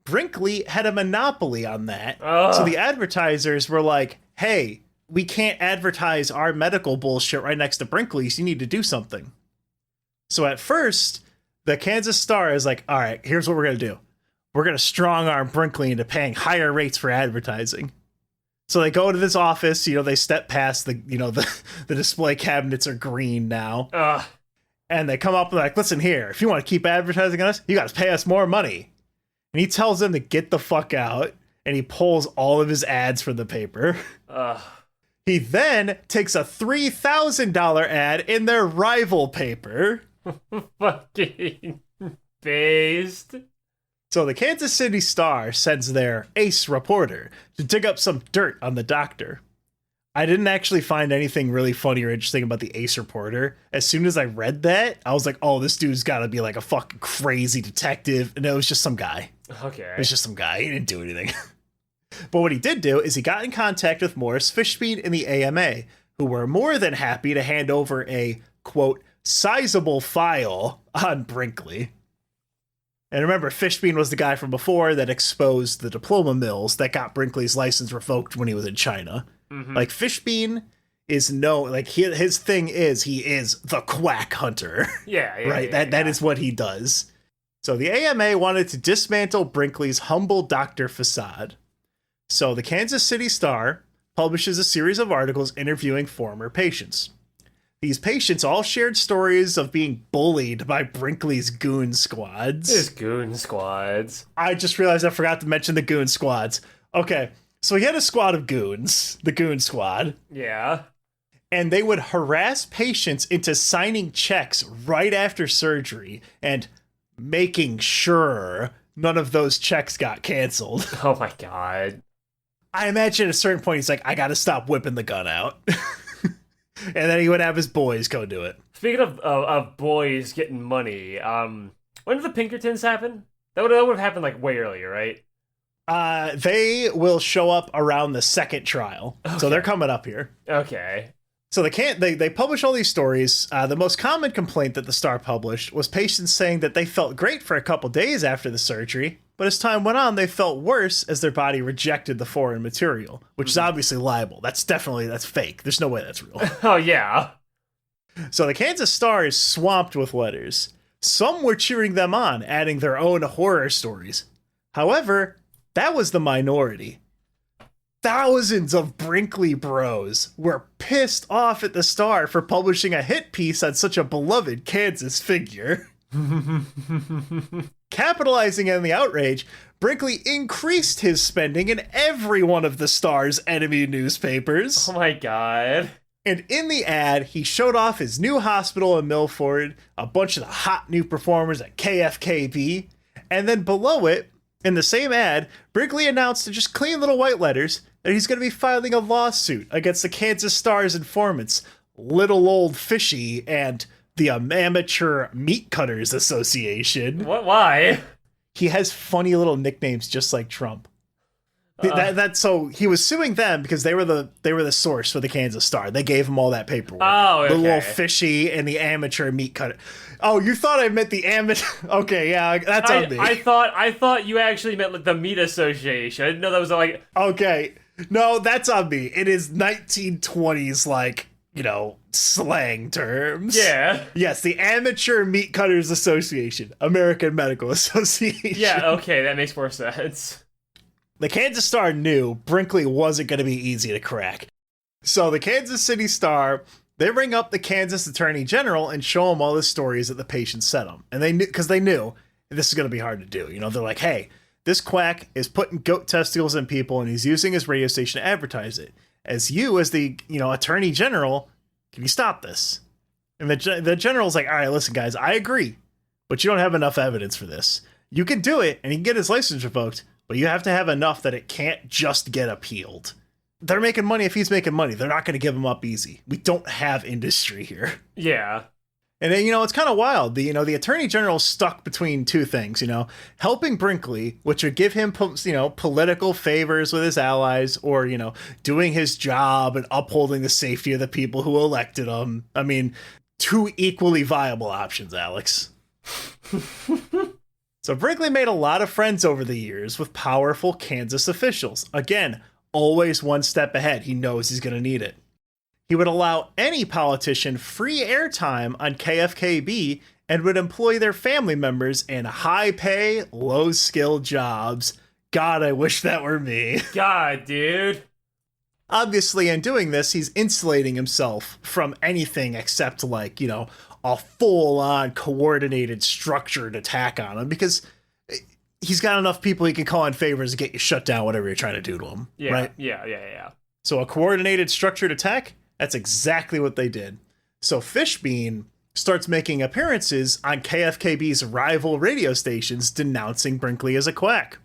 Speaker 2: Brinkley had a monopoly on that. So the advertisers were like, hey, we can't advertise our medical bullshit right next to Brinkley's. You need to do something. So at first, the Kansas Star is like, all right, here's what we're going to do. We're going to strong arm Brinkley into paying higher rates for advertising. So they go to this office, they step past the display cabinets are green now. And they come up and they're like, listen here, if you want to keep advertising on us, you got to pay us more money. And he tells them to get the fuck out, and he pulls all of his ads from the paper. He then takes a $3,000 ad in their rival paper.
Speaker 1: Fucking based.
Speaker 2: So the Kansas City Star sends their ace reporter to dig up some dirt on the doctor. I didn't actually find anything really funny or interesting about the ace reporter. As soon as I read that, I was like, oh, this dude's got to be like a fucking crazy detective. And it was just some guy.
Speaker 1: Okay.
Speaker 2: It was just some guy. He didn't do anything. But what he did do is he got in contact with Morris Fishbein in the AMA, who were more than happy to hand over a, quote, sizable file on Brinkley. And remember, Fishbein was the guy from before that exposed the diploma mills that got Brinkley's license revoked when he was in China. Mm-hmm. Like, Fishbein is his thing is he is the quack hunter.
Speaker 1: Yeah,
Speaker 2: right? That is what he does. So the AMA wanted to dismantle Brinkley's humble doctor facade. So the Kansas City Star publishes a series of articles interviewing former patients. These patients all shared stories of being bullied by Brinkley's goon squads.
Speaker 1: His goon squads.
Speaker 2: I just realized I forgot to mention the goon squads. Okay, so he had a squad of goons, the goon squad.
Speaker 1: Yeah.
Speaker 2: And they would harass patients into signing checks right after surgery and making sure none of those checks got canceled.
Speaker 1: Oh my god.
Speaker 2: I imagine at a certain point he's like, I gotta stop whipping the gun out. And then he would have his boys go do it.
Speaker 1: Speaking of boys getting money, when did the Pinkertons happen? That would have happened like way earlier, right?
Speaker 2: They will show up around the second trial. Okay. So they're coming up here.
Speaker 1: Okay.
Speaker 2: So they publish all these stories. The most common complaint that the Star published was patients saying that they felt great for a couple days after the surgery, but as time went on, they felt worse as their body rejected the foreign material, which is obviously libel. That's fake. There's no way that's real.
Speaker 1: Oh, yeah.
Speaker 2: So the Kansas Star is swamped with letters. Some were cheering them on, adding their own horror stories. However, that was the minority. Thousands of Brinkley bros were pissed off at the Star for publishing a hit piece on such a beloved Kansas figure. Capitalizing on the outrage, Brinkley increased his spending in every one of the Star's enemy newspapers.
Speaker 1: Oh my god.
Speaker 2: And in the ad, he showed off his new hospital in Milford, a bunch of the hot new performers at KFKB, and then below it, in the same ad, Brinkley announced in just clean little white letters that he's going to be filing a lawsuit against the Kansas Star's informants, Little Old Fishy, and the Amateur Meat Cutters Association.
Speaker 1: What? Why?
Speaker 2: He has funny little nicknames just like Trump. So he was suing them because they were the source for the Kansas Star. They gave him all that paperwork.
Speaker 1: Oh, okay.
Speaker 2: The Little Fishy and the Amateur Meat Cutter. Oh, you thought I meant the amateur? Okay, yeah, that's on me.
Speaker 1: I thought you actually meant like the Meat Association. I didn't know that was like.
Speaker 2: Okay, no, that's on me. It is 1920s, like, slang terms.
Speaker 1: Yeah.
Speaker 2: Yes, the Amateur Meat Cutters Association, American Medical Association.
Speaker 1: Yeah. Okay, that makes more sense.
Speaker 2: The Kansas Star knew Brinkley wasn't going to be easy to crack. So the Kansas City Star, they ring up the Kansas Attorney General and show him all the stories that the patients sent them. And they knew, because they knew this is going to be hard to do. They're like, hey, this quack is putting goat testicles in people and he's using his radio station to advertise it. As the, Attorney General, can you stop this? And the general's like, all right, listen, guys, I agree, but you don't have enough evidence for this. You can do it and he can get his license revoked, but you have to have enough that it can't just get appealed. They're making money if he's making money. They're not going to give him up easy. We don't have industry here.
Speaker 1: Yeah.
Speaker 2: And then, it's kind of wild. The Attorney General's stuck between two things, helping Brinkley, which would give him, political favors with his allies, or, doing his job and upholding the safety of the people who elected him. I mean, two equally viable options, Alex. So Brinkley made a lot of friends over the years with powerful Kansas officials. Again, always one step ahead. He knows he's going to need it. He would allow any politician free airtime on KFKB and would employ their family members in high-pay, low-skill jobs. God, I wish that were me.
Speaker 1: God, dude.
Speaker 2: Obviously, in doing this, he's insulating himself from anything except, a full-on coordinated structured attack on him, because he's got enough people he can call in favors to get you shut down, whatever you're trying to do to him.
Speaker 1: Yeah,
Speaker 2: right?
Speaker 1: Yeah.
Speaker 2: So a coordinated structured attack, that's exactly what they did. So Fishbean starts making appearances on KFKB's rival radio stations denouncing Brinkley as a quack.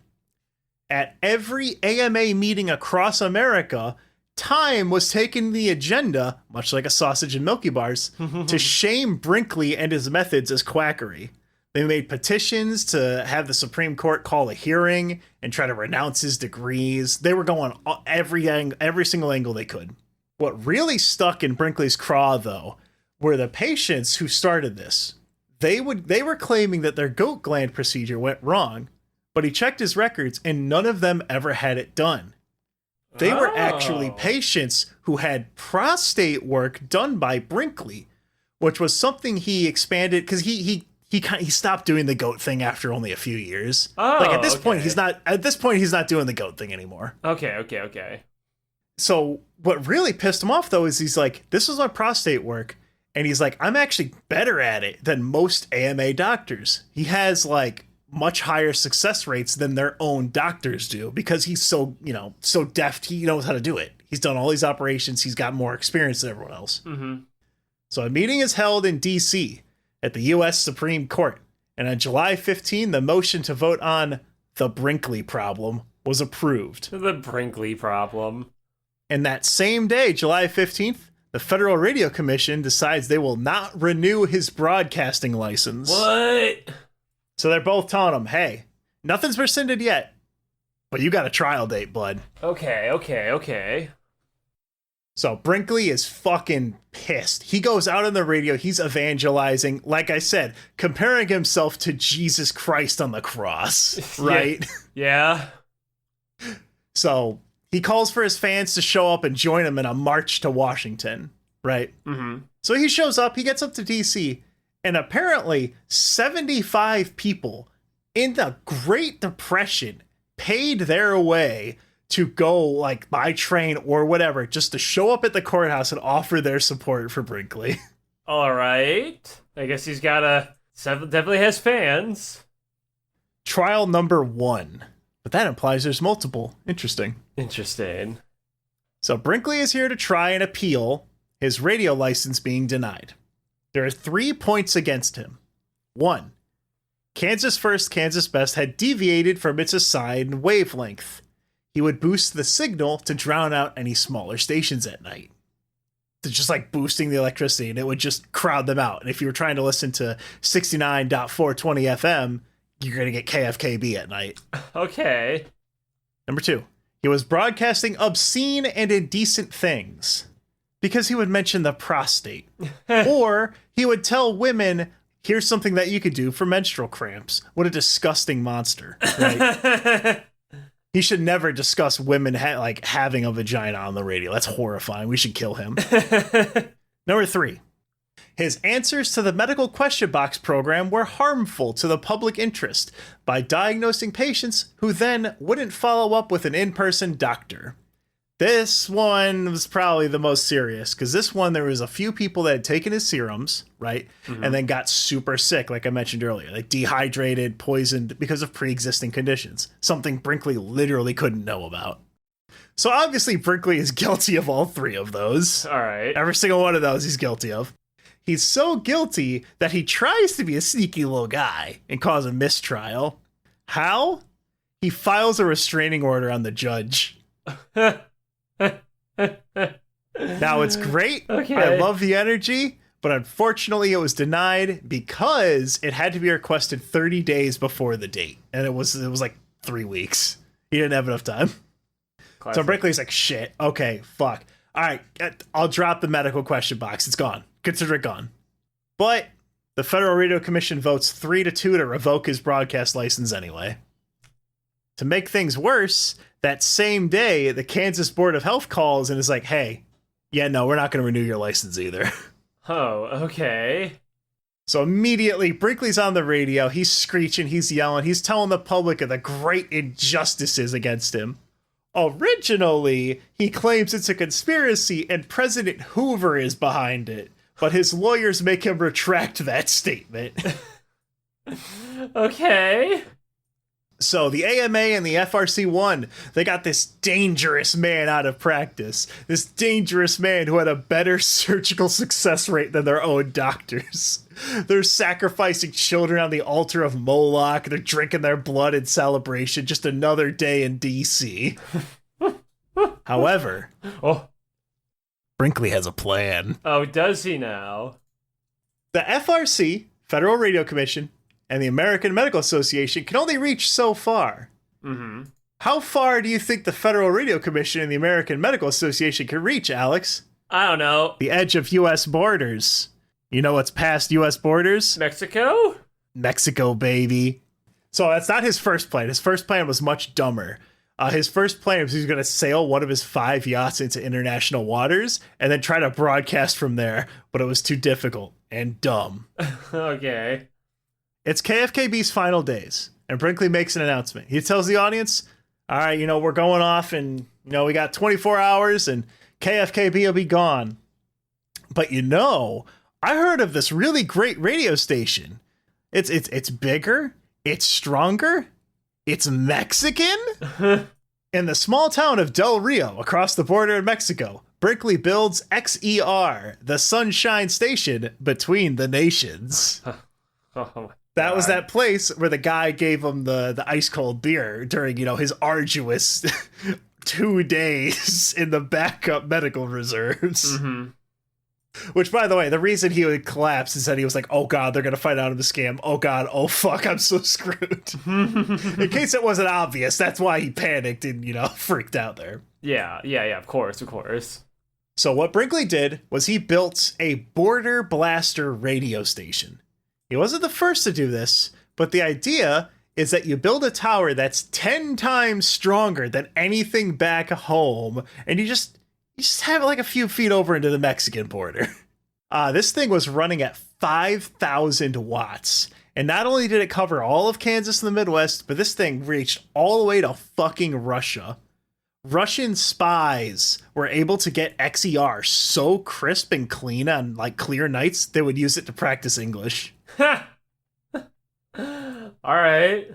Speaker 2: At every AMA meeting across America, Time was taking the agenda, much like a sausage and Milky Bars, to shame Brinkley and his methods as quackery. They made petitions to have the Supreme Court call a hearing and try to renounce his degrees. They were going every single angle they could. What really stuck in Brinkley's craw, though, were the patients who started this. They were claiming that their goat gland procedure went wrong, but he checked his records and none of them ever had it done. They were actually patients who had prostate work done by Brinkley, which was something he expanded because he stopped doing the goat thing after only a few years. At this point he's not doing the goat thing anymore.
Speaker 1: Okay.
Speaker 2: So what really pissed him off, though, is he's like, this was my prostate work. And he's like, I'm actually better at it than most AMA doctors. He has much higher success rates than their own doctors do because he's so deft. He knows how to do it. He's done all these operations. He's got more experience than everyone else. Mm-hmm. So a meeting is held in DC at the U.S. Supreme Court. And on July 15, the motion to vote on the Brinkley problem was approved.
Speaker 1: The Brinkley problem.
Speaker 2: And that same day, July 15th, the Federal Radio Commission decides they will not renew his broadcasting license.
Speaker 1: What?
Speaker 2: So they're both telling him, hey, nothing's rescinded yet, but you got a trial date, bud.
Speaker 1: Okay.
Speaker 2: So Brinkley is fucking pissed. He goes out on the radio. He's evangelizing, like I said, comparing himself to Jesus Christ on the cross, right?
Speaker 1: Yeah.
Speaker 2: So he calls for his fans to show up and join him in a march to Washington, right?
Speaker 1: Mm-hmm.
Speaker 2: So he shows up, he gets up to DC, and apparently 75 people in the Great Depression paid their way to go, like, by train or whatever, just to show up at the courthouse and offer their support for Brinkley.
Speaker 1: All right. I guess he's definitely has fans.
Speaker 2: Trial number 1. But that implies there's multiple. Interesting. So Brinkley is here to try and appeal his radio license being denied. There are 3 points against him. 1. Kansas First, Kansas Best had deviated from its assigned wavelength. He would boost the signal to drown out any smaller stations at night. To just like boosting the electricity, and it would just crowd them out. And if you were trying to listen to 69.420 FM, you're going to get KFKB at night.
Speaker 1: Okay.
Speaker 2: Number 2, he was broadcasting obscene and indecent things because he would mention the prostate. Or he would tell women, here's something that you could do for menstrual cramps. What a disgusting monster, right? He should never discuss women having a vagina on the radio. That's horrifying. We should kill him. Number 3. His answers to the medical question box program were harmful to the public interest by diagnosing patients who then wouldn't follow up with an in-person doctor. This one was probably the most serious, because this one, there was a few people that had taken his serums, right? Mm-hmm. And then got super sick, like I mentioned earlier, like dehydrated, poisoned because of pre-existing conditions. Something Brinkley literally couldn't know about. So obviously Brinkley is guilty of all 3 of those.
Speaker 1: All right.
Speaker 2: Every single one of those he's guilty of. He's so guilty that he tries to be a sneaky little guy and cause a mistrial. How? He files a restraining order on the judge. Now it's great.
Speaker 1: Okay.
Speaker 2: I love the energy, but unfortunately it was denied because it had to be requested 30 days before the date, and it was like 3 weeks. He didn't have enough time. Classic. So Brinkley's like, shit. Okay, fuck. All right, I'll drop the medical question box. It's gone. Consider it gone. But the Federal Radio Commission votes 3-2 to revoke his broadcast license anyway. To make things worse, that same day, the Kansas Board of Health calls and is like, hey, yeah, no, we're not going to renew your license either.
Speaker 1: Oh, okay.
Speaker 2: So immediately, Brinkley's on the radio. He's screeching. He's yelling. He's telling the public of the great injustices against him. Originally, he claims it's a conspiracy and President Hoover is behind it. But his lawyers make him retract that statement.
Speaker 1: Okay.
Speaker 2: So the AMA and the FRC won. They got this dangerous man out of practice. This dangerous man who had a better surgical success rate than their own doctors. They're sacrificing children on the altar of Moloch. They're drinking their blood in celebration. Just another day in DC. However, Brinkley has a plan.
Speaker 1: Oh, does he now?
Speaker 2: The FRC, Federal Radio Commission, and the American Medical Association can only reach so far.
Speaker 1: Mm-hmm.
Speaker 2: How far do you think the Federal Radio Commission and the American Medical Association can reach, Alex?
Speaker 1: I don't know.
Speaker 2: The edge of U.S. borders. You know what's past U.S. borders?
Speaker 1: Mexico?
Speaker 2: Mexico, baby. So that's not his first plan. His first plan was much dumber. His first plan was he was going to sail one of his 5 yachts into international waters and then try to broadcast from there, but it was too difficult and dumb.
Speaker 1: Okay.
Speaker 2: It's KFKB's final days, and Brinkley makes an announcement. He tells the audience, all right, we're going off, and, we got 24 hours, and KFKB will be gone. But I heard of this really great radio station. It's bigger, it's stronger, it's Mexican. In the small town of Del Rio, across the border in Mexico, Brinkley builds XER, the Sunshine Station between the nations. That was that place where the guy gave him the ice cold beer during, his arduous 2 days in the backup medical reserves.
Speaker 1: Mm-hmm.
Speaker 2: Which, by the way, the reason he would collapse is that he was like, oh God, they're going to find out I'm a scam. Oh God, oh fuck, I'm so screwed. In case it wasn't obvious, that's why he panicked and, freaked out there.
Speaker 1: Yeah, of course.
Speaker 2: So what Brinkley did was he built a border blaster radio station. He wasn't the first to do this, but the idea is that you build a tower that's 10 times stronger than anything back home, and you just have it like a few feet over into the Mexican border. This thing was running at 5,000 watts. And not only did it cover all of Kansas and the Midwest, but this thing reached all the way to fucking Russia. Russian spies were able to get XER so crisp and clean on like clear nights, they would use it to practice English.
Speaker 1: All right.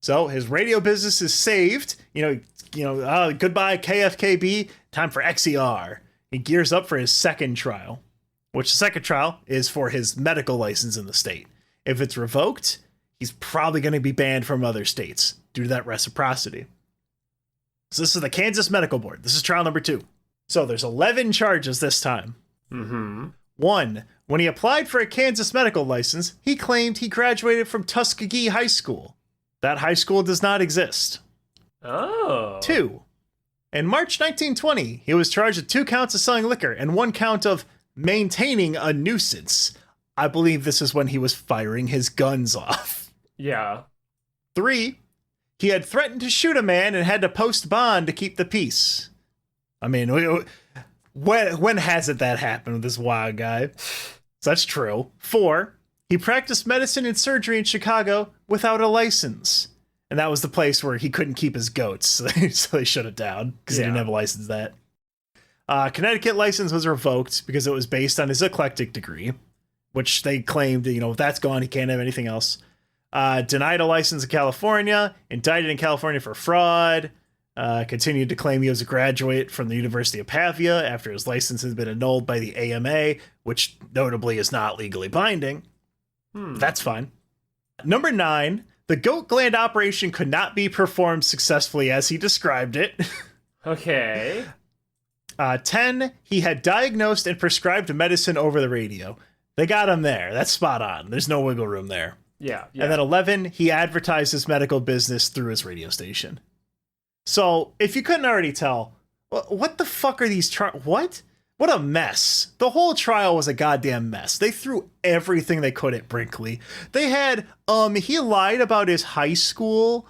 Speaker 2: So his radio business is saved. Goodbye KFKB. Time for XER. He gears up for his second trial, which the second trial is for his medical license in the state. If it's revoked, he's probably going to be banned from other states due to that reciprocity. So this is the Kansas Medical Board. This is trial number 2. So there's 11 charges this time.
Speaker 1: Mm-hmm.
Speaker 2: 1, when he applied for a Kansas medical license, he claimed he graduated from Tuskegee High School. That high school does not exist.
Speaker 1: Oh.
Speaker 2: 2, in March 1920, he was charged with 2 counts of selling liquor and 1 count of maintaining a nuisance. I believe this is when he was firing his guns off.
Speaker 1: Yeah.
Speaker 2: 3, he had threatened to shoot a man and had to post bond to keep the peace. I mean, when hasn't that happened with this wild guy? So that's true. 4, he practiced medicine and surgery in Chicago without a license. And that was the place where he couldn't keep his goats, so they shut it down because he didn't have a license that. Connecticut license was revoked because it was based on his eclectic degree, which they claimed, if that's gone, he can't have anything else. Denied a license in California, indicted in California for fraud, continued to claim he was a graduate from the University of Pavia after his license has been annulled by the AMA, which notably is not legally binding. That's fine. Number 9, the goat gland operation could not be performed successfully as he described it.
Speaker 1: Okay.
Speaker 2: 10, he had diagnosed and prescribed medicine over the radio. They got him there. That's spot on. There's no wiggle room there.
Speaker 1: Yeah.
Speaker 2: And then 11, he advertised his medical business through his radio station. So, if you couldn't already tell, what the fuck are these what? What a mess. The whole trial was a goddamn mess. They threw everything they could at Brinkley. They had, he lied about his high school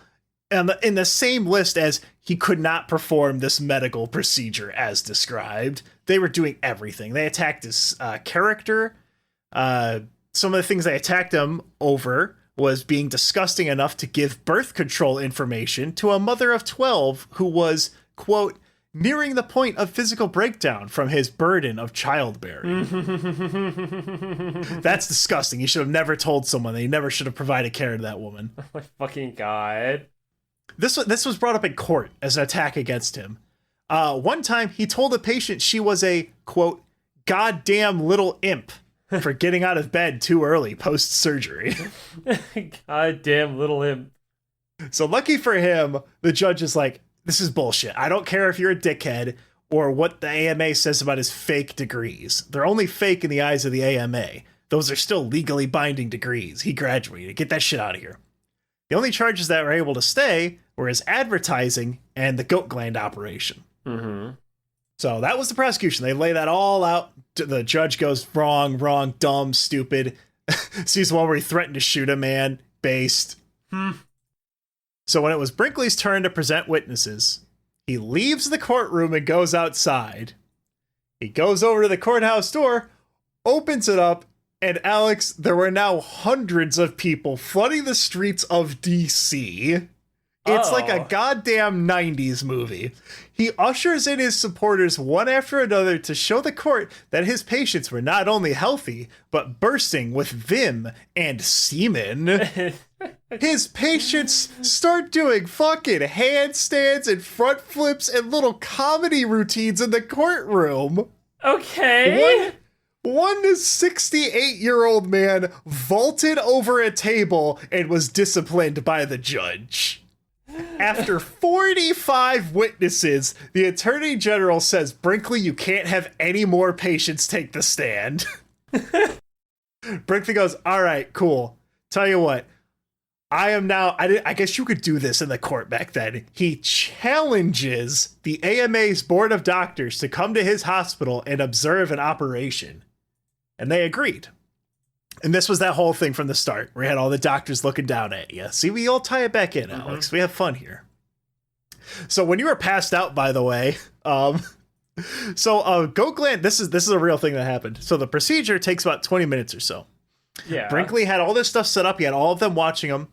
Speaker 2: in the same list as he could not perform this medical procedure as described. They were doing everything. They attacked his character. Some of the things they attacked him over was being disgusting enough to give birth control information to a mother of 12 who was, quote, nearing the point of physical breakdown from his burden of childbearing. That's disgusting. You should have never told someone. They never should have provided care to that woman.
Speaker 1: Oh my fucking God.
Speaker 2: This was brought up in court as an attack against him. One time, he told a patient she was a, quote, goddamn little imp for getting out of bed too early post-surgery.
Speaker 1: Goddamn little imp.
Speaker 2: So lucky for him, the judge is like, this is bullshit. I don't care if you're a dickhead or what the AMA says about his fake degrees. They're only fake in the eyes of the AMA. Those are still legally binding degrees. He graduated. Get that shit out of here. The only charges that were able to stay were his advertising and the goat gland operation.
Speaker 1: Mm-hmm.
Speaker 2: So that was the prosecution. They lay that all out. The judge goes, wrong, dumb, stupid. Sees one where he threatened to shoot a man. Based. So when it was Brinkley's turn to present witnesses, he leaves the courtroom and goes outside. He goes over to the courthouse door, opens it up, and Alex, there were now hundreds of people flooding the streets of DC. It's like a goddamn 90s movie. He ushers in his supporters one after another to show the court that his patients were not only healthy, but bursting with vim and semen. His patients start doing fucking handstands and front flips and little comedy routines in the courtroom.
Speaker 1: Okay.
Speaker 2: One 68-year-old man vaulted over a table and was disciplined by the judge. After 45 witnesses, the Attorney General says, Brinkley, you can't have any more patients take the stand. Brinkley goes, all right, cool. Tell you what, I guess you could do this in the court back then. He challenges the AMA's board of doctors to come to his hospital and observe an operation. And they agreed. And this was that whole thing from the start, where you had all the doctors looking down at you. See, we all tie it back in, Alex. We have fun here. So when you were passed out, by the way, Goat Gland, this is a real thing that happened. So the procedure takes about 20 minutes or so.
Speaker 1: Yeah.
Speaker 2: Brinkley had all this stuff set up. He had all of them watching him.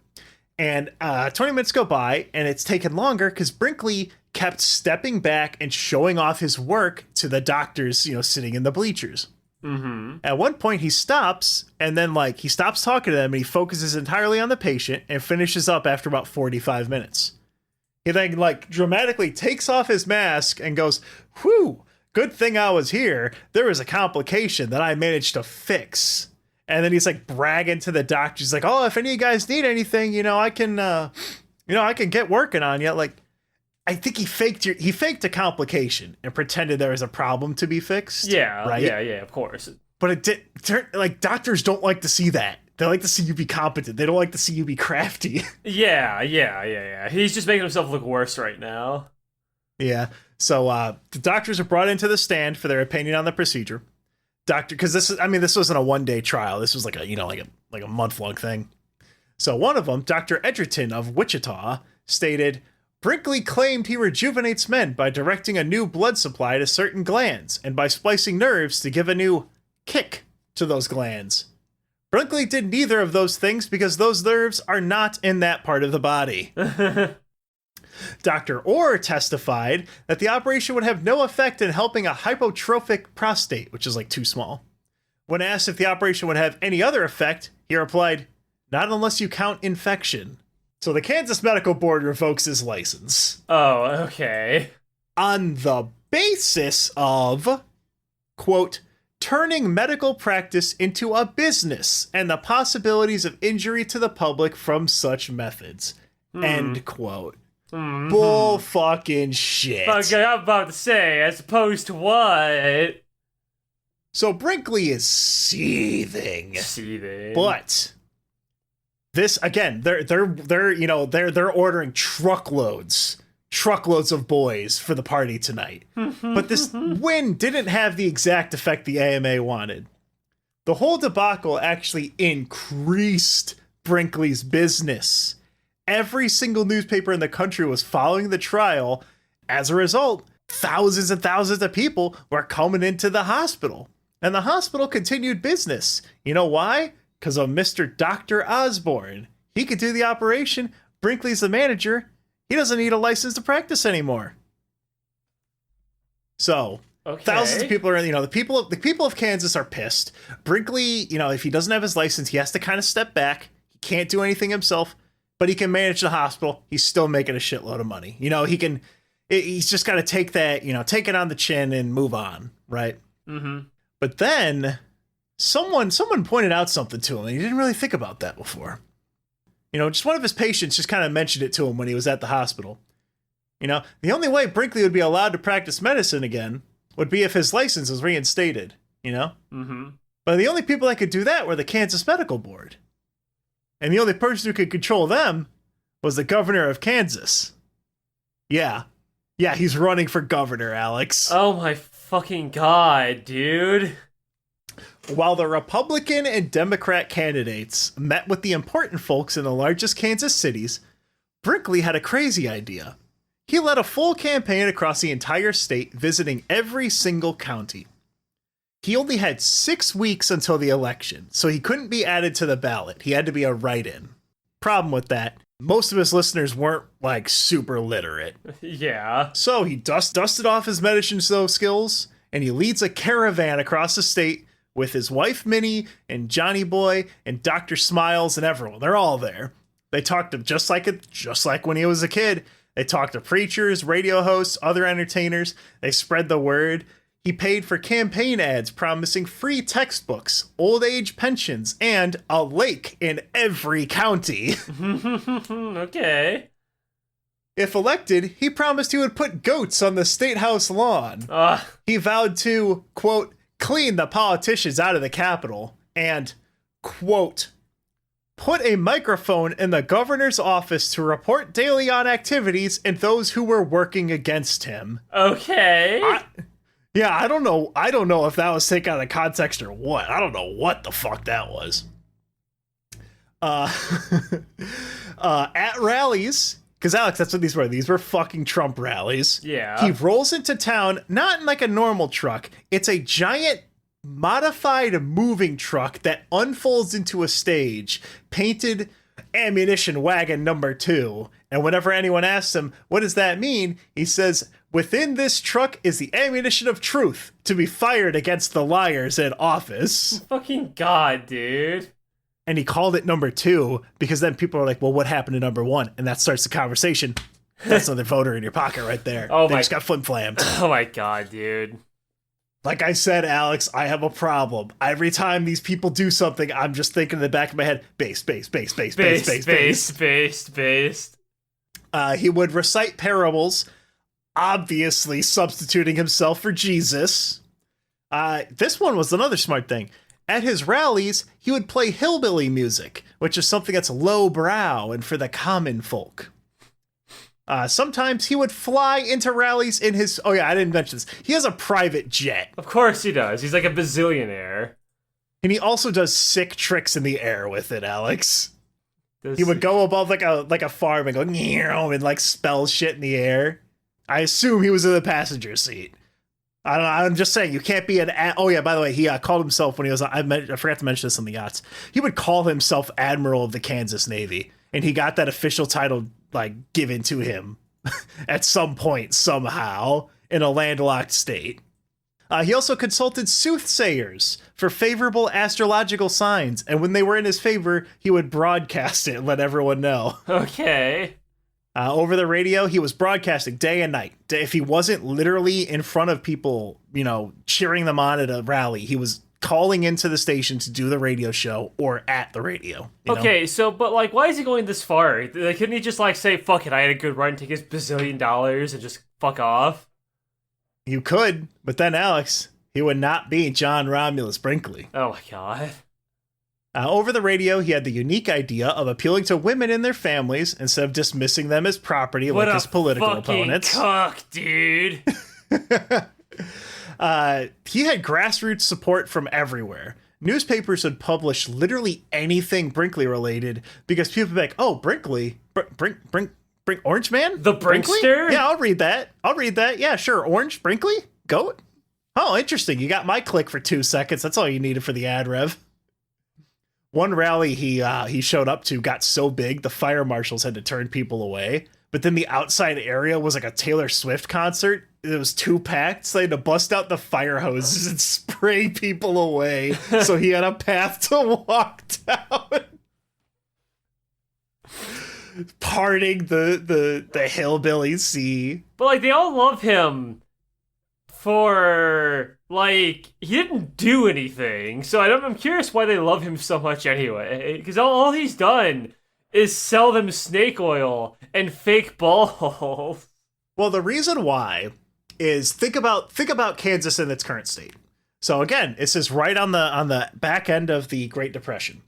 Speaker 2: And 20 minutes go by, and it's taken longer because Brinkley kept stepping back and showing off his work to the doctors, sitting in the bleachers.
Speaker 1: Mm-hmm.
Speaker 2: At one point, he stops, and then he stops talking to them, and he focuses entirely on the patient and finishes up after about 45 minutes. He then dramatically takes off his mask and goes, "Whew, good thing I was here. There was a complication that I managed to fix." And then he's bragging to the doctor. He's like, "Oh, if any of you guys need anything, I can get working on you." I think he faked a complication and pretended there was a problem to be fixed.
Speaker 1: Yeah,
Speaker 2: right?
Speaker 1: Yeah, of course.
Speaker 2: But it did. Doctors don't like to see that. They like to see you be competent. They don't like to see you be crafty.
Speaker 1: Yeah. He's just making himself look worse right now.
Speaker 2: Yeah. So the doctors are brought into the stand for their opinion on the procedure. Because this wasn't a one-day trial. This was a month-long thing. So one of them, Dr. Edgerton of Wichita, stated, "Brinkley claimed he rejuvenates men by directing a new blood supply to certain glands and by splicing nerves to give a new kick to those glands. Brinkley did neither of those things because those nerves are not in that part of the body." Dr. Orr testified that the operation would have no effect in helping a hypertrophic prostate, which is too small. When asked if the operation would have any other effect, he replied, "Not unless you count infection." So the Kansas Medical Board revokes his license.
Speaker 1: Oh, okay.
Speaker 2: On the basis of, quote, "turning medical practice into a business and the possibilities of injury to the public from such methods." End quote.
Speaker 1: Mm-hmm.
Speaker 2: Bull fucking shit.
Speaker 1: Okay, I'm about to say, as opposed to what?
Speaker 2: So Brinkley is seething. But this again, they're ordering truckloads of boys for the party tonight. But this win didn't have the exact effect the AMA wanted. The whole debacle actually increased Brinkley's business. Every single newspaper in the country was following the trial. As a result, thousands and thousands of people were coming into the hospital. And the hospital continued business. You know why? Because of Mr. Dr. Osborne. He could do the operation. Brinkley's the manager. He doesn't need a license to practice anymore. So, thousands of people are, the people of Kansas are pissed. Brinkley, if he doesn't have his license, he has to kind of step back. He can't do anything himself. But he can manage the hospital. He's still making a shitload of money. He's just got to take that, take it on the chin and move on, right?
Speaker 1: Mm-hmm.
Speaker 2: But then someone pointed out something to him, and he didn't really think about that before. Just one of his patients just kind of mentioned it to him when he was at the hospital. The only way Brinkley would be allowed to practice medicine again would be if his license was reinstated,
Speaker 1: Mm-hmm.
Speaker 2: But the only people that could do that were the Kansas Medical Board. And the only person who could control them was the governor of Kansas. Yeah, he's running for governor, Alex.
Speaker 1: Oh my fucking god, dude.
Speaker 2: While the Republican and Democrat candidates met with the important folks in the largest Kansas cities, Brinkley had a crazy idea. He led a full campaign across the entire state, visiting every single county. He only had 6 weeks until the election, so he couldn't be added to the ballot. He had to be a write-in. Problem with that, most of his listeners weren't, super literate.
Speaker 1: Yeah.
Speaker 2: So he dusted off his medicine skills, and he leads a caravan across the state with his wife Minnie and Johnny Boy and Dr. Smiles and everyone. They're all there. They talked to him just like when he was a kid. They talked to preachers, radio hosts, other entertainers. They spread the word. He paid for campaign ads promising free textbooks, old age pensions, and a lake in every county.
Speaker 1: Okay.
Speaker 2: If elected, he promised he would put goats on the State House lawn. He vowed to, quote, clean the politicians out of the Capitol and, quote, put a microphone in the governor's office to report daily on activities and those who were working against him.
Speaker 1: Okay.
Speaker 2: I don't know. I don't know if that was taken out of context or what. I don't know what the fuck that was. At rallies, because Alex, that's what these were. These were fucking Trump rallies.
Speaker 1: Yeah.
Speaker 2: He rolls into town, not in like a normal truck. It's a giant modified moving truck that unfolds into a stage, painted ammunition wagon number 2. And whenever anyone asks him, what does that mean? He says, within this truck is the ammunition of truth to be fired against the liars in office.
Speaker 1: Fucking God, dude.
Speaker 2: And he called it number 2 because then people are like, well, what happened to number 1? And that starts the conversation. That's another voter in your pocket right there. They just got flim-flammed.
Speaker 1: Oh my God, dude.
Speaker 2: Like I said, Alex, I have a problem. Every time these people do something, I'm just thinking in the back of my head, based. He would recite parables, obviously substituting himself for Jesus. This one was another smart thing. At his rallies, he would play hillbilly music, which is something that's lowbrow and for the common folk. Sometimes he would fly into rallies in his... Oh yeah, I didn't mention this. He has a private jet.
Speaker 1: Of course he does. He's like a bazillionaire.
Speaker 2: And he also does sick tricks in the air with it, Alex. He would go above like a farm and go and like spell shit in the air. I assume he was in the passenger seat. I don't know. I'm just saying you can't be an. Oh yeah, by the way, he called himself when he was. I forgot to mention this on the yachts. He would call himself Admiral of the Kansas Navy, and he got that official title like given to him at some point somehow in a landlocked state. He also consulted soothsayers for favorable astrological signs, and when they were in his favor, he would broadcast it and let everyone know.
Speaker 1: Okay.
Speaker 2: Over the radio, he was broadcasting day and night. If he wasn't literally in front of people, cheering them on at a rally, he was calling into the station to do the radio show or at the radio.
Speaker 1: Okay, so, but like, why is he going this far? Like, couldn't he just like say, fuck it, I had a good run, take his bazillion dollars and just fuck off?
Speaker 2: You could, but then Alex, he would not be John Romulus Brinkley.
Speaker 1: Oh my God.
Speaker 2: Over the radio, he had the unique idea of appealing to women and their families instead of dismissing them as property like his political opponents.
Speaker 1: What a fucking cuck, dude.
Speaker 2: He had grassroots support from everywhere. Newspapers would publish literally anything Brinkley related because people would be like, oh, Brinkley? Orange Man?
Speaker 1: The Brinkster?
Speaker 2: Yeah, I'll read that. Yeah, sure. Orange? Brinkley? Goat? Oh, interesting. You got my click for 2 seconds. That's all you needed for the ad rev. One rally he showed up to got so big, the fire marshals had to turn people away. But then the outside area was like a Taylor Swift concert. It was too packed, so they had to bust out the fire hoses and spray people away. So he had a path to walk down. Parting the hillbilly sea.
Speaker 1: But like, they all love him for, like, he didn't do anything. So I'm curious why they love him so much anyway. Because all he's done is sell them snake oil and fake balls.
Speaker 2: Well, the reason why is think about Kansas in its current state. So again, this is right on the back end of the Great Depression.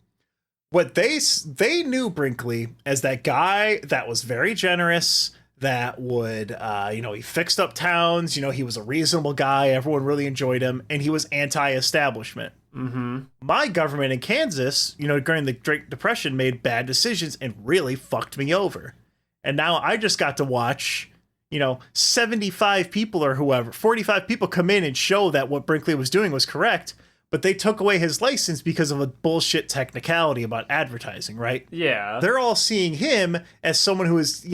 Speaker 2: What they knew Brinkley as that guy that was very generous, that would, he fixed up towns, he was a reasonable guy, everyone really enjoyed him, and he was anti-establishment.
Speaker 1: Mm-hmm. My
Speaker 2: government in Kansas, during the Great Depression made bad decisions and really fucked me over. And now I just got to watch, 75 people or whoever, 45 people come in and show that what Brinkley was doing was correct, but they took away his license because of a bullshit technicality about advertising, right?
Speaker 1: Yeah.
Speaker 2: They're all seeing him as someone who is,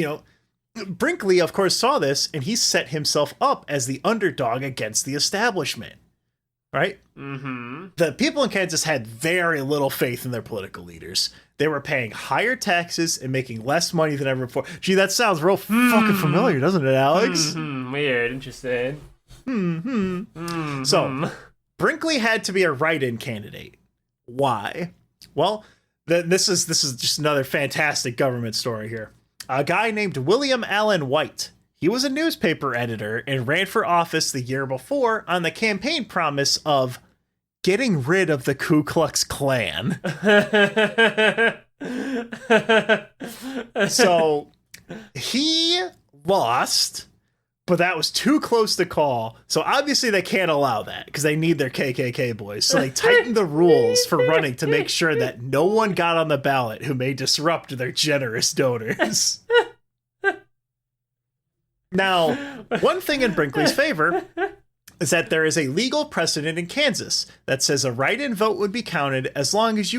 Speaker 2: Brinkley, of course, saw this, and he set himself up as the underdog against the establishment, right?
Speaker 1: Mm-hmm.
Speaker 2: The people in Kansas had very little faith in their political leaders. They were paying higher taxes and making less money than ever before. Gee, that sounds real fucking familiar, doesn't it, Alex?
Speaker 1: Mm-hmm. Weird, interesting.
Speaker 2: Mm-hmm. So, Brinkley had to be a write-in candidate. Why? Well, this is just another fantastic government story here. A guy named William Allen White. He was a newspaper editor and ran for office the year before on the campaign promise of getting rid of the Ku Klux Klan. So he lost, but that was too close to call. So obviously they can't allow that because they need their KKK boys. So they tightened the rules for running to make sure that no one got on the ballot who may disrupt their generous donors. Now, one thing in Brinkley's favor is that there is a legal precedent in Kansas that says a write-in vote would be counted as long as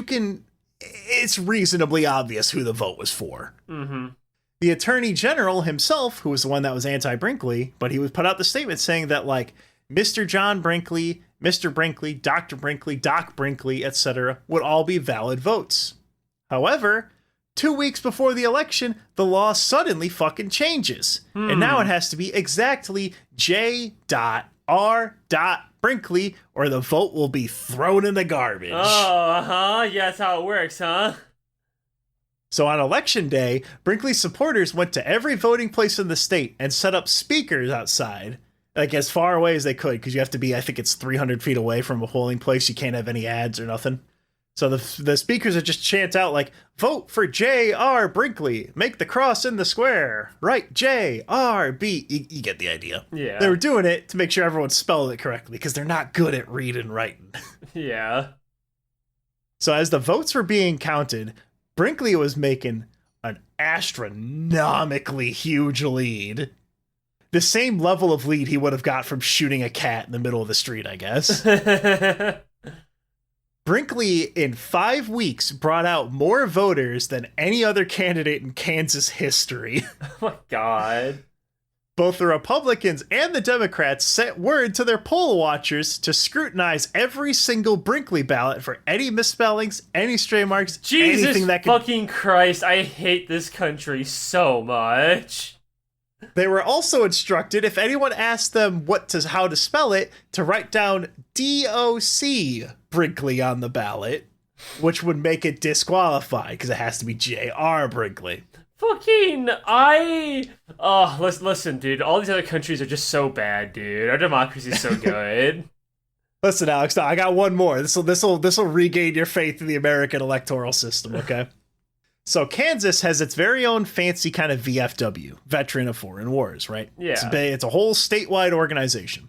Speaker 2: it's reasonably obvious who the vote was for.
Speaker 1: Mm-hmm.
Speaker 2: The Attorney General himself, who was the one that was anti-Brinkley, but he was put out the statement saying that, like, Mr. John Brinkley, Mr. Brinkley, Dr. Brinkley, Doc Brinkley, etc. would all be valid votes. However, 2 weeks before the election, the law suddenly fucking changes. And now it has to be exactly J.R. Brinkley, or the vote will be thrown in the garbage.
Speaker 1: Yeah, that's how it works, huh?
Speaker 2: So on election day, Brinkley's supporters went to every voting place in the state and set up speakers outside, like as far away as they could, because you have to be, I think it's 300 feet away from a polling place. You can't have any ads or nothing. So the speakers would just chant out like, vote for J.R. Brinkley, make the cross in the square, write J.R.B. You get the idea.
Speaker 1: Yeah.
Speaker 2: They were doing it to make sure everyone spelled it correctly, because they're not good at reading and writing.
Speaker 1: Yeah.
Speaker 2: So as the votes were being counted, Brinkley was making an astronomically huge lead. The same level of lead he would have got from shooting a cat in the middle of the street, I guess. Brinkley, in 5 weeks, brought out more voters than any other candidate in Kansas history.
Speaker 1: Oh my god.
Speaker 2: Both the Republicans and the Democrats sent word to their poll watchers to scrutinize every single Brinkley ballot for any misspellings, any stray marks,
Speaker 1: Jesus
Speaker 2: anything that could...
Speaker 1: fucking Christ, I hate this country so much.
Speaker 2: They were also instructed, if anyone asked them how to spell it, to write down D-O-C Brinkley on the ballot, which would make it disqualified, because it has to be J.R. Brinkley.
Speaker 1: Fucking, listen, dude, all these other countries are just so bad, dude. Our democracy's so good.
Speaker 2: Listen, Alex, I got one more. This'll regain your faith in the American electoral system, okay? So Kansas has its very own fancy kind of VFW, Veteran of Foreign Wars, right?
Speaker 1: Yeah.
Speaker 2: It's a whole statewide organization.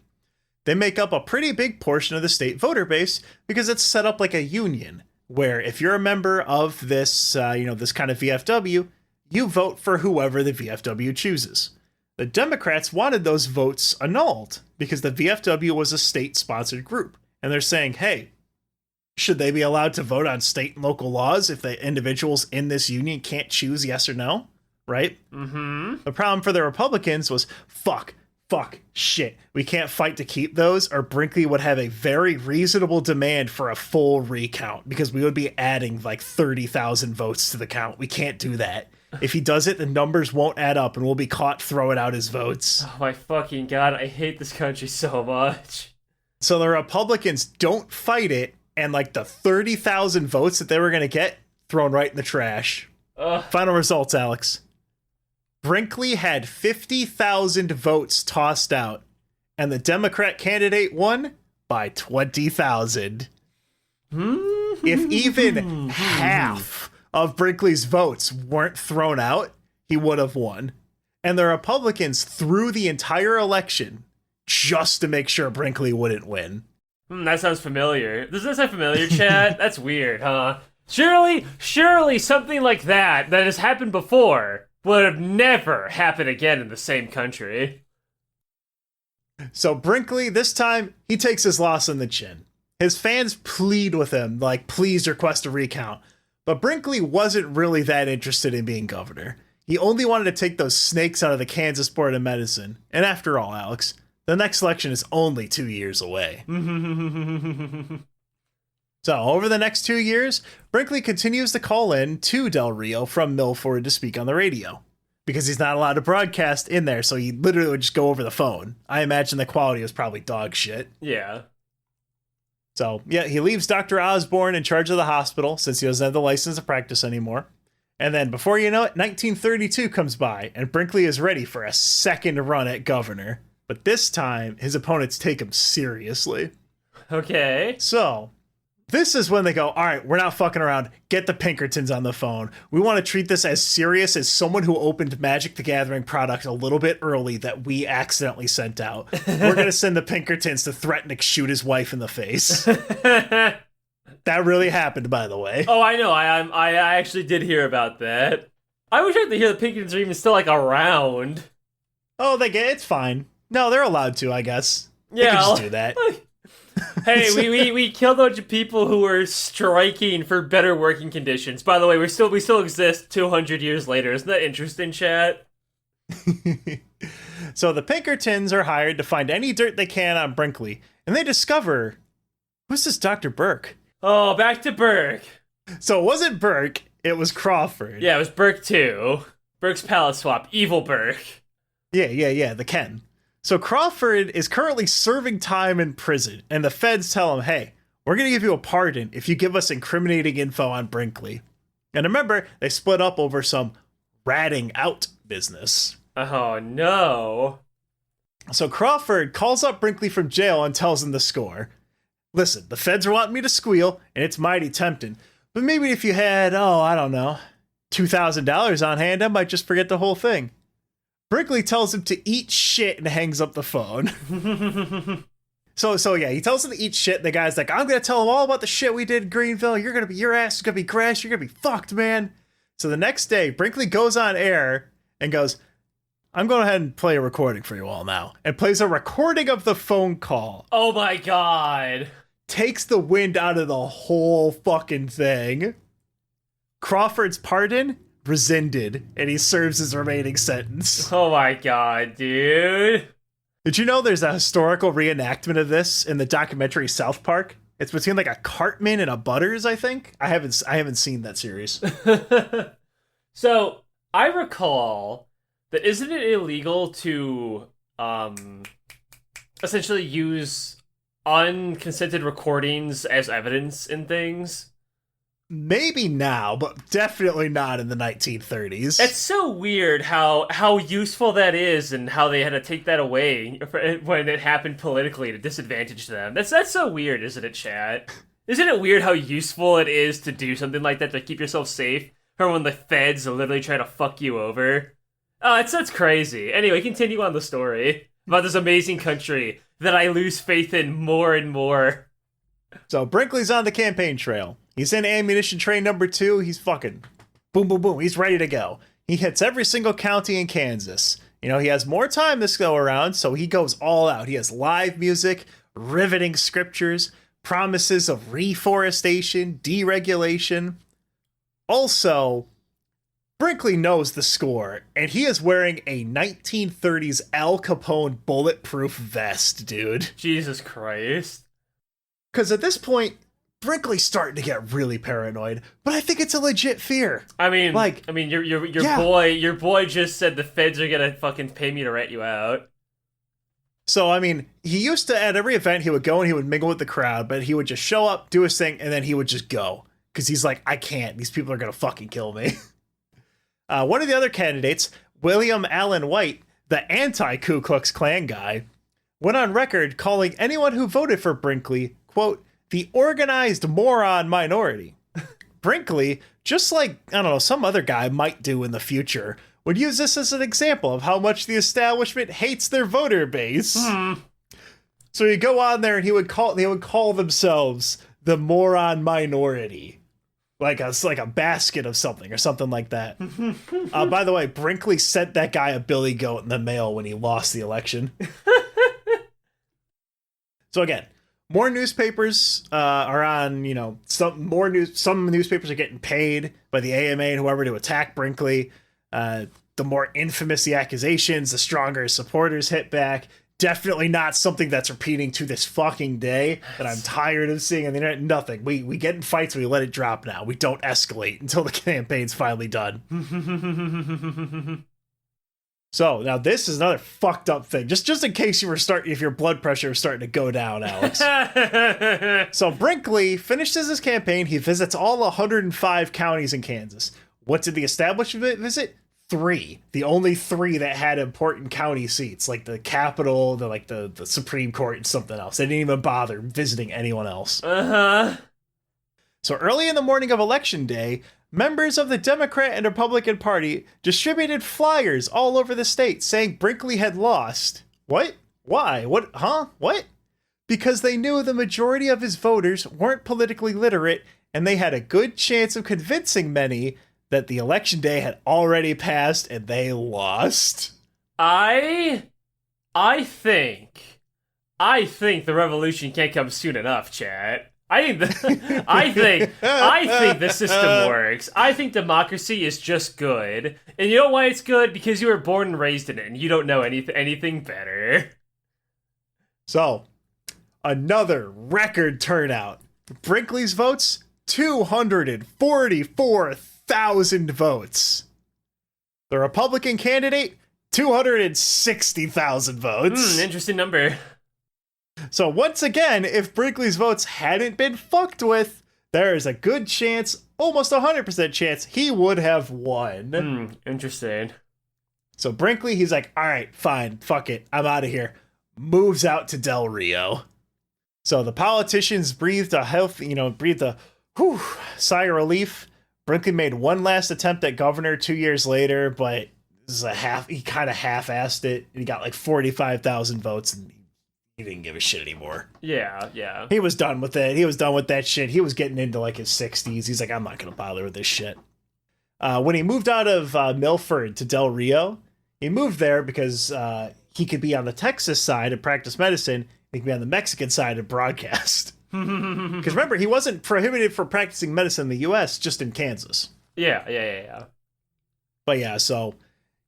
Speaker 2: They make up a pretty big portion of the state voter base because it's set up like a union, where if you're a member of this, this kind of VFW, you vote for whoever the VFW chooses. The Democrats wanted those votes annulled because the VFW was a state-sponsored group. And they're saying, hey, should they be allowed to vote on state and local laws if the individuals in this union can't choose yes or no? Right?
Speaker 1: Mm-hmm.
Speaker 2: The problem for the Republicans was, fuck, shit. We can't fight to keep those, or Brinkley would have a very reasonable demand for a full recount, because we would be adding like 30,000 votes to the count. We can't do that. If he does it, the numbers won't add up and we'll be caught throwing out his votes.
Speaker 1: Oh my fucking god, I hate this country so much.
Speaker 2: So the Republicans don't fight it, and like the 30,000 votes that they were going to get, thrown right in the trash.
Speaker 1: Ugh.
Speaker 2: Final results, Alex. Brinkley had 50,000 votes tossed out, and the Democrat candidate won by 20,000. If even half of Brinkley's votes weren't thrown out, he would have won. And the Republicans threw the entire election just to make sure Brinkley wouldn't win.
Speaker 1: That sounds familiar. Doesn't that sound familiar, Chad? That's weird, huh? Surely something like that has happened before would have never happened again in the same country.
Speaker 2: So Brinkley, this time, he takes his loss on the chin. His fans plead with him, like, please request a recount. But Brinkley wasn't really that interested in being governor. He only wanted to take those snakes out of the Kansas Board of Medicine. And after all, Alex, the next election is only 2 years away. So, over the next 2 years, Brinkley continues to call in to Del Rio from Milford to speak on the radio. Because he's not allowed to broadcast in there, so he literally would just go over the phone. I imagine the quality was probably dog shit.
Speaker 1: Yeah.
Speaker 2: So, yeah, he leaves Dr. Osborne in charge of the hospital since he doesn't have the license to practice anymore. And then, before you know it, 1932 comes by, and Brinkley is ready for a second run at governor. But this time, his opponents take him seriously.
Speaker 1: Okay.
Speaker 2: So, This is when they go, all right, we're not fucking around. Get the Pinkertons on the phone. We want to treat this as serious as someone who opened Magic the Gathering product a little bit early that we accidentally sent out. We're going to send the Pinkertons to threaten to shoot his wife in the face. That really happened, by the way.
Speaker 1: Oh, I know. I actually did hear about that. I wish I could hear the Pinkertons are even still, like, around.
Speaker 2: Oh, it's fine. No, they're allowed to, I guess.
Speaker 1: Yeah.
Speaker 2: They can just do that.
Speaker 1: Hey, we killed a bunch of people who were striking for better working conditions. By the way, we still exist 200 years later. Isn't that interesting, chat?
Speaker 2: So the Pinkertons are hired to find any dirt they can on Brinkley, and they discover, who's this Dr. Burke?
Speaker 1: Oh, back to Burke.
Speaker 2: So it wasn't Burke, it was Crawford.
Speaker 1: Yeah, it was Burke too. Burke's palette swap. Evil Burke.
Speaker 2: Yeah, the Ken. So Crawford is currently serving time in prison, and the feds tell him, hey, we're going to give you a pardon if you give us incriminating info on Brinkley. And remember, they split up over some ratting out business.
Speaker 1: Oh, no.
Speaker 2: So Crawford calls up Brinkley from jail and tells him the score. Listen, the feds are wanting me to squeal, and it's mighty tempting. But maybe if you had, I don't know, $2,000 on hand, I might just forget the whole thing. Brinkley tells him to eat shit and hangs up the phone. So yeah, he tells him to eat shit. And the guy's like, I'm going to tell him all about the shit we did in Greenville. Your ass is going to be crashed. You're going to be fucked, man. So the next day, Brinkley goes on air and goes, I'm going ahead and play a recording for you all now. And plays a recording of the phone call.
Speaker 1: Oh my god.
Speaker 2: Takes the wind out of the whole fucking thing. Crawford's pardon? Rescinded, and he serves his remaining sentence.
Speaker 1: Oh my god, dude.
Speaker 2: Did you know there's a historical reenactment of this in the documentary South Park? It's between like a Cartman and a Butters, I think. I haven't seen that series.
Speaker 1: So, I recall that isn't it illegal to essentially use unconsented recordings as evidence in things?
Speaker 2: Maybe now, but definitely not in the 1930s.
Speaker 1: It's so weird how useful that is and how they had to take that away when it happened politically to disadvantage them. That's so weird, isn't it, chat? Isn't it weird how useful it is to do something like that to keep yourself safe from when the feds literally try to fuck you over? Oh, that's crazy. Anyway, continue on the story about this amazing country that I lose faith in more and more.
Speaker 2: So Brinkley's on the campaign trail. He's in ammunition train number 2. He's fucking boom, boom, boom. He's ready to go. He hits every single county in Kansas. You know, he has more time this go around, so he goes all out. He has live music, riveting scriptures, promises of reforestation, deregulation. Also, Brinkley knows the score, and he is wearing a 1930s Al Capone bulletproof vest, dude.
Speaker 1: Jesus Christ.
Speaker 2: Because at this point, Brinkley's starting to get really paranoid, but I think it's a legit fear.
Speaker 1: I mean, your boy just said the feds are gonna fucking pay me to rat you out.
Speaker 2: So, I mean, he used to, at every event, he would go and he would mingle with the crowd, but he would just show up, do his thing, and then he would just go. Because he's like, I can't. These people are gonna fucking kill me. One of the other candidates, William Allen White, the anti-Ku Klux Klan guy, went on record calling anyone who voted for Brinkley, quote, the organized moron minority. Brinkley, just like, I don't know, some other guy might do in the future, would use this as an example of how much the establishment hates their voter base. So he'd go on there and they would call themselves the moron minority. Like a basket of something or something like that. By the way, Brinkley sent that guy a billy goat in the mail when he lost the election. So again, more newspapers are on, some newspapers are getting paid by the AMA and whoever to attack Brinkley. The more infamous the accusations, the stronger his supporters hit back. Definitely not something that's repeating to this fucking day that I'm tired of seeing on the internet. Nothing. We get in fights, we let it drop now. We don't escalate until the campaign's finally done. So now this is another fucked up thing. Just in case if your blood pressure is starting to go down, Alex. So Brinkley finishes his campaign. He visits all 105 counties in Kansas. What did the establishment visit? 3. The only 3 that had important county seats, like the Capitol, the Supreme Court, and something else. They didn't even bother visiting anyone else. So early in the morning of Election Day, members of the Democrat and Republican Party distributed flyers all over the state saying Brinkley had lost. What? Why? What? Huh? What? Because they knew the majority of his voters weren't politically literate, and they had a good chance of convincing many that the election day had already passed and they lost.
Speaker 1: I think the revolution can't come soon enough, chat. I think the system works. I think democracy is just good. And you know why it's good? Because you were born and raised in it, and you don't know anything better.
Speaker 2: So, another record turnout. Brinkley's votes, 244,000 votes. The Republican candidate, 260,000 votes.
Speaker 1: Interesting number.
Speaker 2: So once again, if Brinkley's votes hadn't been fucked with, there is a good chance, almost 100% chance, he would have won.
Speaker 1: Interesting.
Speaker 2: So Brinkley, he's like, all right, fine, fuck it, I'm out of here. Moves out to Del Rio. So the politicians breathed a sigh of relief. Brinkley made one last attempt at governor 2 years later, but he kind of half-assed it. He got like 45,000 votes, and he didn't give a shit anymore.
Speaker 1: Yeah.
Speaker 2: He was done with it. He was done with that shit. He was getting into like his 60s. He's like, I'm not going to bother with this shit. When he moved out of Milford to Del Rio, he moved there because he could be on the Texas side and practice medicine. He could be on the Mexican side and broadcast. Because remember, he wasn't prohibited from practicing medicine in the U.S., just in Kansas.
Speaker 1: Yeah.
Speaker 2: But yeah, so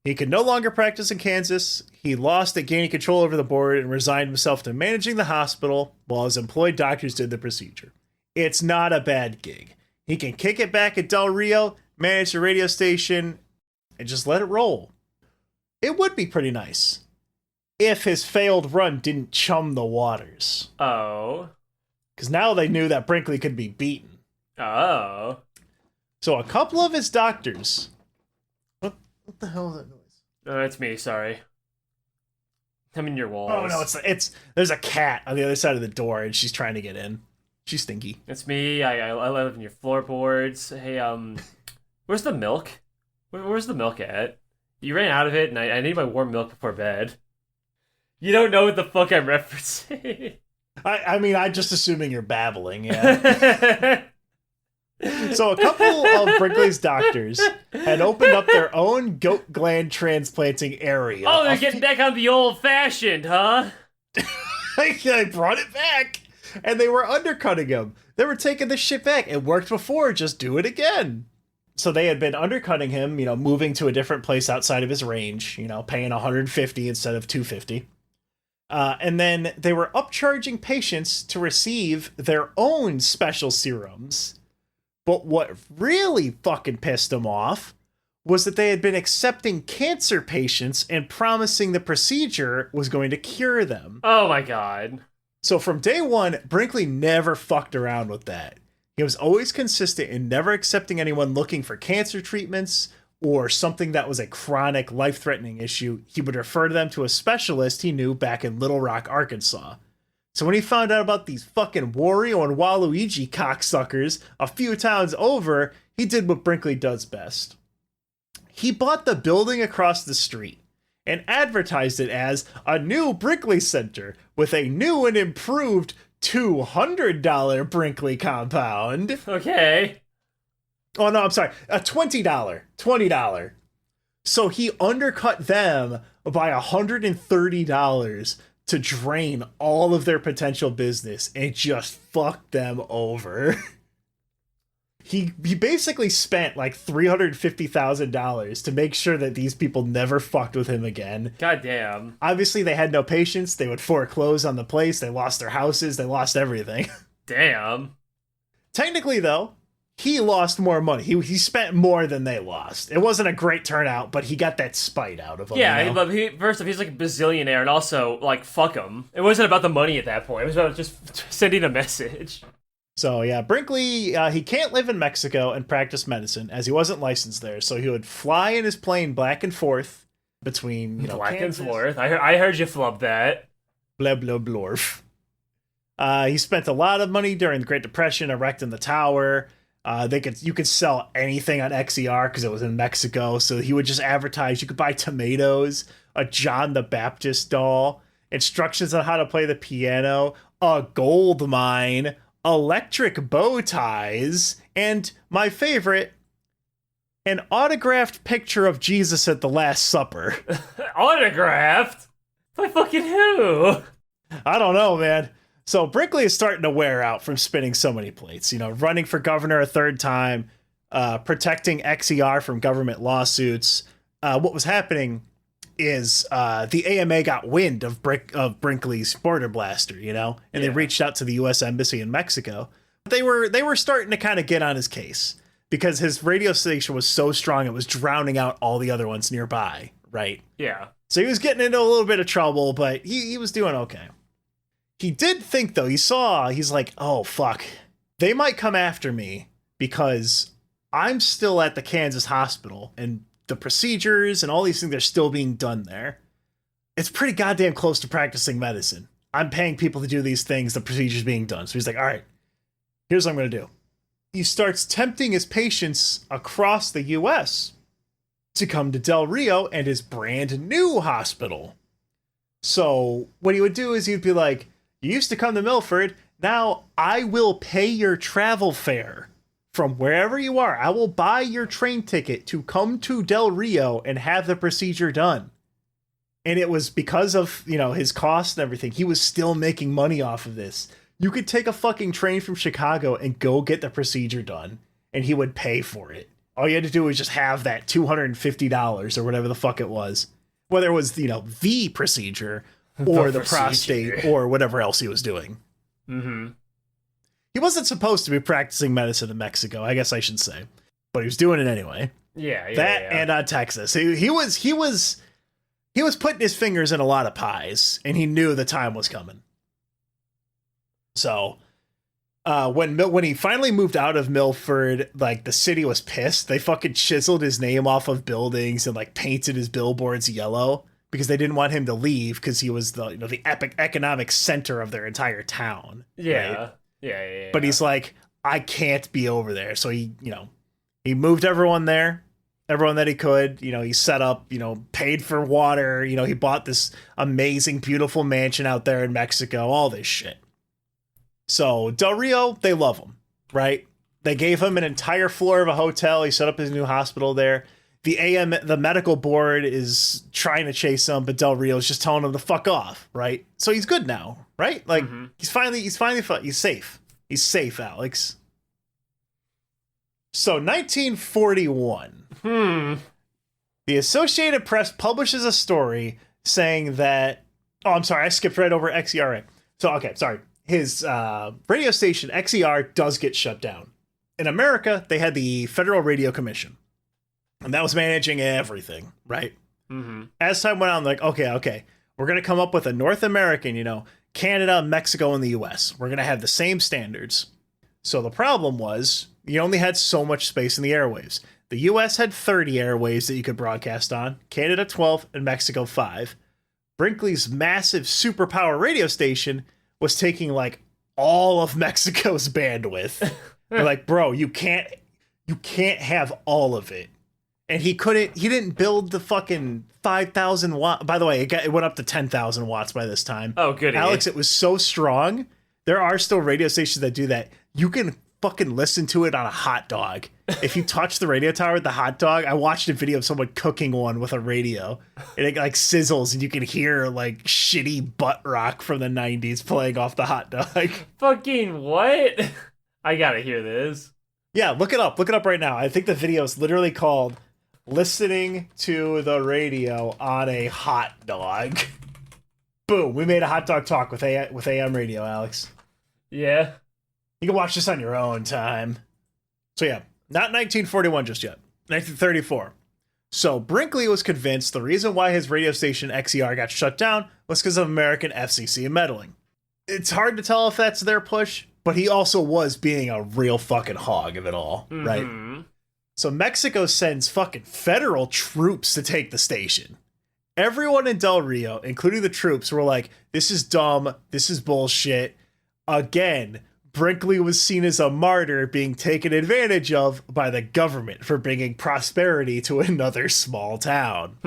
Speaker 2: he could no longer practice in Kansas. He lost at gaining control over the board and resigned himself to managing the hospital while his employed doctors did the procedure. It's not a bad gig. He can kick it back at Del Rio, manage the radio station, and just let it roll. It would be pretty nice if his failed run didn't chum the waters.
Speaker 1: Oh.
Speaker 2: Because now they knew that Brinkley could be beaten. Oh. So a couple of his doctors... What the hell is that noise?
Speaker 1: Oh, it's me, sorry. I'm in your walls.
Speaker 2: Oh, no, it's there's a cat on the other side of the door, and she's trying to get in. She's stinky.
Speaker 1: It's me. I live in your floorboards. Hey, where's the milk? Where's the milk at? You ran out of it, and I need my warm milk before bed. You don't know what the fuck I'm referencing.
Speaker 2: I mean, I'm just assuming you're babbling, yeah. So a couple of Brinkley's doctors had opened up their own goat gland transplanting area.
Speaker 1: Oh, they're getting back on the old-fashioned, huh?
Speaker 2: I brought it back, and they were undercutting him. They were taking this shit back. It worked before, just do it again. So they had been undercutting him, moving to a different place outside of his range, paying $150 instead of $250. And then they were upcharging patients to receive their own special serums. But what really fucking pissed them off was that they had been accepting cancer patients and promising the procedure was going to cure them.
Speaker 1: Oh my god.
Speaker 2: So from day one, Brinkley never fucked around with that. He was always consistent in never accepting anyone looking for cancer treatments or something that was a chronic, life-threatening issue. He would refer them to a specialist he knew back in Little Rock, Arkansas. So when he found out about these fucking Wario and Waluigi cocksuckers a few towns over, he did what Brinkley does best. He bought the building across the street and advertised it as a new Brinkley Center with a new and improved $200 Brinkley compound.
Speaker 1: Okay.
Speaker 2: Oh, no, I'm sorry. A $20. So he undercut them by $130 to drain all of their potential business and just fuck them over. He basically spent like $350,000 to make sure that these people never fucked with him again.
Speaker 1: God damn.
Speaker 2: Obviously, they had no patience. They would foreclose on the place. They lost their houses. They lost everything.
Speaker 1: Damn.
Speaker 2: Technically, though, he lost more money. He spent more than they lost. It wasn't a great turnout, but he got that spite out of him.
Speaker 1: Yeah, but first off, he's like a bazillionaire, and also, like, fuck him. It wasn't about the money at that point. It was about just sending a message.
Speaker 2: So, yeah, Brinkley, he can't live in Mexico and practice medicine, as he wasn't licensed there. So he would fly in his plane back and forth between,
Speaker 1: Black
Speaker 2: Kansas.
Speaker 1: and forth. I heard you flub that.
Speaker 2: Blah, blah, blorf. He spent a lot of money during the Great Depression erecting the tower. You could sell anything on XER because it was in Mexico. So he would just advertise. You could buy tomatoes, a John the Baptist doll, instructions on how to play the piano, a gold mine, electric bow ties, and my favorite, an autographed picture of Jesus at the Last Supper.
Speaker 1: Autographed? By fucking who?
Speaker 2: I don't know, man. So Brinkley is starting to wear out from spinning so many plates, running for governor a third time, protecting XER from government lawsuits. What was happening is the AMA got wind of Brinkley's border blaster, and they reached out to the U.S. Embassy in Mexico. They were starting to kind of get on his case because his radio station was so strong it was drowning out all the other ones nearby, right?
Speaker 1: Yeah.
Speaker 2: So he was getting into a little bit of trouble, but he was doing okay. He did think, though, he's like, oh, fuck. They might come after me because I'm still at the Kansas hospital and the procedures and all these things are still being done there. It's pretty goddamn close to practicing medicine. I'm paying people to do these things, the procedures being done. So he's like, all right, here's what I'm going to do. He starts tempting his patients across the U.S. to come to Del Rio and his brand new hospital. So what he would do is he'd be like, you used to come to Milford. Now I will pay your travel fare from wherever you are. I will buy your train ticket to come to Del Rio and have the procedure done. And it was because of, his cost and everything. He was still making money off of this. You could take a fucking train from Chicago and go get the procedure done, and he would pay for it. All you had to do was just have that $250 or whatever the fuck it was. Whether it was, the procedure or the prostate or whatever else he was doing.
Speaker 1: Mm-hmm.
Speaker 2: He wasn't supposed to be practicing medicine in Mexico, I guess I should say. But he was doing it anyway.
Speaker 1: Yeah.
Speaker 2: And on Texas. He was putting his fingers in a lot of pies, and he knew the time was coming. So when he finally moved out of Milford, like, the city was pissed. They fucking chiseled his name off of buildings and, like, painted his billboards yellow because they didn't want him to leave because he was the epic economic center of their entire town.
Speaker 1: Yeah.
Speaker 2: Right?
Speaker 1: Yeah.
Speaker 2: But he's like, I can't be over there. So he moved everyone there, everyone that he could. He set up, paid for water. He bought this amazing, beautiful mansion out there in Mexico, all this shit. So Del Rio, they love him, right? They gave him an entire floor of a hotel. He set up his new hospital there. The medical board is trying to chase him, but Del Rio's just telling him to fuck off, right? So he's good now, right? Like, he's safe. He's safe, Alex. So 1941. The Associated Press publishes a story saying that... Oh, I'm sorry, I skipped right over XERA. So, okay, sorry. His radio station, XER, does get shut down. In America, they had the Federal Radio Commission. And that was managing everything, right? Mm-hmm. As time went on, like, okay, we're going to come up with a North American, Canada, Mexico, and the U.S. We're going to have the same standards. So the problem was you only had so much space in the airwaves. The U.S. had 30 airwaves that you could broadcast on, Canada 12, and Mexico 5. Brinkley's massive superpower radio station was taking, like, all of Mexico's bandwidth. They're like, bro, you can't have all of it. And he didn't build the fucking 5,000 watt. By the way, it went up to 10,000 watts by this time.
Speaker 1: Oh, goody.
Speaker 2: Alex, it was so strong. There are still radio stations that do that. You can fucking listen to it on a hot dog. If you touch the radio tower with the hot dog, I watched a video of someone cooking one with a radio. And it, like, sizzles, and you can hear, like, shitty butt rock from the 90s playing off the hot dog.
Speaker 1: Fucking what? I gotta hear this.
Speaker 2: Yeah, look it up. Look it up right now. I think the video is literally called Listening to the Radio on a Hot Dog. Boom. We made a hot dog talk with AM radio, Alex.
Speaker 1: Yeah.
Speaker 2: You can watch this on your own time. So yeah, not 1941 just yet. 1934. So Brinkley was convinced the reason why his radio station XER got shut down was because of American FCC meddling. It's hard to tell if that's their push, but he also was being a real fucking hog of it all, right? So Mexico sends fucking federal troops to take the station. Everyone in Del Rio, including the troops, were like, this is dumb. This is bullshit. Again, Brinkley was seen as a martyr being taken advantage of by the government for bringing prosperity to another small town.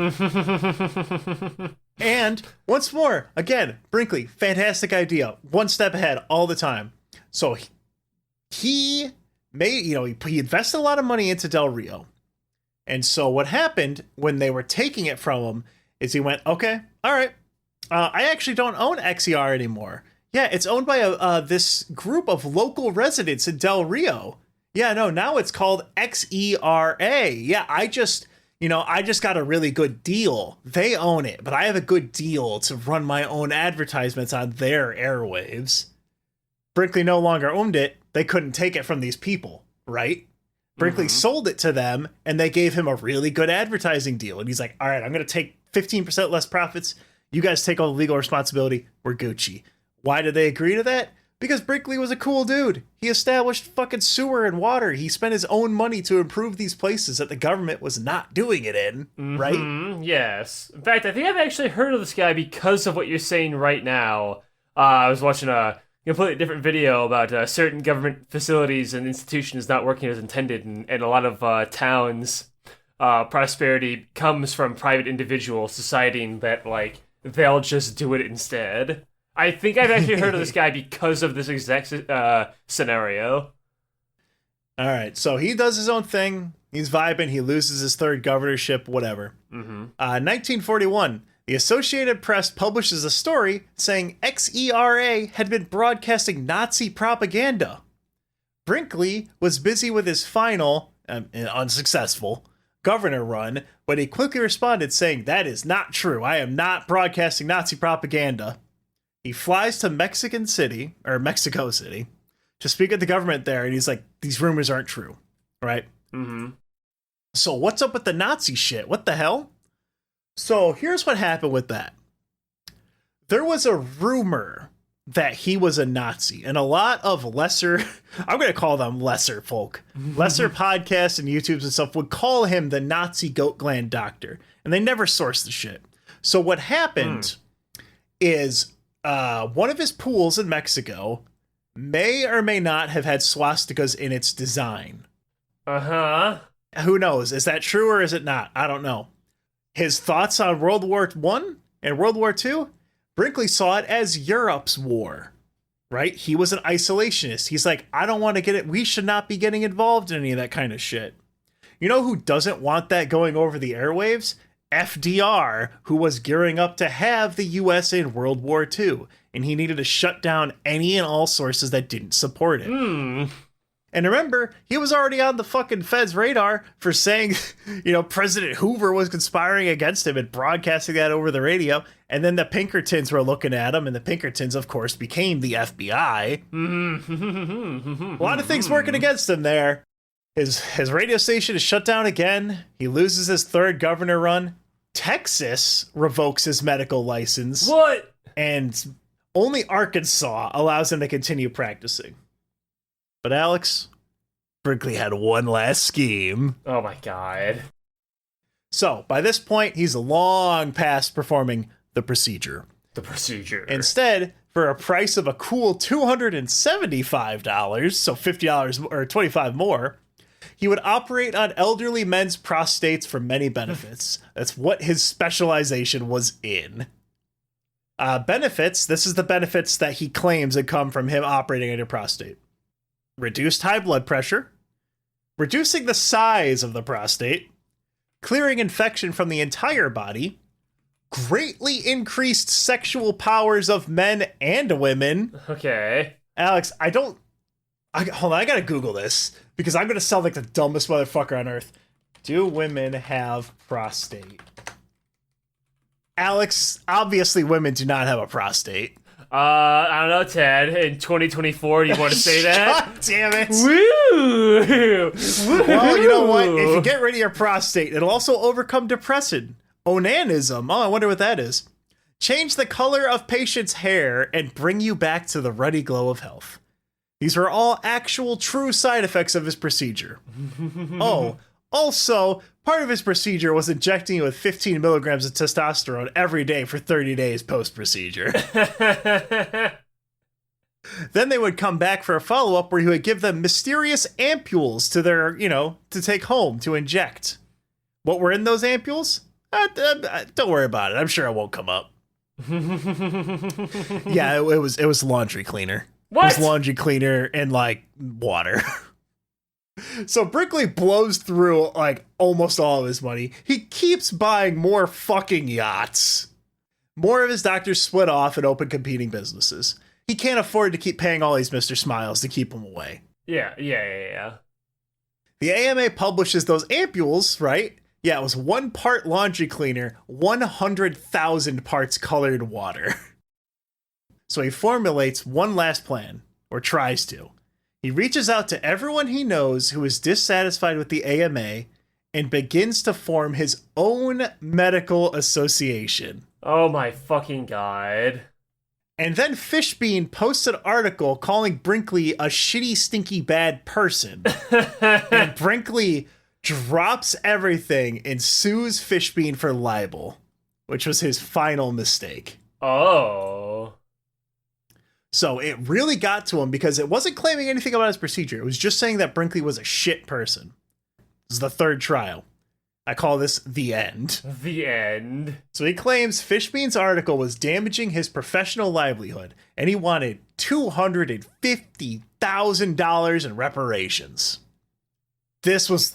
Speaker 2: And once more, again, Brinkley, fantastic idea. One step ahead all the time. So he made, he invested a lot of money into Del Rio. And so what happened when they were taking it from him is he went, okay, all right, I actually don't own XER anymore. Yeah, it's owned by this group of local residents in Del Rio. Yeah, no, now it's called XERA. Yeah, I just got a really good deal. They own it, but I have a good deal to run my own advertisements on their airwaves. Brinkley no longer owned it. They couldn't take it from these people, right? Brinkley sold it to them, and they gave him a really good advertising deal. And he's like, all right, I'm going to take 15% less profits. You guys take all the legal responsibility. We're Gucci. Why did they agree to that? Because Brinkley was a cool dude. He established fucking sewer and water. He spent his own money to improve these places that the government was not doing it in, right?
Speaker 1: Yes. In fact, I think I've actually heard of this guy because of what you're saying right now. I was watching a completely different video about certain government facilities and institutions not working as intended, and a lot of towns' prosperity comes from private individuals deciding that, like, they'll just do it instead. I think I've actually heard of this guy because of this exact scenario.
Speaker 2: All right, so he does his own thing. He's vibing. He loses his third governorship, whatever. 1941, the Associated Press publishes a story saying XERA had been broadcasting Nazi propaganda. Brinkley was busy with his final, unsuccessful, governor run, but he quickly responded saying, that is not true. I am not broadcasting Nazi propaganda. He flies to Mexico City, to speak at the government there, and he's like, these rumors aren't true, right? So what's up with the Nazi shit? What the hell? So here's what happened with that. There was a rumor that he was a Nazi, and a lot of lesser, I'm going to call them lesser folk, lesser podcasts and YouTubes and stuff would call him the Nazi Goat Gland Doctor, and they never sourced the shit. So what happened is one of his pools in Mexico may or may not have had swastikas in its design. Who knows? Is that true or is it not? I don't know. His thoughts on World War I and World War II? Brinkley saw it as Europe's war, right? He was an isolationist. He's like, I don't want to get it. We should not be getting involved in any of that kind of shit. You know who doesn't want that going over the airwaves? FDR, who was gearing up to have the US in World War II, and he needed to shut down any and all sources that didn't support it. And remember, he was already on the fucking Fed's radar for saying, President Hoover was conspiring against him and broadcasting that over the radio. And then the Pinkertons were looking at him, and the Pinkertons, of course, became the FBI. A lot of things working against him there. His radio station is shut down again. He loses his third governor run. Texas revokes his medical license.
Speaker 1: What?
Speaker 2: And only Arkansas allows him to continue practicing. But Alex, Brinkley had one last scheme.
Speaker 1: Oh my god.
Speaker 2: So, by this point, he's long past performing the procedure. Instead, for a price of a cool $275, so $50 or $25 more, he would operate on elderly men's prostates for many benefits. That's what his specialization was in. Benefits, this is the benefits that he claims had come from him operating on your prostate. Reduced high blood pressure, reducing the size of the prostate, clearing infection from the entire body, greatly increased sexual powers of men and women.
Speaker 1: Okay.
Speaker 2: Alex, hold on, I gotta Google this, because I'm gonna sound like the dumbest motherfucker on earth. Do women have prostate? Alex, obviously women do not have a prostate.
Speaker 1: I don't know, Ted. In 2024, do you want to say that?
Speaker 2: God damn it.
Speaker 1: Woo!
Speaker 2: Well, you know what? If you get rid of your prostate, it'll also overcome depression. Onanism. Oh, I wonder what that is. Change the color of patient's hair and bring you back to the ruddy glow of health. These were all actual true side effects of his procedure. Oh, also, part of his procedure was injecting you with 15 milligrams of testosterone every day for 30 days post-procedure. Then they would come back for a follow-up where he would give them mysterious ampules to their, to take home, to inject. What were in those ampules? Don't worry about it. I'm sure it won't come up. Yeah, it was laundry cleaner.
Speaker 1: What?
Speaker 2: It was laundry cleaner and, water. So Brinkley blows through, almost all of his money. He keeps buying more fucking yachts. More of his doctors split off and open competing businesses. He can't afford to keep paying all these Mr. Smiles to keep him away.
Speaker 1: Yeah.
Speaker 2: The AMA publishes those ampules, right? Yeah, it was 1 part laundry cleaner, 100,000 parts colored water. So he formulates one last plan, or tries to. He reaches out to everyone he knows who is dissatisfied with the AMA and begins to form his own medical association.
Speaker 1: Oh my fucking god.
Speaker 2: And then Fishbean posts an article calling Brinkley a shitty, stinky, bad person. And Brinkley drops everything and sues Fishbean for libel, which was his final mistake.
Speaker 1: Oh.
Speaker 2: So it really got to him because it wasn't claiming anything about his procedure. It was just saying that Brinkley was a shit person. This is the 3rd trial. I call this the end.
Speaker 1: The end.
Speaker 2: So he claims Fishbean's article was damaging his professional livelihood, and he wanted $250,000 in reparations. This was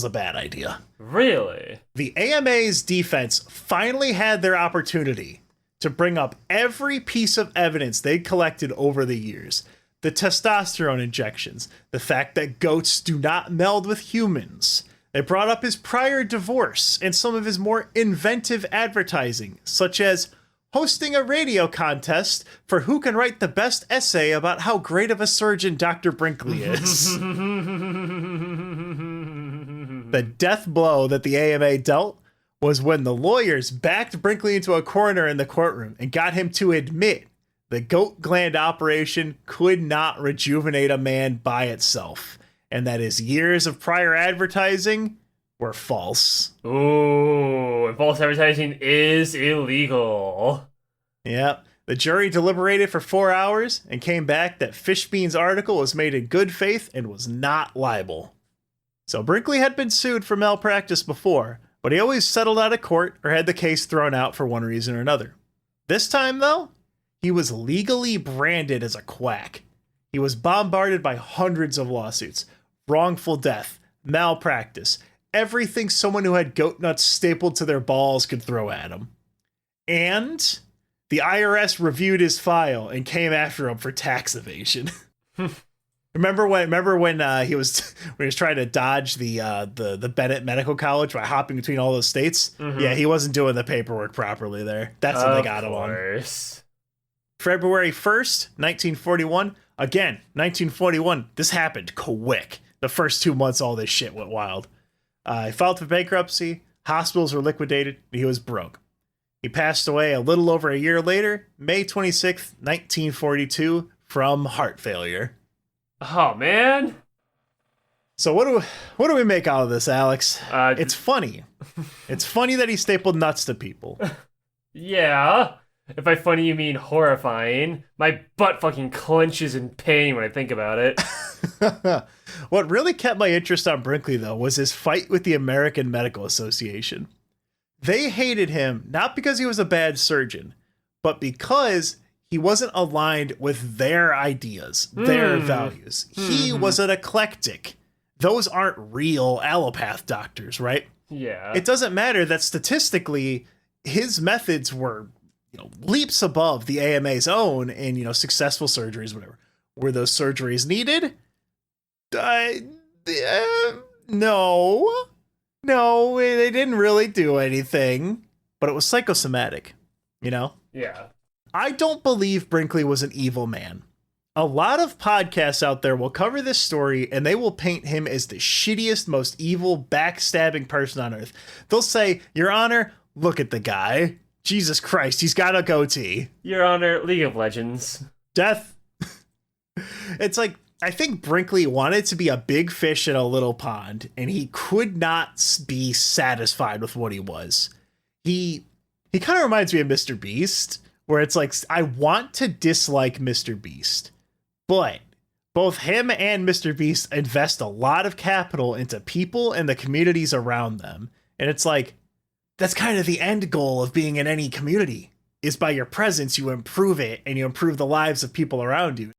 Speaker 2: a bad idea.
Speaker 1: Really?
Speaker 2: The AMA's defense finally had their opportunity to bring up every piece of evidence they'd collected over the years. The testosterone injections, the fact that goats do not meld with humans. They brought up his prior divorce and some of his more inventive advertising, such as hosting a radio contest for who can write the best essay about how great of a surgeon Dr. Brinkley is. The death blow that the AMA dealt was when the lawyers backed Brinkley into a corner in the courtroom and got him to admit the goat gland operation could not rejuvenate a man by itself, and that his years of prior advertising were false.
Speaker 1: Ooh, and false advertising is illegal.
Speaker 2: Yep. The jury deliberated for 4 hours and came back that Fishbean's article was made in good faith and was not libel. So Brinkley had been sued for malpractice before, but he always settled out of court or had the case thrown out for one reason or another. This time, though, he was legally branded as a quack. He was bombarded by hundreds of lawsuits, wrongful death, malpractice, everything someone who had goat nuts stapled to their balls could throw at him. And the IRS reviewed his file and came after him for tax evasion. Remember when he was trying to dodge the Bennett Medical College by hopping between all those states? Mm-hmm. Yeah, he wasn't doing the paperwork properly there. That's what they got him on. February 1st, 1941. Again, 1941. This happened quick. The first 2 months, all this shit went wild. He filed for bankruptcy. Hospitals were liquidated. He was broke. He passed away a little over a year later, May 26th, 1942, from heart failure.
Speaker 1: Oh, man.
Speaker 2: So what do we make out of this, Alex? It's funny. It's funny that he stapled nuts to people.
Speaker 1: Yeah. If by funny you mean horrifying. My butt fucking clenches in pain when I think about it.
Speaker 2: What really kept my interest on Brinkley, though, was his fight with the American Medical Association. They hated him not because he was a bad surgeon, but because he wasn't aligned with their ideas, their values. He was an eclectic. Those aren't real allopath doctors, right?
Speaker 1: Yeah.
Speaker 2: It doesn't matter that statistically his methods were, leaps above the AMA's own in, successful surgeries, whatever. Were those surgeries needed? No, they didn't really do anything, but it was psychosomatic,
Speaker 1: Yeah.
Speaker 2: I don't believe Brinkley was an evil man. A lot of podcasts out there will cover this story and they will paint him as the shittiest, most evil, backstabbing person on earth. They'll say, Your Honor, look at the guy. Jesus Christ, he's got a goatee.
Speaker 1: Your Honor, League of Legends.
Speaker 2: Death. It's like, I think Brinkley wanted to be a big fish in a little pond, and he could not be satisfied with what he was. He kind of reminds me of Mr. Beast, where it's like, I want to dislike Mr. Beast, but both him and Mr. Beast invest a lot of capital into people and the communities around them. And it's like, that's kind of the end goal of being in any community, is by your presence, you improve it and you improve the lives of people around you.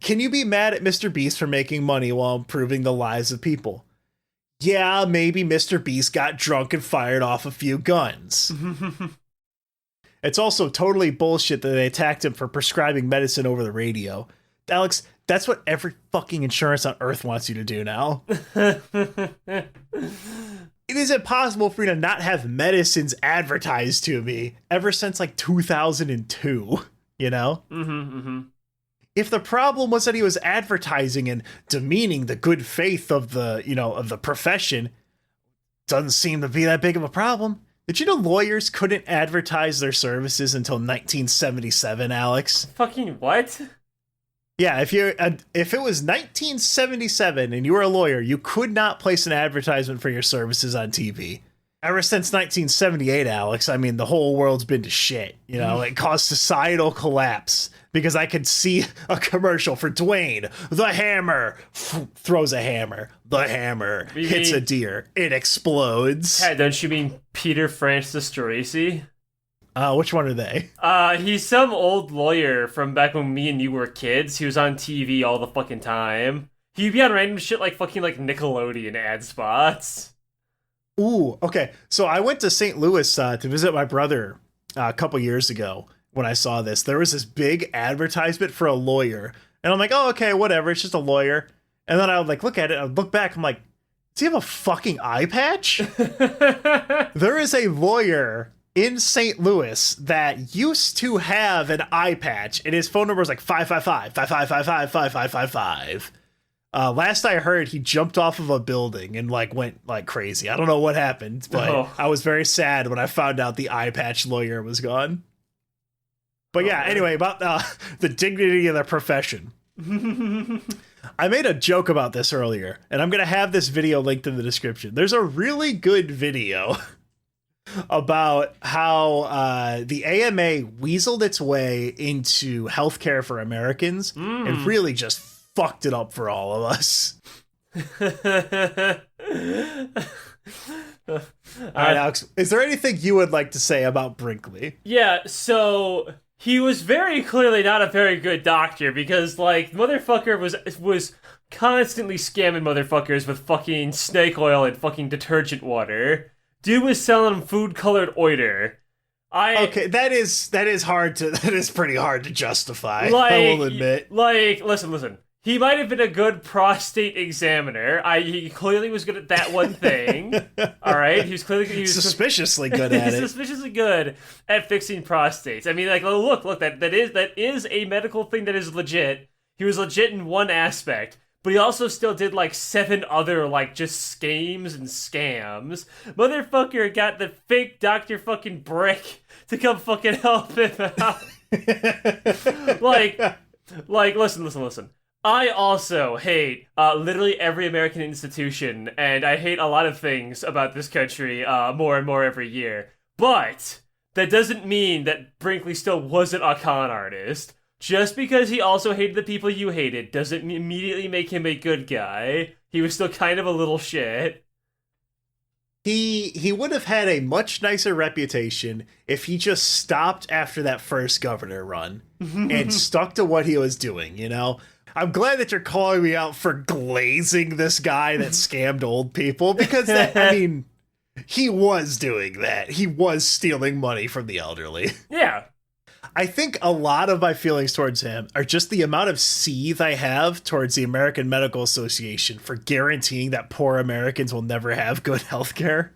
Speaker 2: Can you be mad at Mr. Beast for making money while improving the lives of people? Yeah, maybe Mr. Beast got drunk and fired off a few guns. It's also totally bullshit that they attacked him for prescribing medicine over the radio. Alex, that's what every fucking insurance on Earth wants you to do now. It is impossible for me to not have medicines advertised to me ever since like 2002, you know? If the problem was that he was advertising and demeaning the good faith of the, you know, of the profession, doesn't seem to be that big of a problem. Did you know lawyers couldn't advertise their services until 1977, Alex?
Speaker 1: Fucking what?
Speaker 2: Yeah, if it was 1977 and you were a lawyer, you could not place an advertisement for your services on TV. Ever since 1978, Alex, I mean, the whole world's been to shit. You know, it caused societal collapse because I could see a commercial for Dwayne. The hammer throws a hammer. The hammer hits a deer. It explodes.
Speaker 1: Hey, don't you mean Peter Francis Tracy?
Speaker 2: Which one are they?
Speaker 1: He's some old lawyer from back when me and you were kids. He was on TV all the fucking time. He'd be on random shit like fucking like Nickelodeon ad spots.
Speaker 2: Ooh, okay. So I went to St. Louis to visit my brother a couple years ago when I saw this. There was this big advertisement for a lawyer. And I'm like, oh, okay, whatever. It's just a lawyer. And then I would like look at it. I would look back. I'm like, does he have a fucking eye patch? There is a lawyer in St. Louis that used to have an eye patch. And his phone number was like 555-5555-5555. Last I heard, he jumped off of a building and like went like crazy. I don't know what happened, but I was very sad when I found out the eye patch lawyer was gone. But yeah, anyway, about the dignity of the profession. I made a joke about this earlier, and I'm going to have this video linked in the description. There's a really good video about how the AMA weaseled its way into healthcare for Americans and really just fucked it up for all of us. All right, Alex, is there anything you would like to say about Brinkley?
Speaker 1: Yeah, so he was very clearly not a very good doctor because, like, motherfucker was constantly scamming motherfuckers with fucking snake oil and fucking detergent water. Dude was selling food-colored oiter. Okay,
Speaker 2: that is pretty hard to justify, I will admit.
Speaker 1: Like, listen. He might have been a good prostate examiner. He clearly was good at that one thing. All right, he was
Speaker 2: suspiciously good at it.
Speaker 1: Suspiciously good at fixing prostates. I mean, like, look, that is a medical thing that is legit. He was legit in one aspect, but he also still did like 7 other like just schemes and scams. Motherfucker got the fake Dr. fucking Brick to come fucking help him out. like, listen. I also hate literally every American institution, and I hate a lot of things about this country more and more every year. But that doesn't mean that Brinkley still wasn't a con artist. Just because he also hated the people you hated doesn't immediately make him a good guy. He was still kind of a little shit.
Speaker 2: He would have had a much nicer reputation if he just stopped after that first governor run and stuck to what he was doing, you know? I'm glad that you're calling me out for glazing this guy that scammed old people, because he was doing that. He was stealing money from the elderly.
Speaker 1: Yeah.
Speaker 2: I think a lot of my feelings towards him are just the amount of seethe I have towards the American Medical Association for guaranteeing that poor Americans will never have good health care.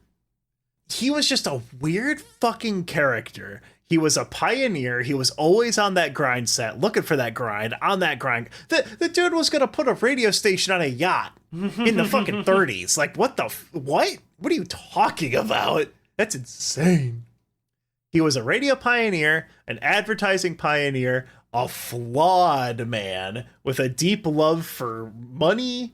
Speaker 2: He was just a weird fucking character. He was a pioneer. He was always on that grind set, looking for that grind, on that grind. The dude was going to put a radio station on a yacht in the fucking 30s. Like, what? What are you talking about? That's insane. He was a radio pioneer, an advertising pioneer, a flawed man with a deep love for money,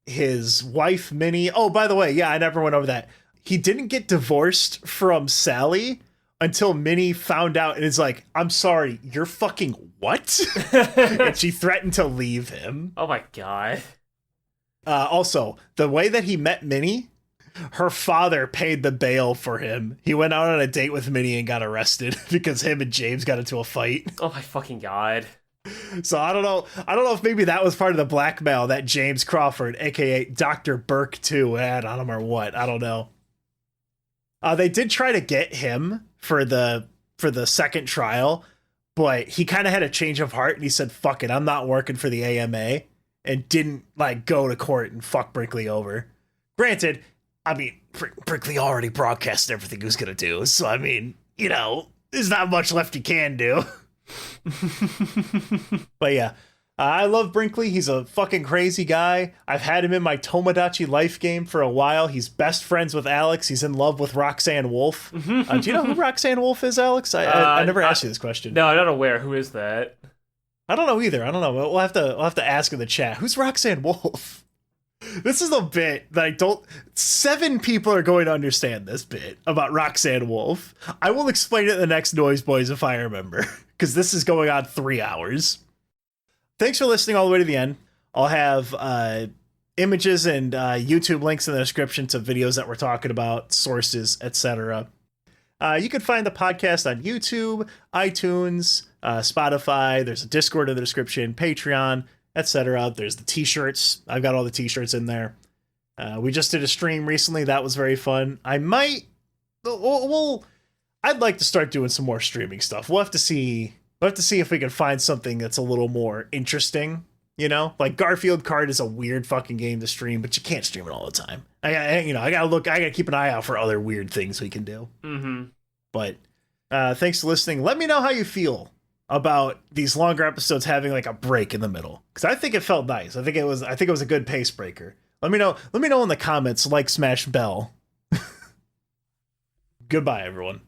Speaker 2: his wife, Minnie. Oh, by the way, yeah, I never went over that. He didn't get divorced from Sally until Minnie found out and is like, I'm sorry, you're fucking what? And she threatened to leave him.
Speaker 1: Oh my god.
Speaker 2: Also, the way that he met Minnie, her father paid the bail for him. He went out on a date with Minnie and got arrested because him and James got into a fight.
Speaker 1: Oh my fucking god.
Speaker 2: So I don't know if maybe that was part of the blackmail that James Crawford, aka Dr. Burke 2, had on him or what. I don't know. They did try to get him for the second trial, but he kind of had a change of heart and he said, fuck it, I'm not working for the AMA, and didn't like go to court and fuck Brinkley over. Granted, I mean, Brinkley already broadcast everything he was going to do. So, I mean, you know, there's not much left he can do. But yeah, I love Brinkley. He's a fucking crazy guy. I've had him in my Tomodachi life game for a while. He's best friends with Alex. He's in love with Roxanne Wolf. Do you know who Roxanne Wolf is, Alex? I never asked you this question.
Speaker 1: No, I'm not aware. Who is that?
Speaker 2: I don't know either. I don't know. We'll have to ask in the chat. Who's Roxanne Wolf? This is a bit that 7 people are going to understand this bit about Roxanne Wolf. I will explain it in the next Noise Boys if I remember, because this is going on 3 hours. Thanks for listening all the way to the end. I'll have images and YouTube links in the description to videos that we're talking about, sources, etc. You can find the podcast on YouTube, iTunes, Spotify. There's a Discord in the description, Patreon, etc. There's the t-shirts. I've got all the t-shirts in there. We just did a stream recently. That was very fun. I'd like to start doing some more streaming stuff. We'll have to see if we can find something that's a little more interesting. You know, like Garfield Kart is a weird fucking game to stream, but you can't stream it all the time. I gotta keep an eye out for other weird things we can do.
Speaker 1: Mm-hmm.
Speaker 2: But thanks for listening. Let me know how you feel about these longer episodes having like a break in the middle, because I think it felt nice. I think it was a good pace breaker. Let me know in the comments. Like, smash bell. Goodbye, everyone.